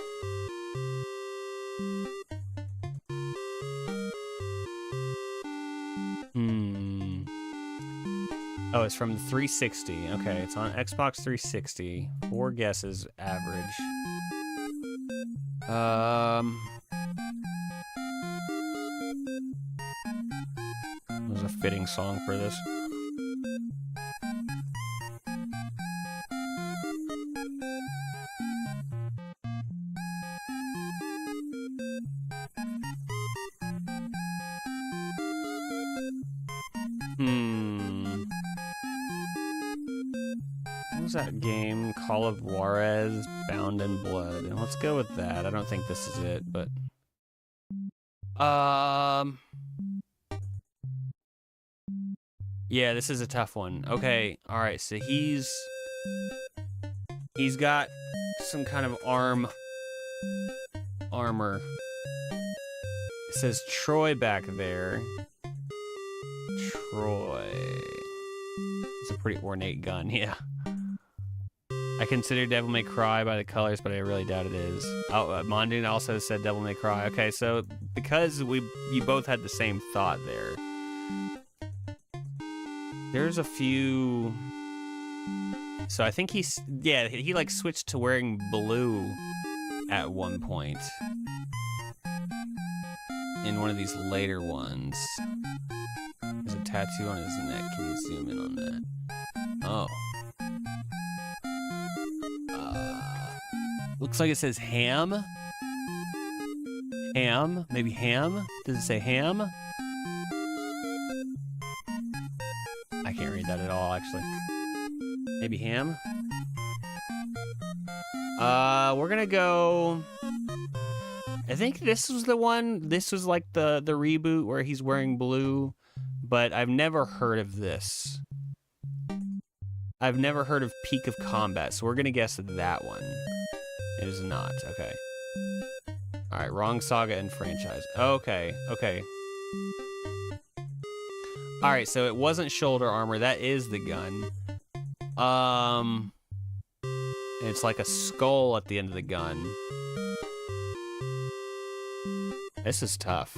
[SPEAKER 1] Oh, it's from the 360. Okay, it's on Xbox 360. 4 guesses, average. There's a fitting song for this. What was that game? Call of Juarez, Bound in Blood. And let's go with that. I don't think this is it, but yeah, this is a tough one. Okay, all right. So he's got some kind of armor. It says Troy back there. Troy. It's a pretty ornate gun, yeah. I consider Devil May Cry by the colors, but I really doubt it is. Oh, Mondoon also said Devil May Cry. Okay, so because you both had the same thought there. There's a few. So I think he like switched to wearing blue at one point in one of these later ones. There's a tattoo on his neck. Can you zoom in on that? Oh. Looks like it says ham.
[SPEAKER 3] Ham? Maybe ham? Does it say ham? I can't read that at all, actually. Maybe ham? We're gonna go... I think this was the one. This was like the reboot where he's wearing blue, but I've never heard of this. I've never heard of Peak of Combat, so we're gonna guess that one. It is not. Okay. All right, wrong saga and franchise. Okay, okay. All right, so it wasn't shoulder armor. That is the gun. It's like a skull at the end of the gun. This is tough.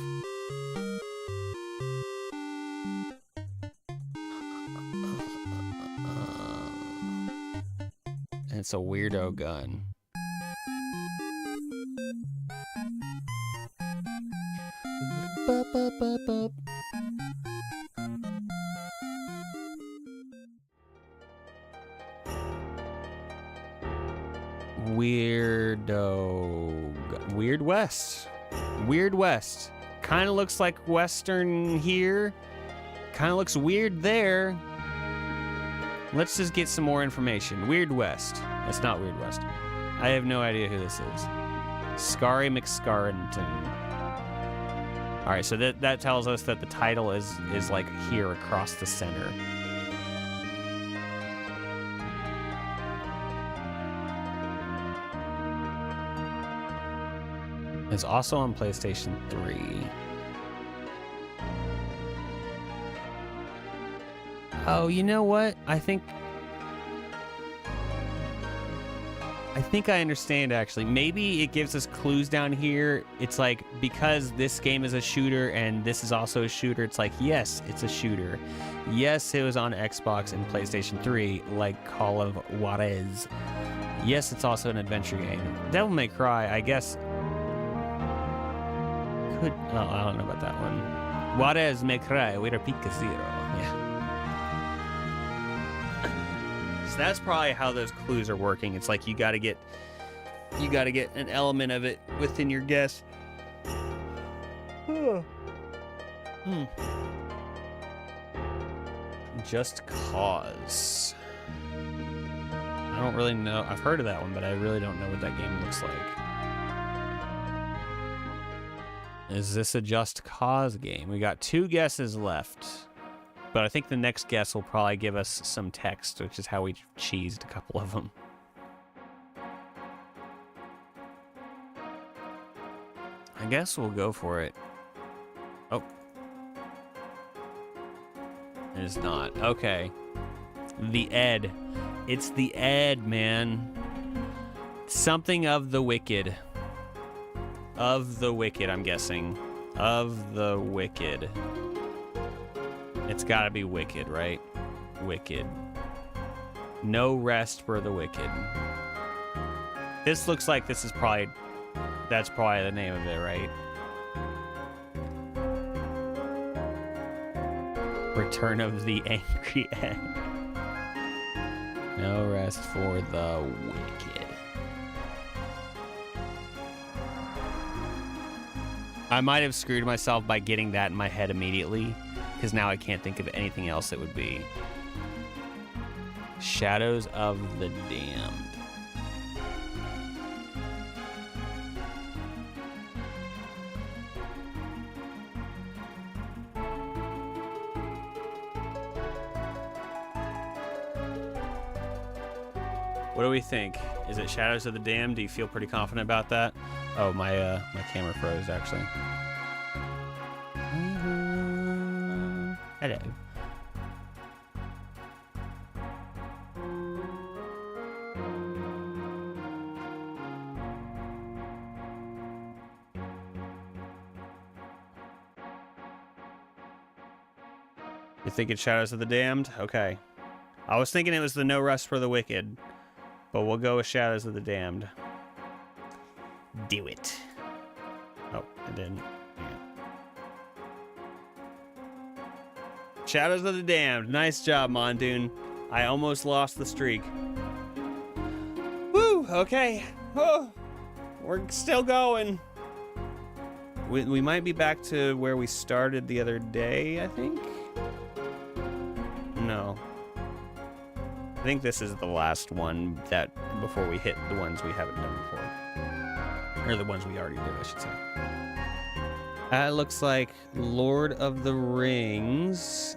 [SPEAKER 3] It's a weirdo gun. Weird West. Weird West. Kind of looks like Western here. Kind of looks weird there. Let's just get some more information. Weird West. It's not Weird West. I have no idea who this is. Scary McScarrington. All right, so that tells us that the title is like here across the center. It's also on PlayStation 3. Oh, you know what? I think I understand, actually. Maybe it gives us clues down here. It's like, because this game is a shooter and this is also a shooter, it's like, yes, it's a shooter. Yes, it was on Xbox and PlayStation 3, like Call of Juarez. Yes, it's also an adventure game. Devil May Cry, I guess... I don't know about that one. Juarez May Cry, with a Pika Zero. Yeah. So that's probably how those clues are working. It's like you gotta get an element of it within your guess. Just Cause. I don't really know. I've heard of that one, but I really don't know what that game looks like. Is this a Just Cause game? We got 2 guesses left. But I think the next guess will probably give us some text, which is how we cheesed a couple of them. I guess we'll go for it. Oh. It is not. Okay. The Ed. It's the Ed, man. Something of the Wicked. Of the Wicked, I'm guessing. Of the Wicked. It's gotta be Wicked, right? Wicked. No rest for the wicked. This looks like this is probably... That's probably the name of it, right? Return of the Angry Ed. No rest for the wicked. I might have screwed myself by getting that in my head immediately, because now I can't think of anything else it would be. Shadows of the Damned. What do we think? Is it Shadows of the Damned? Do you feel pretty confident about that? Oh, my camera froze, actually. Hello. You think it's Shadows of the Damned? Okay. I was thinking it was the No Rest for the Wicked. But we'll go with Shadows of the Damned. Do it. Oh, I didn't. Yeah. Shadows of the Damned. Nice job, Mondoon. I almost lost the streak. Woo! Okay. Oh, we're still going.
[SPEAKER 1] We might be back to where we started the other day, I think? No. I think this is the last one that before we hit the ones we haven't done before. Or the ones we already did, I should say. That looks like Lord of the Rings.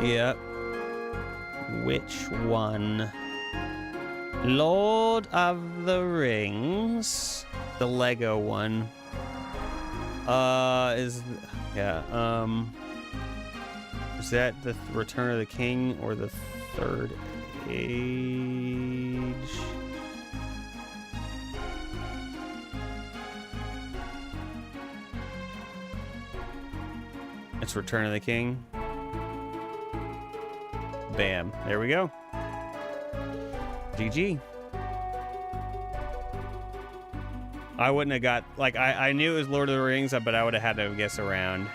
[SPEAKER 1] Yep. Which one? Lord of the Rings. The Lego one. Is that the Return of the King or the Third Age? It's Return of the King. Bam. There we go. GG. I wouldn't have got, like, I knew it was Lord of the Rings, but I would have had to guess around.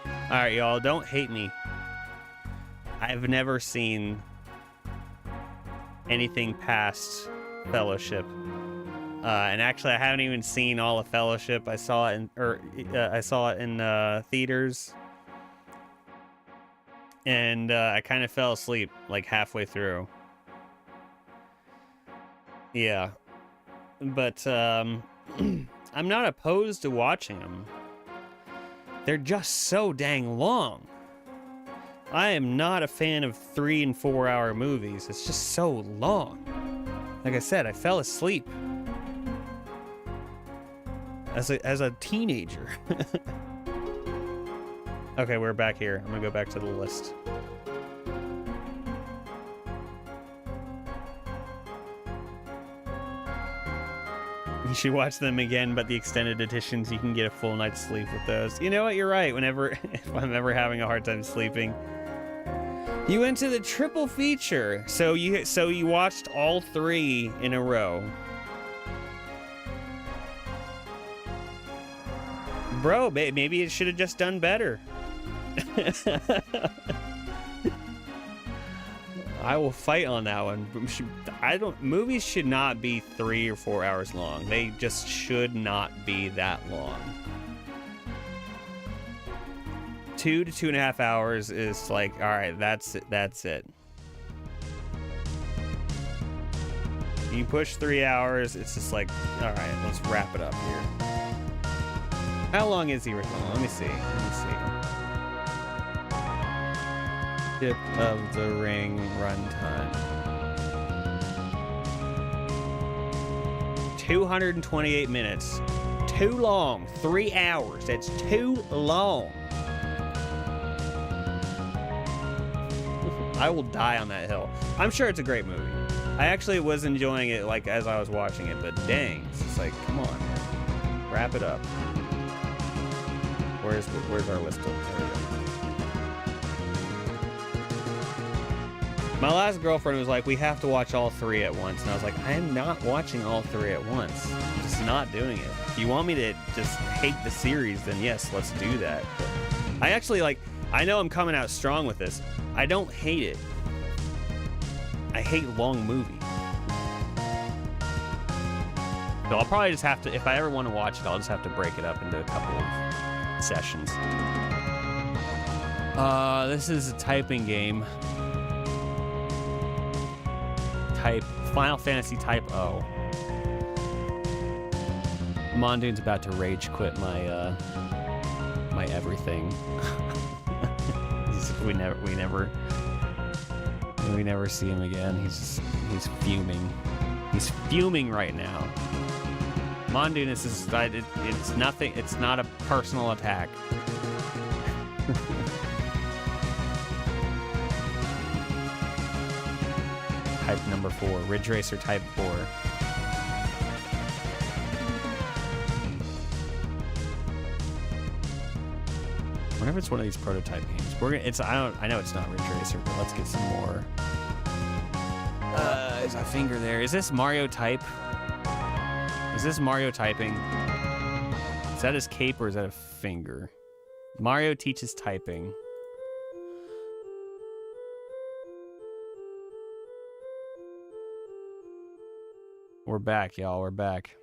[SPEAKER 1] All right, y'all, don't hate me. I've never seen anything past Fellowship. And actually, I haven't even seen all of Fellowship. I saw it in theaters. And I kind of fell asleep, like, halfway through. Yeah. But I'm not opposed to watching them. They're just so dang long. I am not a fan of 3 and 4 hour movies. It's just so long. Like I said, I fell asleep as a teenager. Okay, we're back here. I'm gonna go back to the list. You should watch them again, but the extended editions, you can get a full night's sleep with those. You know what? You're right. If I'm ever having a hard time sleeping, you went to the triple feature. So you watched all 3 in a row. Bro, maybe it should have just done better. I will fight on that one. Movies should not be 3 or 4 hours long. They just should not be that long. 2 to 2.5 hours is like, all right, that's it. You push 3 hours, it's just like, all right, let's wrap it up here. How long is he recording? Let me see. Tip of the Ring runtime. 228 minutes. Too long. 3 hours. That's too long. I will die on that hill. I'm sure it's a great movie. I actually was enjoying it like as I was watching it, but dang, it's just like, come on, man. Wrap it up. Where's our list? There we go. My last girlfriend was like, we have to watch all 3 at once. And I was like, I am not watching all 3 at once. I'm just not doing it. If you want me to just hate the series, then yes, let's do that. But I actually, like, I know I'm coming out strong with this. I don't hate it. I hate long movies. So I'll probably just have to, if I ever want to watch it, I'll just have to break it up into a couple of sessions. This is a typing game. Final Fantasy Type O. Mondoon's about to rage quit my my everything. we never see him again. He's fuming. He's fuming right now. Mondoon is just, it's nothing. It's not a personal attack. Type number 4, Ridge Racer Type 4. I wonder if it's one of these prototype games. I know it's not Ridge Racer, but let's get some more. There's a finger there. Is this Mario Type? Is this Mario typing? Is that his cape or is that a finger? Mario teaches typing. We're back, y'all. We're back.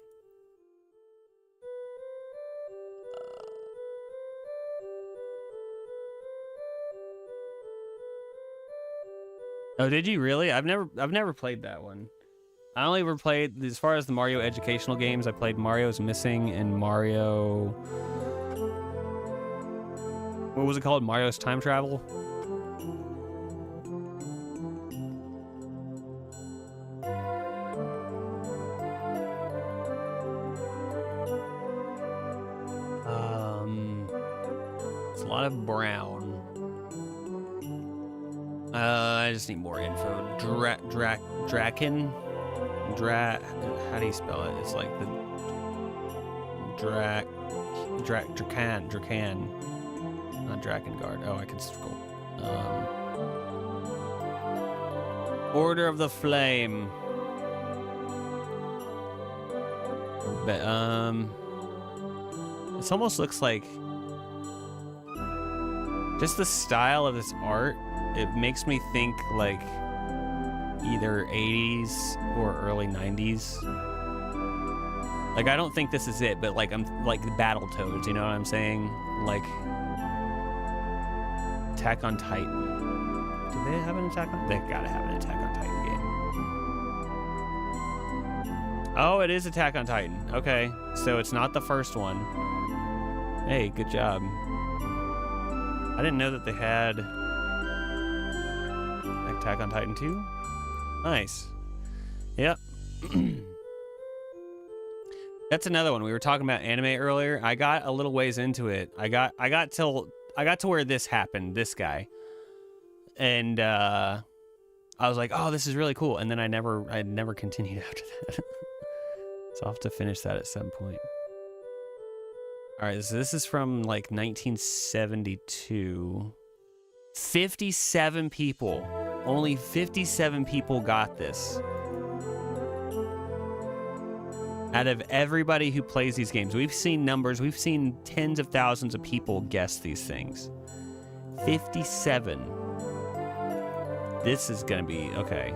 [SPEAKER 3] Oh, did you really? I've never played that one. I only ever played, as far as the Mario educational games, I played Mario's Missing and Mario... What was it called? Mario's Time Travel? It's a lot of brown. I just need more info. Draken? How do you spell it? It's like the Dracan. Not Drakengard. Oh, I can scroll. Order of the Flame. But, this almost looks like just the style of this art. It makes me think like either 80s or early 90s. Like, I don't think this is it, but like I'm like Battletoads, you know what I'm saying? Like Attack on Titan. Do they have an Attack on? They gotta have an Attack on Titan game. Oh, it is Attack on Titan. Okay, so it's not the first one. Hey, good job. I didn't know that they had Attack on Titan 2. Nice. Yep. That's another one. We were talking about anime earlier. I got a little ways into it. I got to where this happened, this guy. And I was like, "Oh, this is really cool." And then I never continued after that. So I'll have to finish that at some point. All right, so this is from like 1972. 57 people. Only 57 people got this. Out of everybody who plays these games, we've seen numbers, we've seen tens of thousands of people guess these things. 57. This is gonna be, okay.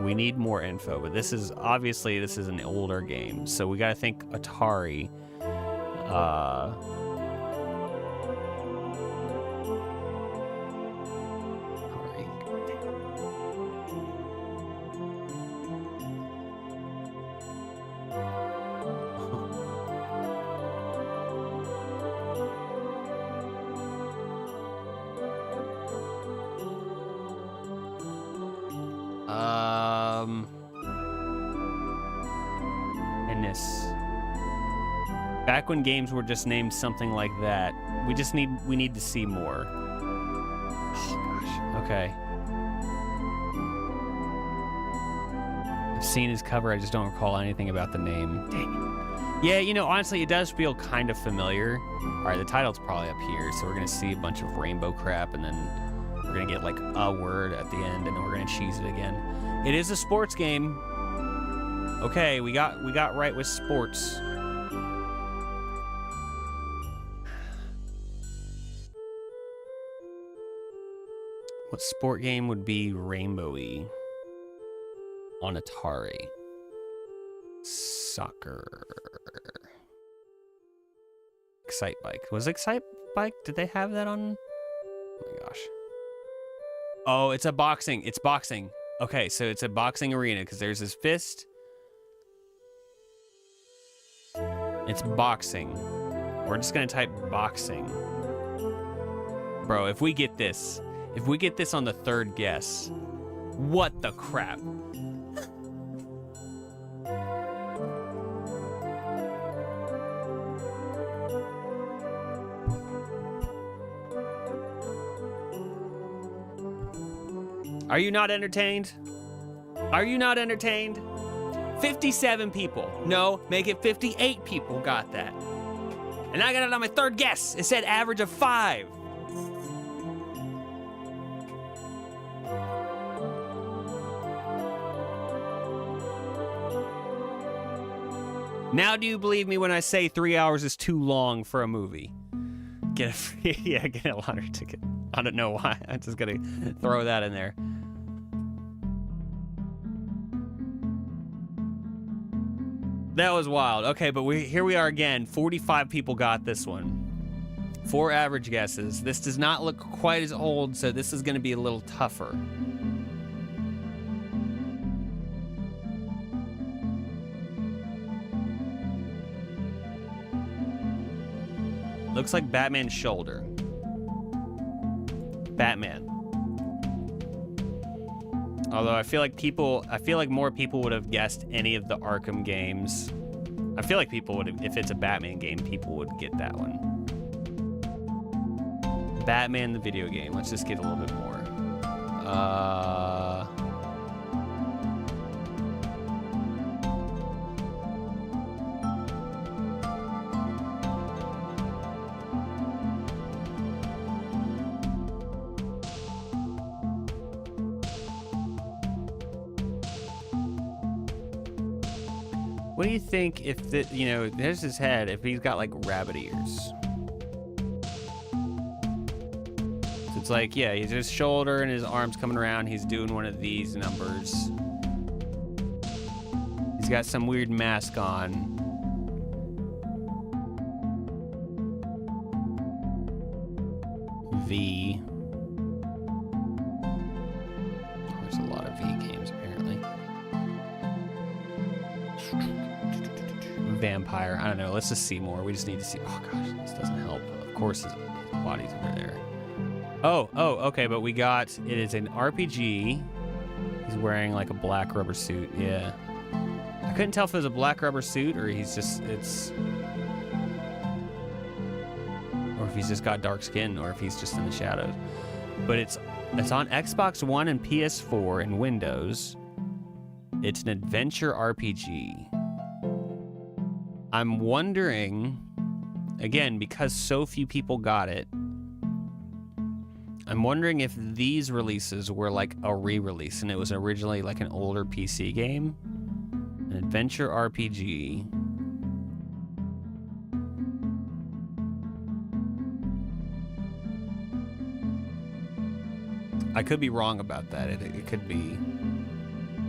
[SPEAKER 3] We need more info, but this is, obviously, this is an older game, so we gotta think Atari. Back when games were just named something like that, we need to see more. Oh gosh, okay. I've seen his cover, I just don't recall anything about the name. Dang it. Yeah, you know, honestly, it does feel kind of familiar. All right, the title's probably up here, so we're gonna see a bunch of rainbow crap, and then we're gonna get like a word at the end, and then we're gonna cheese it again. It is a sports game. Okay, we got right with sports. What sport game would be rainbowy on Atari? Soccer. Excite Bike. Was Excite Bike? Did they have that on? Oh my gosh. Oh, it's a boxing. It's boxing. Okay, so it's a boxing arena because there's this fist. It's boxing. We're just gonna type boxing. Bro, if we get this on the third guess, what the crap? Are you not entertained? Are you not entertained? 57 people. No, make it 58 people got that. And I got it on my third guess. It said average of 5. Now do you believe me when I say 3 hours is too long for a movie? Get a free, yeah, get a lottery ticket. I don't know why. I'm just gonna throw that in there. That was wild. Okay, but here we are again. 45 people got this one. 4 average guesses. This does not look quite as old, so this is going to be a little tougher. Looks like Batman's shoulder. Batman. Although I feel like more people would have guessed any of the Arkham games. I feel like people would have, if it's a Batman game, people would get that one. Batman the video game. Let's just get a little bit more. What do you think if the, there's his head, if he's got like rabbit ears? So it's like, yeah, he's his shoulder and his arms coming around. He's doing one of these numbers. He's got some weird mask on. V. There's a lot of V games apparently. Vampire. I don't know. Let's just see more. We just need to see. Oh gosh, this doesn't help. Of course, his body's over there. Oh, okay. But we got it is an RPG. He's wearing like a black rubber suit. Yeah. I couldn't tell if it was a black rubber suit or he's just or if he's just got dark skin or if he's just in the shadows. But it's on Xbox One and PS4 and Windows. It's an adventure RPG. I'm wondering, again, because so few people got it, I'm wondering if these releases were like a re-release and it was originally like an older PC game. An adventure RPG. I could be wrong about that. It could be...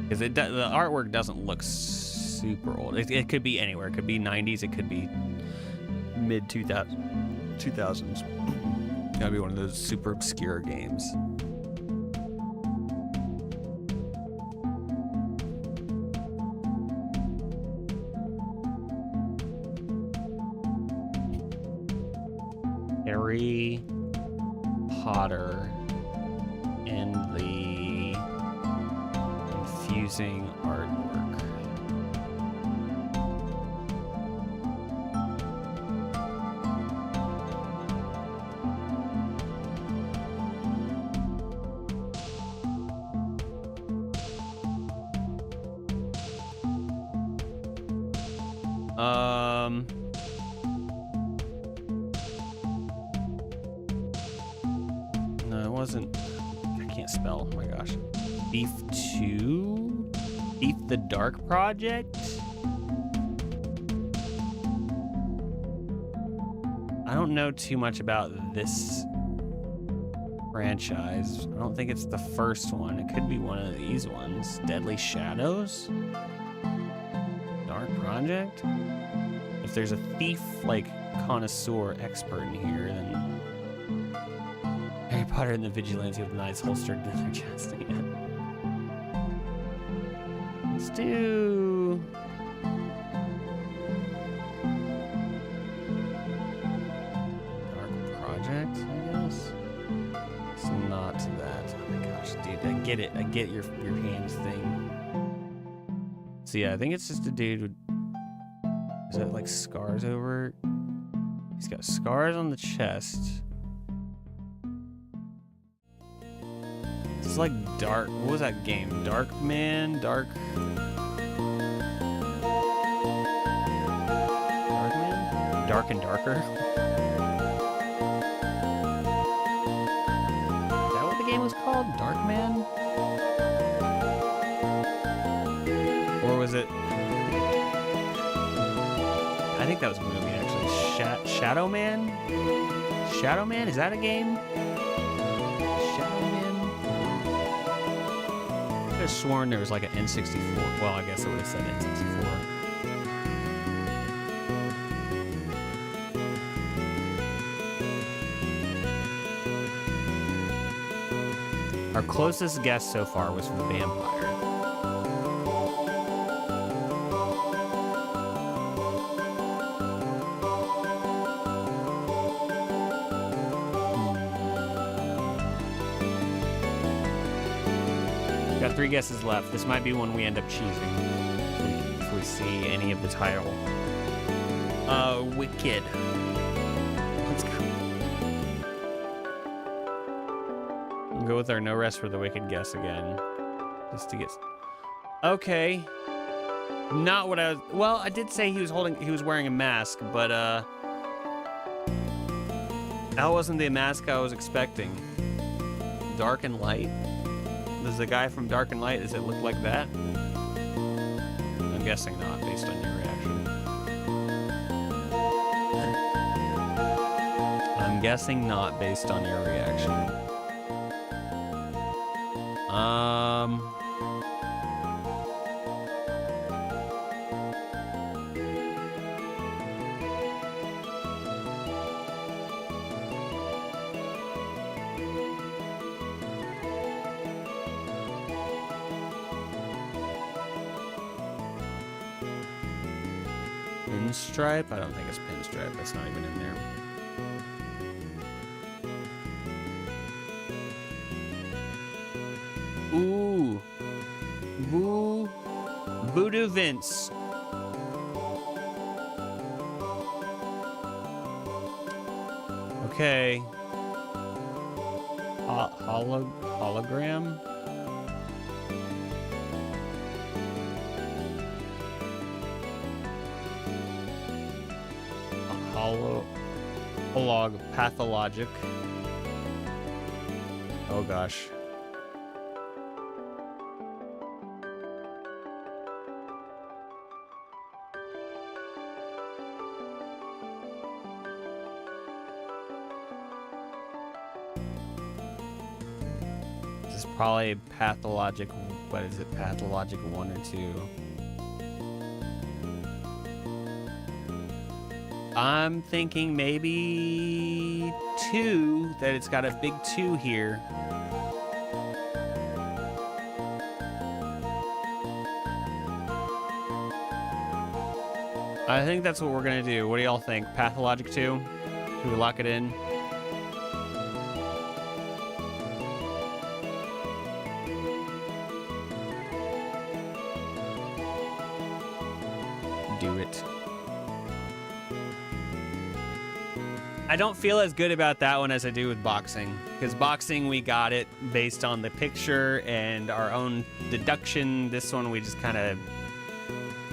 [SPEAKER 3] Because the artwork doesn't look super old. It could be anywhere. It could be 90s. It could be mid 2000s. Gotta be one of those super obscure games. Harry Potter and the confusing artwork. No, it wasn't. I can't spell. Oh my gosh. Thief 2? Thief the Dark Project? I don't know too much about this franchise. I don't think it's the first one. It could be one of these ones. Deadly Shadows? Dark Project? If there's a thief, like, connoisseur expert in here, then Harry Potter and the Vigilante with knives holstered in their chest. Yeah. Let's do... Dark Project, I guess? It's not that. Oh my gosh, dude, I get it. I get your hands thing. So yeah, I think it's just a dude with... Is that like scars over? He's got scars on the chest. It's like dark. What was that game? Dark Man? Dark Man? Dark and Darker? Is that what the game was called? Dark Man? Or was it... I think that was a movie, actually. Shadow Man? Shadow Man? Is that a game? Shadow Man? I could have sworn there was like an N64. Well, I guess it would have said N64. Our closest guess so far was vampire. Got 3 guesses left. This might be one we end up choosing if we see any of the title. Wicked. Let's go. We'll go with our no rest for the wicked guess again. Just to get... Okay. Not what I was... Well, I did say he was wearing a mask, but, that wasn't the mask I was expecting. Dark and Light? Does the guy from Dark and Light, does it look like that? I'm guessing not, based on your reaction. I'm guessing not, based on your reaction. Pinstripe? I don't think it's Pinstripe. That's not even in there. Ooh. Voodoo Vince. Okay. Hologram? Pathologic. Oh gosh. This is probably pathologic. What is it? Pathologic 1 or 2. I'm thinking maybe 2, that it's got a big 2 here. I think that's what we're gonna do. What do y'all think? Pathologic 2? Should we lock it in? Do it. I don't feel as good about that one as I do with boxing, because boxing we got it based on the picture and our own deduction. This one we just kind of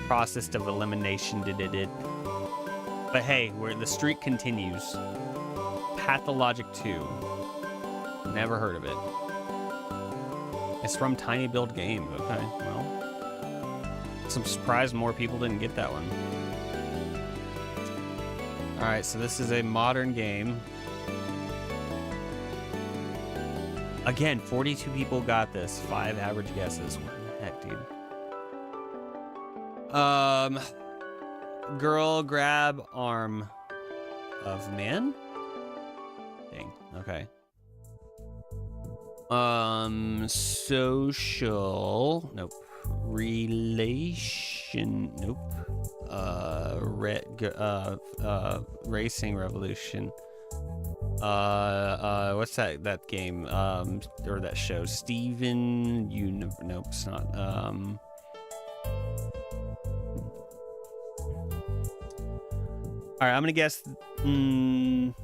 [SPEAKER 3] process of elimination did it. But hey, the streak continues. Pathologic 2. Never heard of it. It's from Tiny Build Games. Okay, well, I'm surprised more people didn't get that one. All right, so this is a modern game. Again, 42 people got this. 5 average guesses. What the heck, dude? Girl grab arm of man? Dang, okay. Social, nope. Relation, nope. Racing Revolution. What's that game? Or that show? Steven nope, it's not. All right, I'm gonna guess. I'm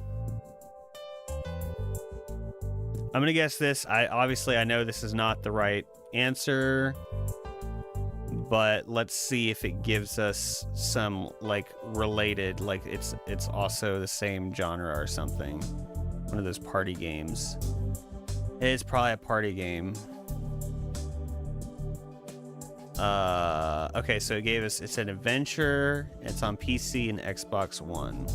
[SPEAKER 3] gonna guess this. I know this is not the right answer, but let's see if it gives us some like related, like it's also the same genre or something. One of those party games. It's probably a party game. Okay, so it gave us, it's an adventure. It's on PC and Xbox One.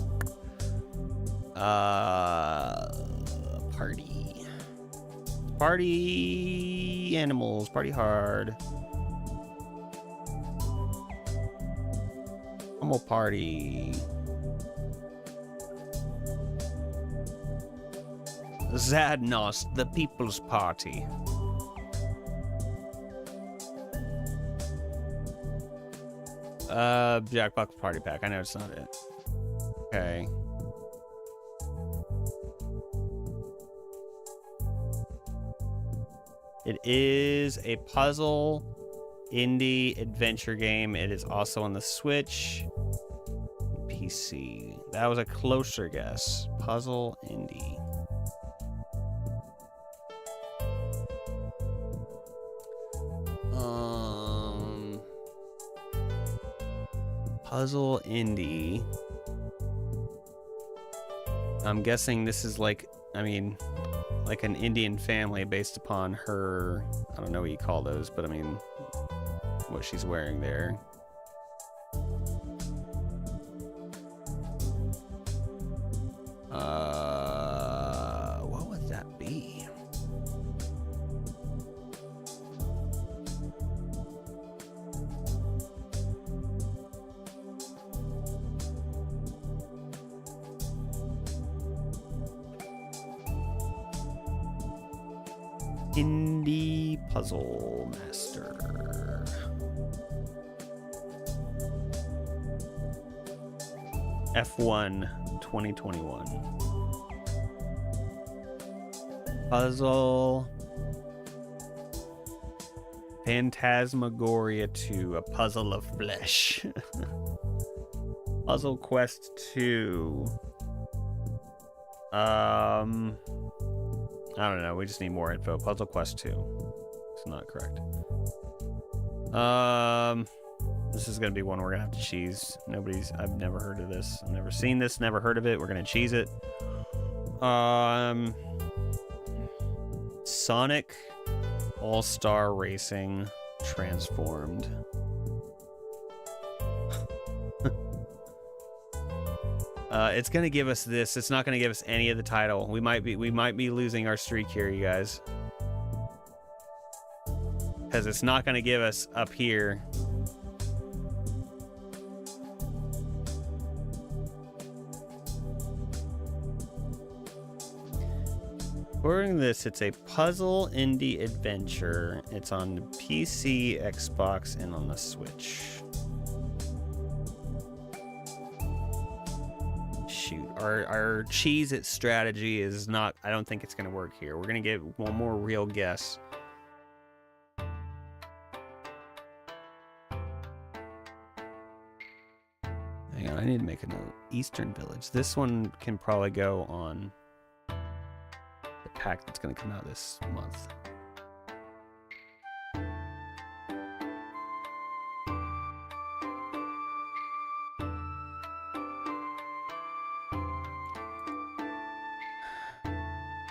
[SPEAKER 3] Party animals, party hard. Animal party. Zadnos, the People's Party. Jackbox Party Pack. I know it's not it. Okay. It is a puzzle indie adventure game. It is also on the Switch, PC. That was a closer guess. Puzzle indie. Puzzle indie. I'm guessing this is like, I mean, like an Indian family based upon her, I don't know what you call those, but I mean, what she's wearing there. What would that be? Indie Puzzle Master. F1 2021. Puzzle Phantasmagoria 2, a puzzle of flesh. Puzzle Quest 2. I don't know. We just need more info. Puzzle Quest 2. It's not correct. This is gonna be one we're gonna have to cheese. I've never heard of this. I've never seen this, never heard of it. We're gonna cheese it. Sonic All-Star Racing Transformed. It's gonna give us this. It's not gonna give us any of the title. We might be losing our streak here, you guys, because it's not gonna give us up here. According to this, it's a puzzle indie adventure. It's on the PC, Xbox, and on the Switch. Shoot, our cheese it strategy is not, I don't think it's gonna work here. We're gonna get one more real guess. Hang on, I need to make a note. Eastern Village. This one can probably go on the pack that's gonna come out this month.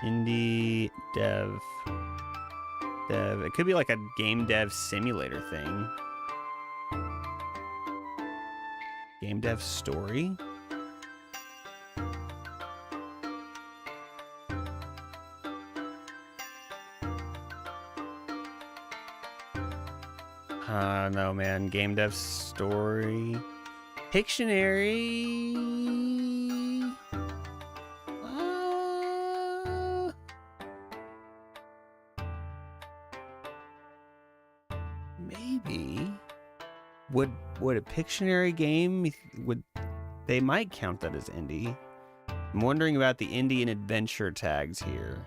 [SPEAKER 3] Indie dev. It could be like a game dev simulator thing. Game dev story. No, man. Game dev story. Pictionary. Maybe. Would a Pictionary game, they might count that as indie. I'm wondering about the indie and adventure tags here.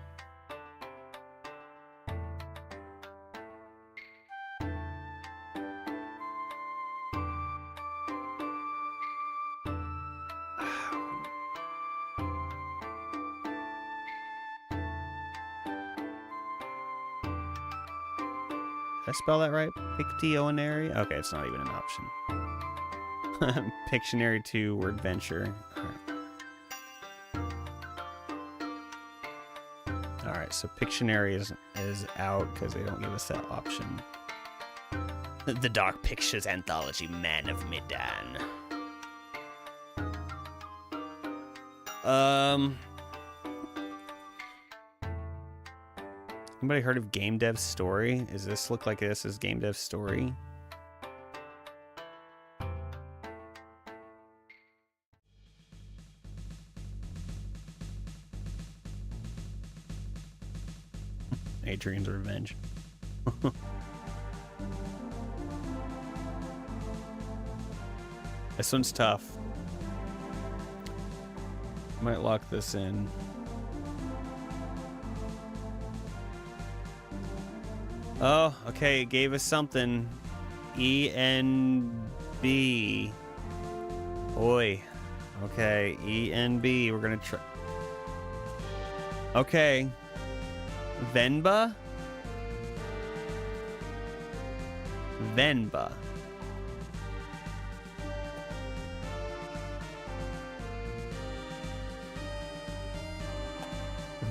[SPEAKER 3] Did I spell that right? Pictionary? Okay, it's not even an option. Pictionary 2 word venture. Alright, so Pictionary is out because they don't give us that option. The Dark Pictures Anthology Man of Medan. Anybody heard of Game Dev Story? Does this look like this is Game Dev Story? Adrian's Revenge.
[SPEAKER 1] This one's tough. Might lock this in. Oh, okay, it gave us something. ENB. Oi. Okay, ENB. We're gonna try. Okay. Venba? Venba.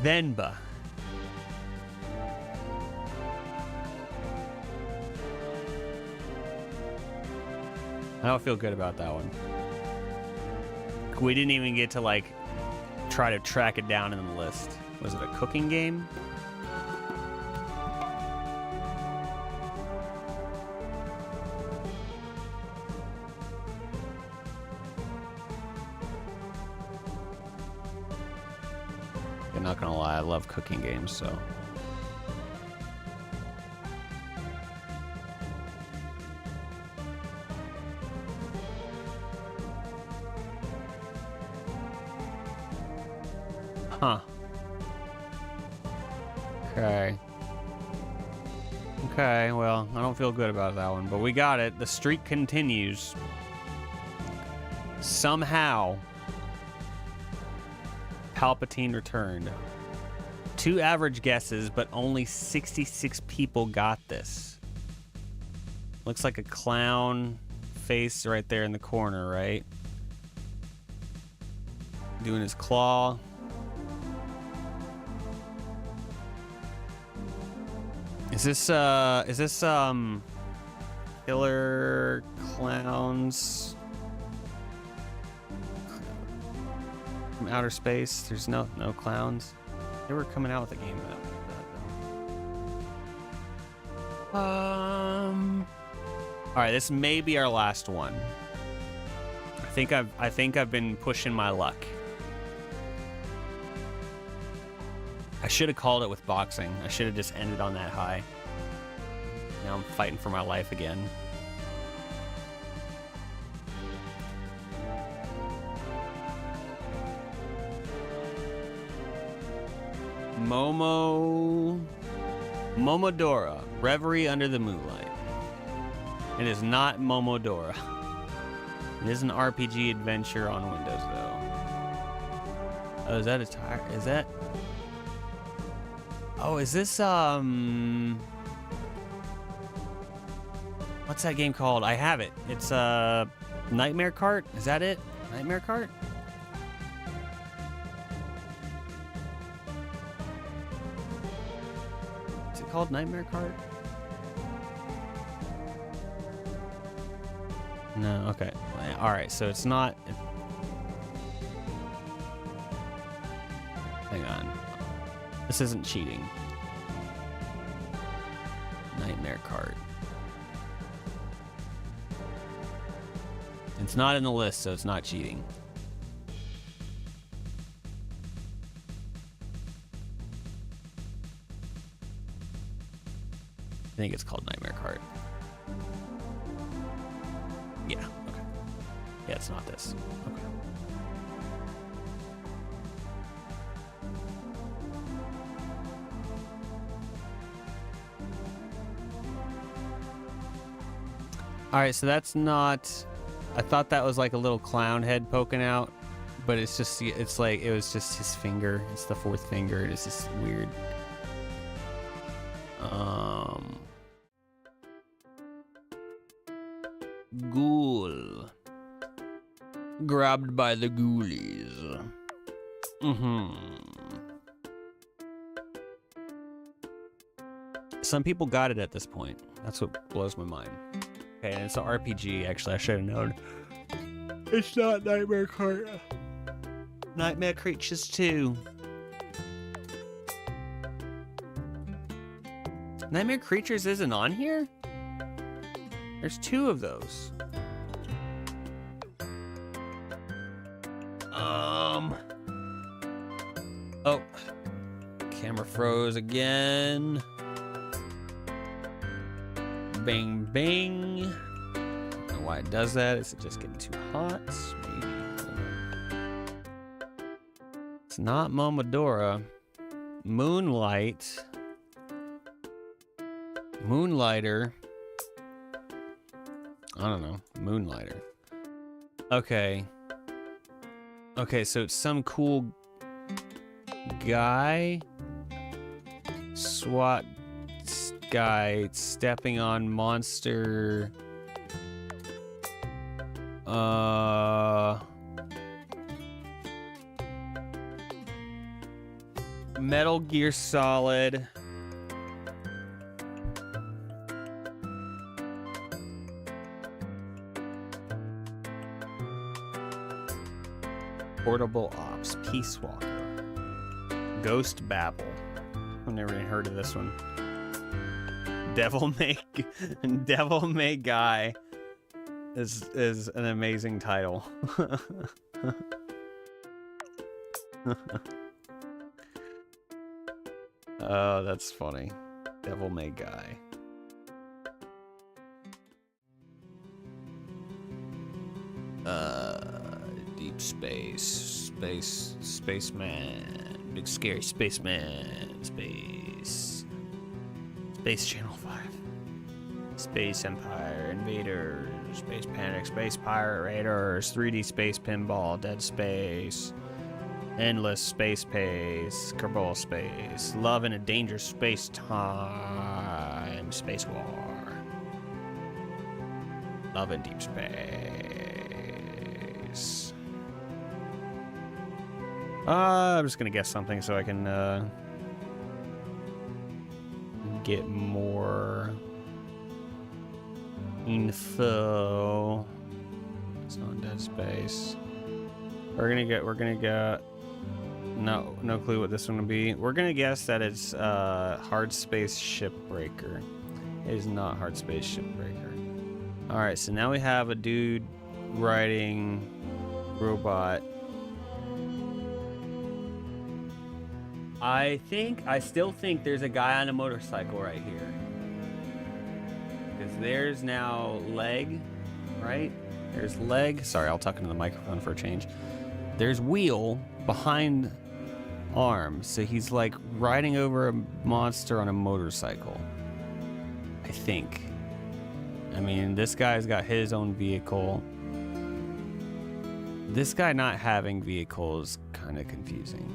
[SPEAKER 1] Venba. I don't feel good about that one. We didn't even get to, like, try to track it down in the list. Was it a cooking game? I'm not gonna lie, I love cooking games, so. Huh. Okay. Okay, well, I don't feel good about that one, but we got it. The streak continues. Somehow, Palpatine returned. 2 average guesses, but only 66 people got this. Looks like a clown face right there in the corner, right? Doing his claw. Is this killer clowns from outer space? There's no clowns. They were coming out with a game about that though. All right, this may be our last one. I think I've been pushing my luck. I should have called it with boxing. I should have just ended on that high. Now I'm fighting for my life again. Momodora, Reverie Under the Moonlight. It is not Momodora. It is an RPG adventure on Windows, though. Oh, is that a tire? Is that? Oh, is this, what's that game called? I have it. It's, Nightmare Cart? Is that it? Nightmare Cart? Is it called Nightmare Cart? No, okay. Alright, so it's not... Hang on. This isn't cheating. Nightmare Cart. It's not in the list, so it's not cheating. I think it's called Nightmare Cart. Yeah, okay. Yeah, it's not this. Okay. All right, so that's not... I thought that was like a little clown head poking out, but it's just, it's like, it was just his finger. It's the 4th finger. It's just weird. Ghoul. Grabbed by the ghoulies. Some people got it at this point. That's what blows my mind. Okay, and it's an RPG, actually. I should have known. It's not Nightmare Cart. Nightmare Creatures 2. Nightmare Creatures isn't on here? There's 2 of those. Oh. Camera froze again. Bang, bang.
[SPEAKER 3] why it does that. Is it just getting too hot? Maybe. I don't know. It's not Momodora. Moonlight. Moonlighter. I don't know. Moonlighter. Okay. Okay, so it's some cool guy. SWAT guy stepping on monster. Metal Gear Solid. Portable Ops, Peace Walker, Ghost Babel. I've never even heard of this one. Devil May Guy is an amazing title. Oh, that's funny. Devil May Guy. Deep spaceman, big scary spaceman, Space Channel 5, Space Empire, Invaders, Space Panic, Space Pirate Raiders, 3D Space Pinball, Dead Space, Endless Space Pace, Kerbal Space, Love in a Dangerous Space Time, Space War, Love in Deep Space. I'm just gonna guess something so I can get more info. It's not Dead Space. We're gonna get no clue what this one will be. We're gonna guess that it's Hard Space Shipbreaker. It is not Hard Space Shipbreaker. All right, so now we have a dude riding robot. I still think there's a guy on a motorcycle right here. Because there's now leg, right? There's leg. Sorry, I'll tuck into the microphone for a change. There's wheel behind arm. So he's like riding over a monster on a motorcycle. I think. I mean, this guy's got his own vehicle. This guy not having vehicle is kind of confusing.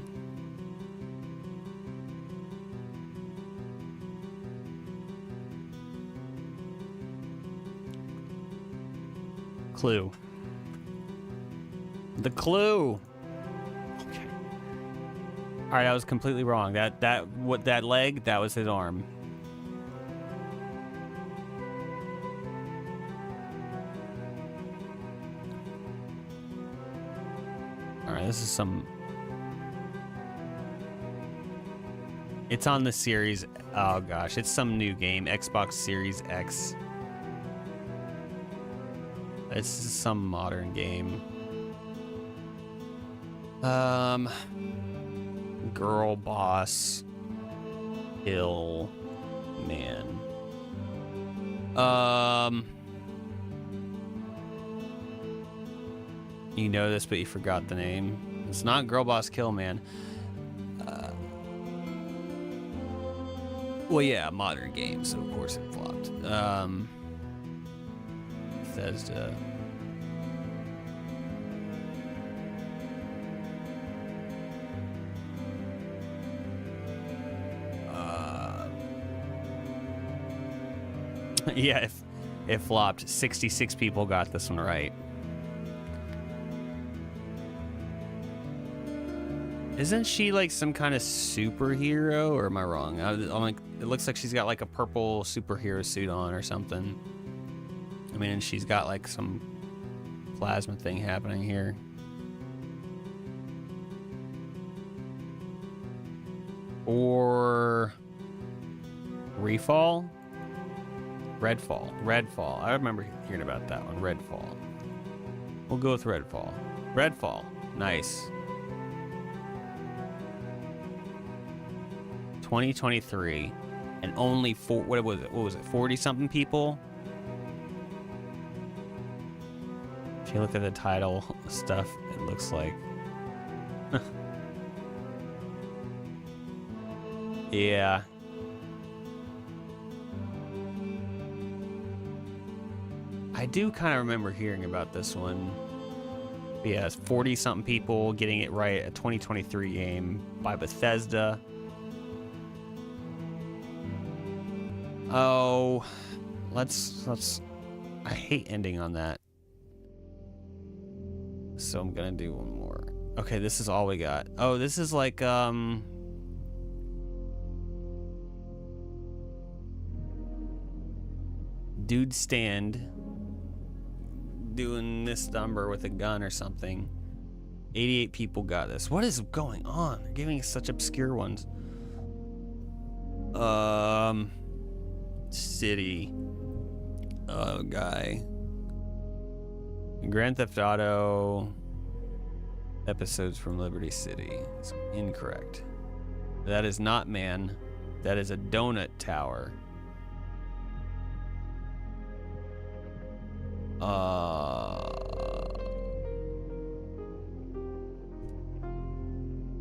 [SPEAKER 3] Clue. The clue. Okay. All right, I was completely wrong. That leg, that was his arm. All right, this is some. It's on the series. Oh gosh, it's some new game, Xbox Series X. It's some modern game. Girl boss. Ill man. You know this, but you forgot the name. It's not Girl Boss Kill Man. Well, yeah, modern game, so of course it flopped. Bethesda. Yeah, it flopped. 66 people got this one right. Isn't she like some kind of superhero, or am I wrong? I'm like, it looks like she's got like a purple superhero suit on or something. I mean, and she's got like some plasma thing happening here. Or Refall? Redfall. I remember hearing about that one. Redfall. We'll go with Redfall. Redfall. Nice. 2023, and only what was it? 40 something people If you look at the title stuff, it looks like. Yeah. I do kind of remember hearing about this one. Yeah, it's 40-something people getting it right, a 2023 game by Bethesda. Oh, let's I hate ending on that. So I'm gonna do one more. Okay, this is all we got. Oh, this is like dude stand doing this number with a gun or something. 88 people got this. What is going on? They're giving us such obscure ones. City. Guy. Grand Theft Auto episodes from Liberty City. It's incorrect. That is not man. That is a donut tower.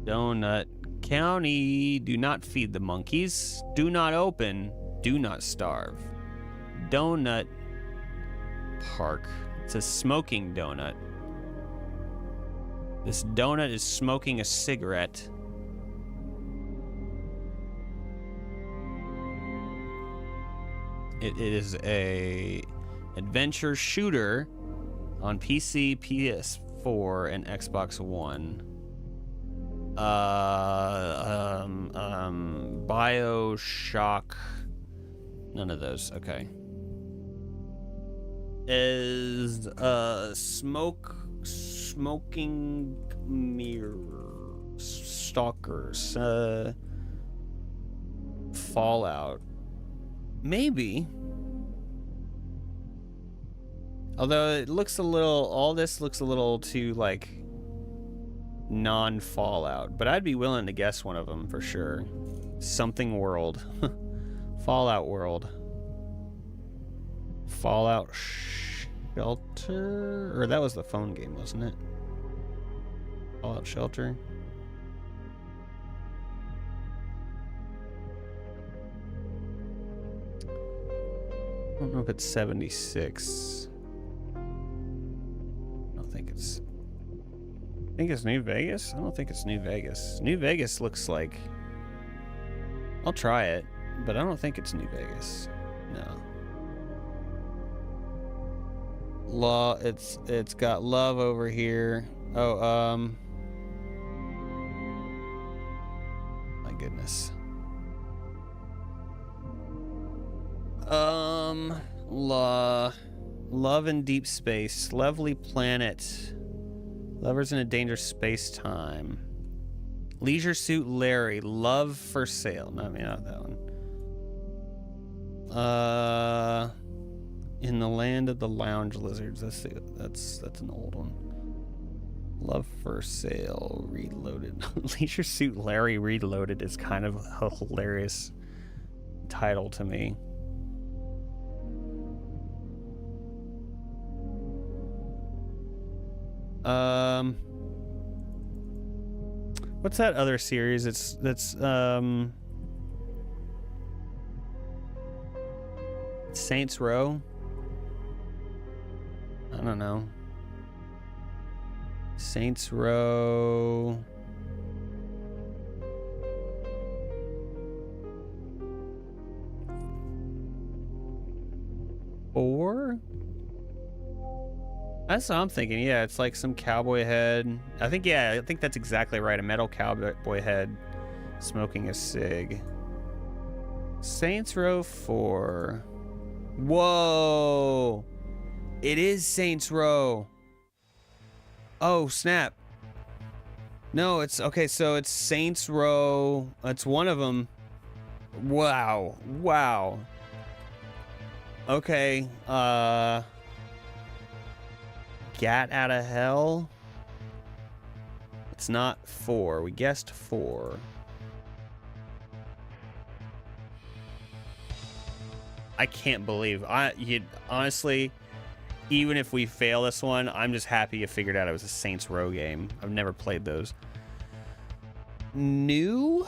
[SPEAKER 3] Donut County. Do not feed the monkeys. Do not open. Do not starve. Donut Park. It's a smoking donut. This donut is smoking a cigarette. It is a adventure shooter on PC, PS4, and Xbox One. BioShock. None of those. Okay. Is smoking mirror stalkers. Fallout. Maybe. Although it looks a little, all this looks a little too like non-Fallout, but I'd be willing to guess one of them for sure. Something World. Fallout World. Fallout Shelter? Or that was the phone game, wasn't it? Fallout Shelter? I don't know if it's 76. I think it's New Vegas? I don't think it's New Vegas. New Vegas looks like... I'll try it, but I don't think it's New Vegas. No. It's got love over here. Oh, my goodness. Love in deep space. Lovely planet. Lovers in a dangerous space-time. Leisure Suit Larry. Love for sale. No, I mean, not that one. In the Land of the Lounge Lizards. That's an old one. Love for Sale Reloaded. Leisure Suit Larry Reloaded is kind of a hilarious title to me. What's that other series? That's Saints Row? I don't know. Saints Row. Four? That's what I'm thinking. Yeah, it's like some cowboy head. I think that's exactly right. A metal cowboy head smoking a cig. Saints Row 4. Whoa! It is Saints Row. Oh, snap. No, it's okay. So it's Saints Row. That's one of them. Wow. Wow. Okay. Gat out of hell. It's not 4. We guessed 4. I can't believe honestly,
[SPEAKER 1] even if we fail this one, I'm just happy you figured out it was a Saints Row game. I've never played those. New?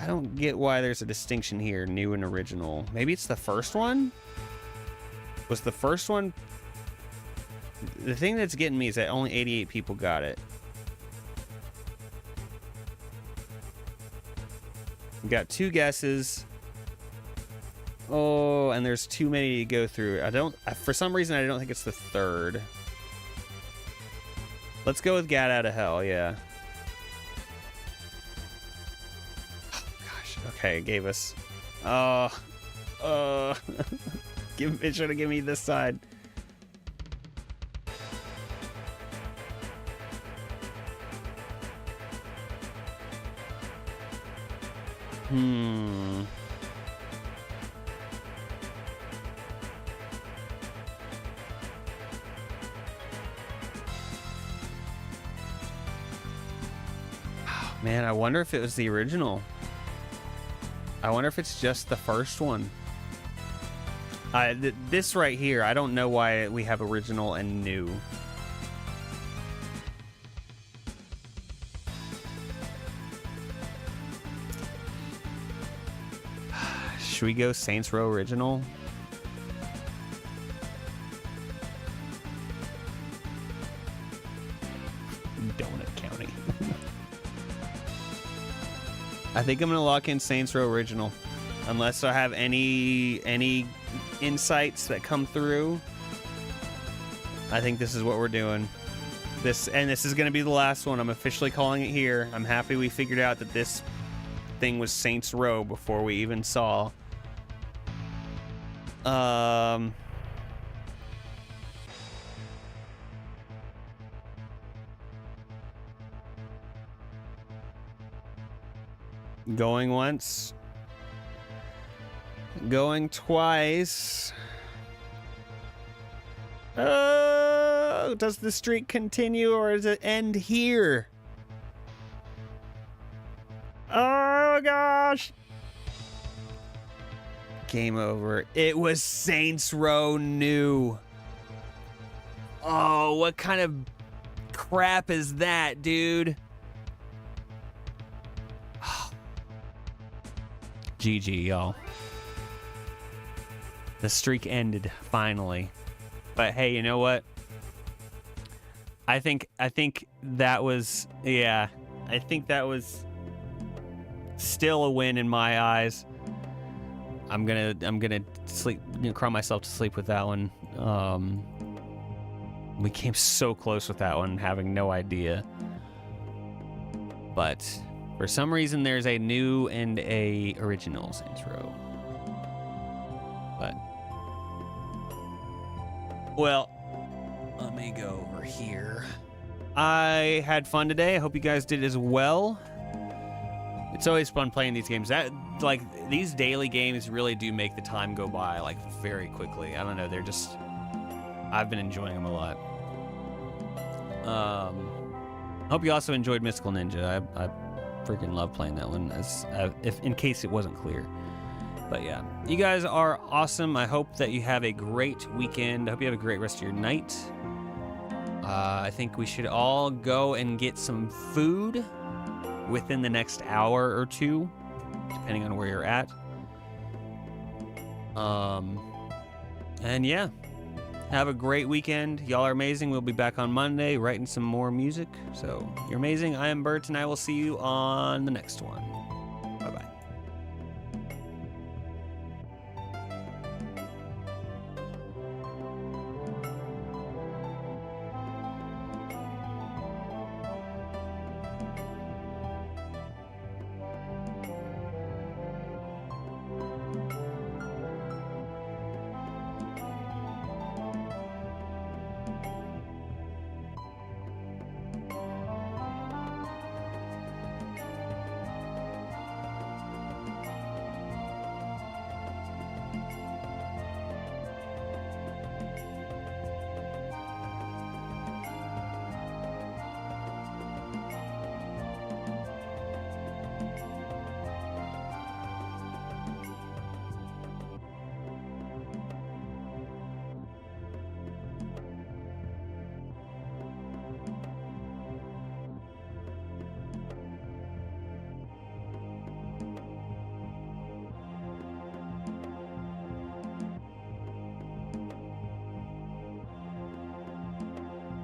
[SPEAKER 1] I don't get why there's a distinction here, new and original. Maybe it's the first one? Was the first one... The thing that's getting me is that only 88 people got it. We got 2 guesses. Oh, and there's too many to go through. For some reason, I don't think it's the third. Let's go with Gat Out of Hell, yeah. Oh, gosh. Okay, it gave us... It should have given me this side. Man, I wonder if it was the original. I wonder if it's just the first one. This right here, I don't know why we have original and new. Should we go Saints Row original? Donut County. I think I'm gonna lock in Saints Row original, unless I have any insights that come through. I think this is what we're doing. This is gonna be the last one. I'm officially calling it here. I'm happy we figured out that this thing was Saints Row before we even saw. Going once. Going twice. Does the streak continue or does it end here? Oh gosh. Game over. It was Saints Row New. Oh, what kind of crap is that, dude? GG, y'all. The streak ended finally. But hey, you know what? I think that was, yeah. I think that was still a win in my eyes. I'm gonna sleep, cry myself to sleep with that one. We came so close with that one, having no idea. But for some reason, there's a new and a original Saints Row. But well, let me go over here. I had fun today. I hope you guys did as well. It's always fun playing these games. These daily games really do make the time go by like very quickly. I don't know. They're just, I've been enjoying them a lot. Hope you also enjoyed Mystical Ninja. I freaking love playing that one. If in case it wasn't clear. But yeah, you guys are awesome. I hope that you have a great weekend. I hope you have a great rest of your night. I think we should all go and get some food within the next hour or two, depending on where you're at. And yeah, have a great weekend. Y'all are amazing. We'll be back on Monday writing some more music. So you're amazing. I am Bert, and I will see you on the next one. Bye-bye.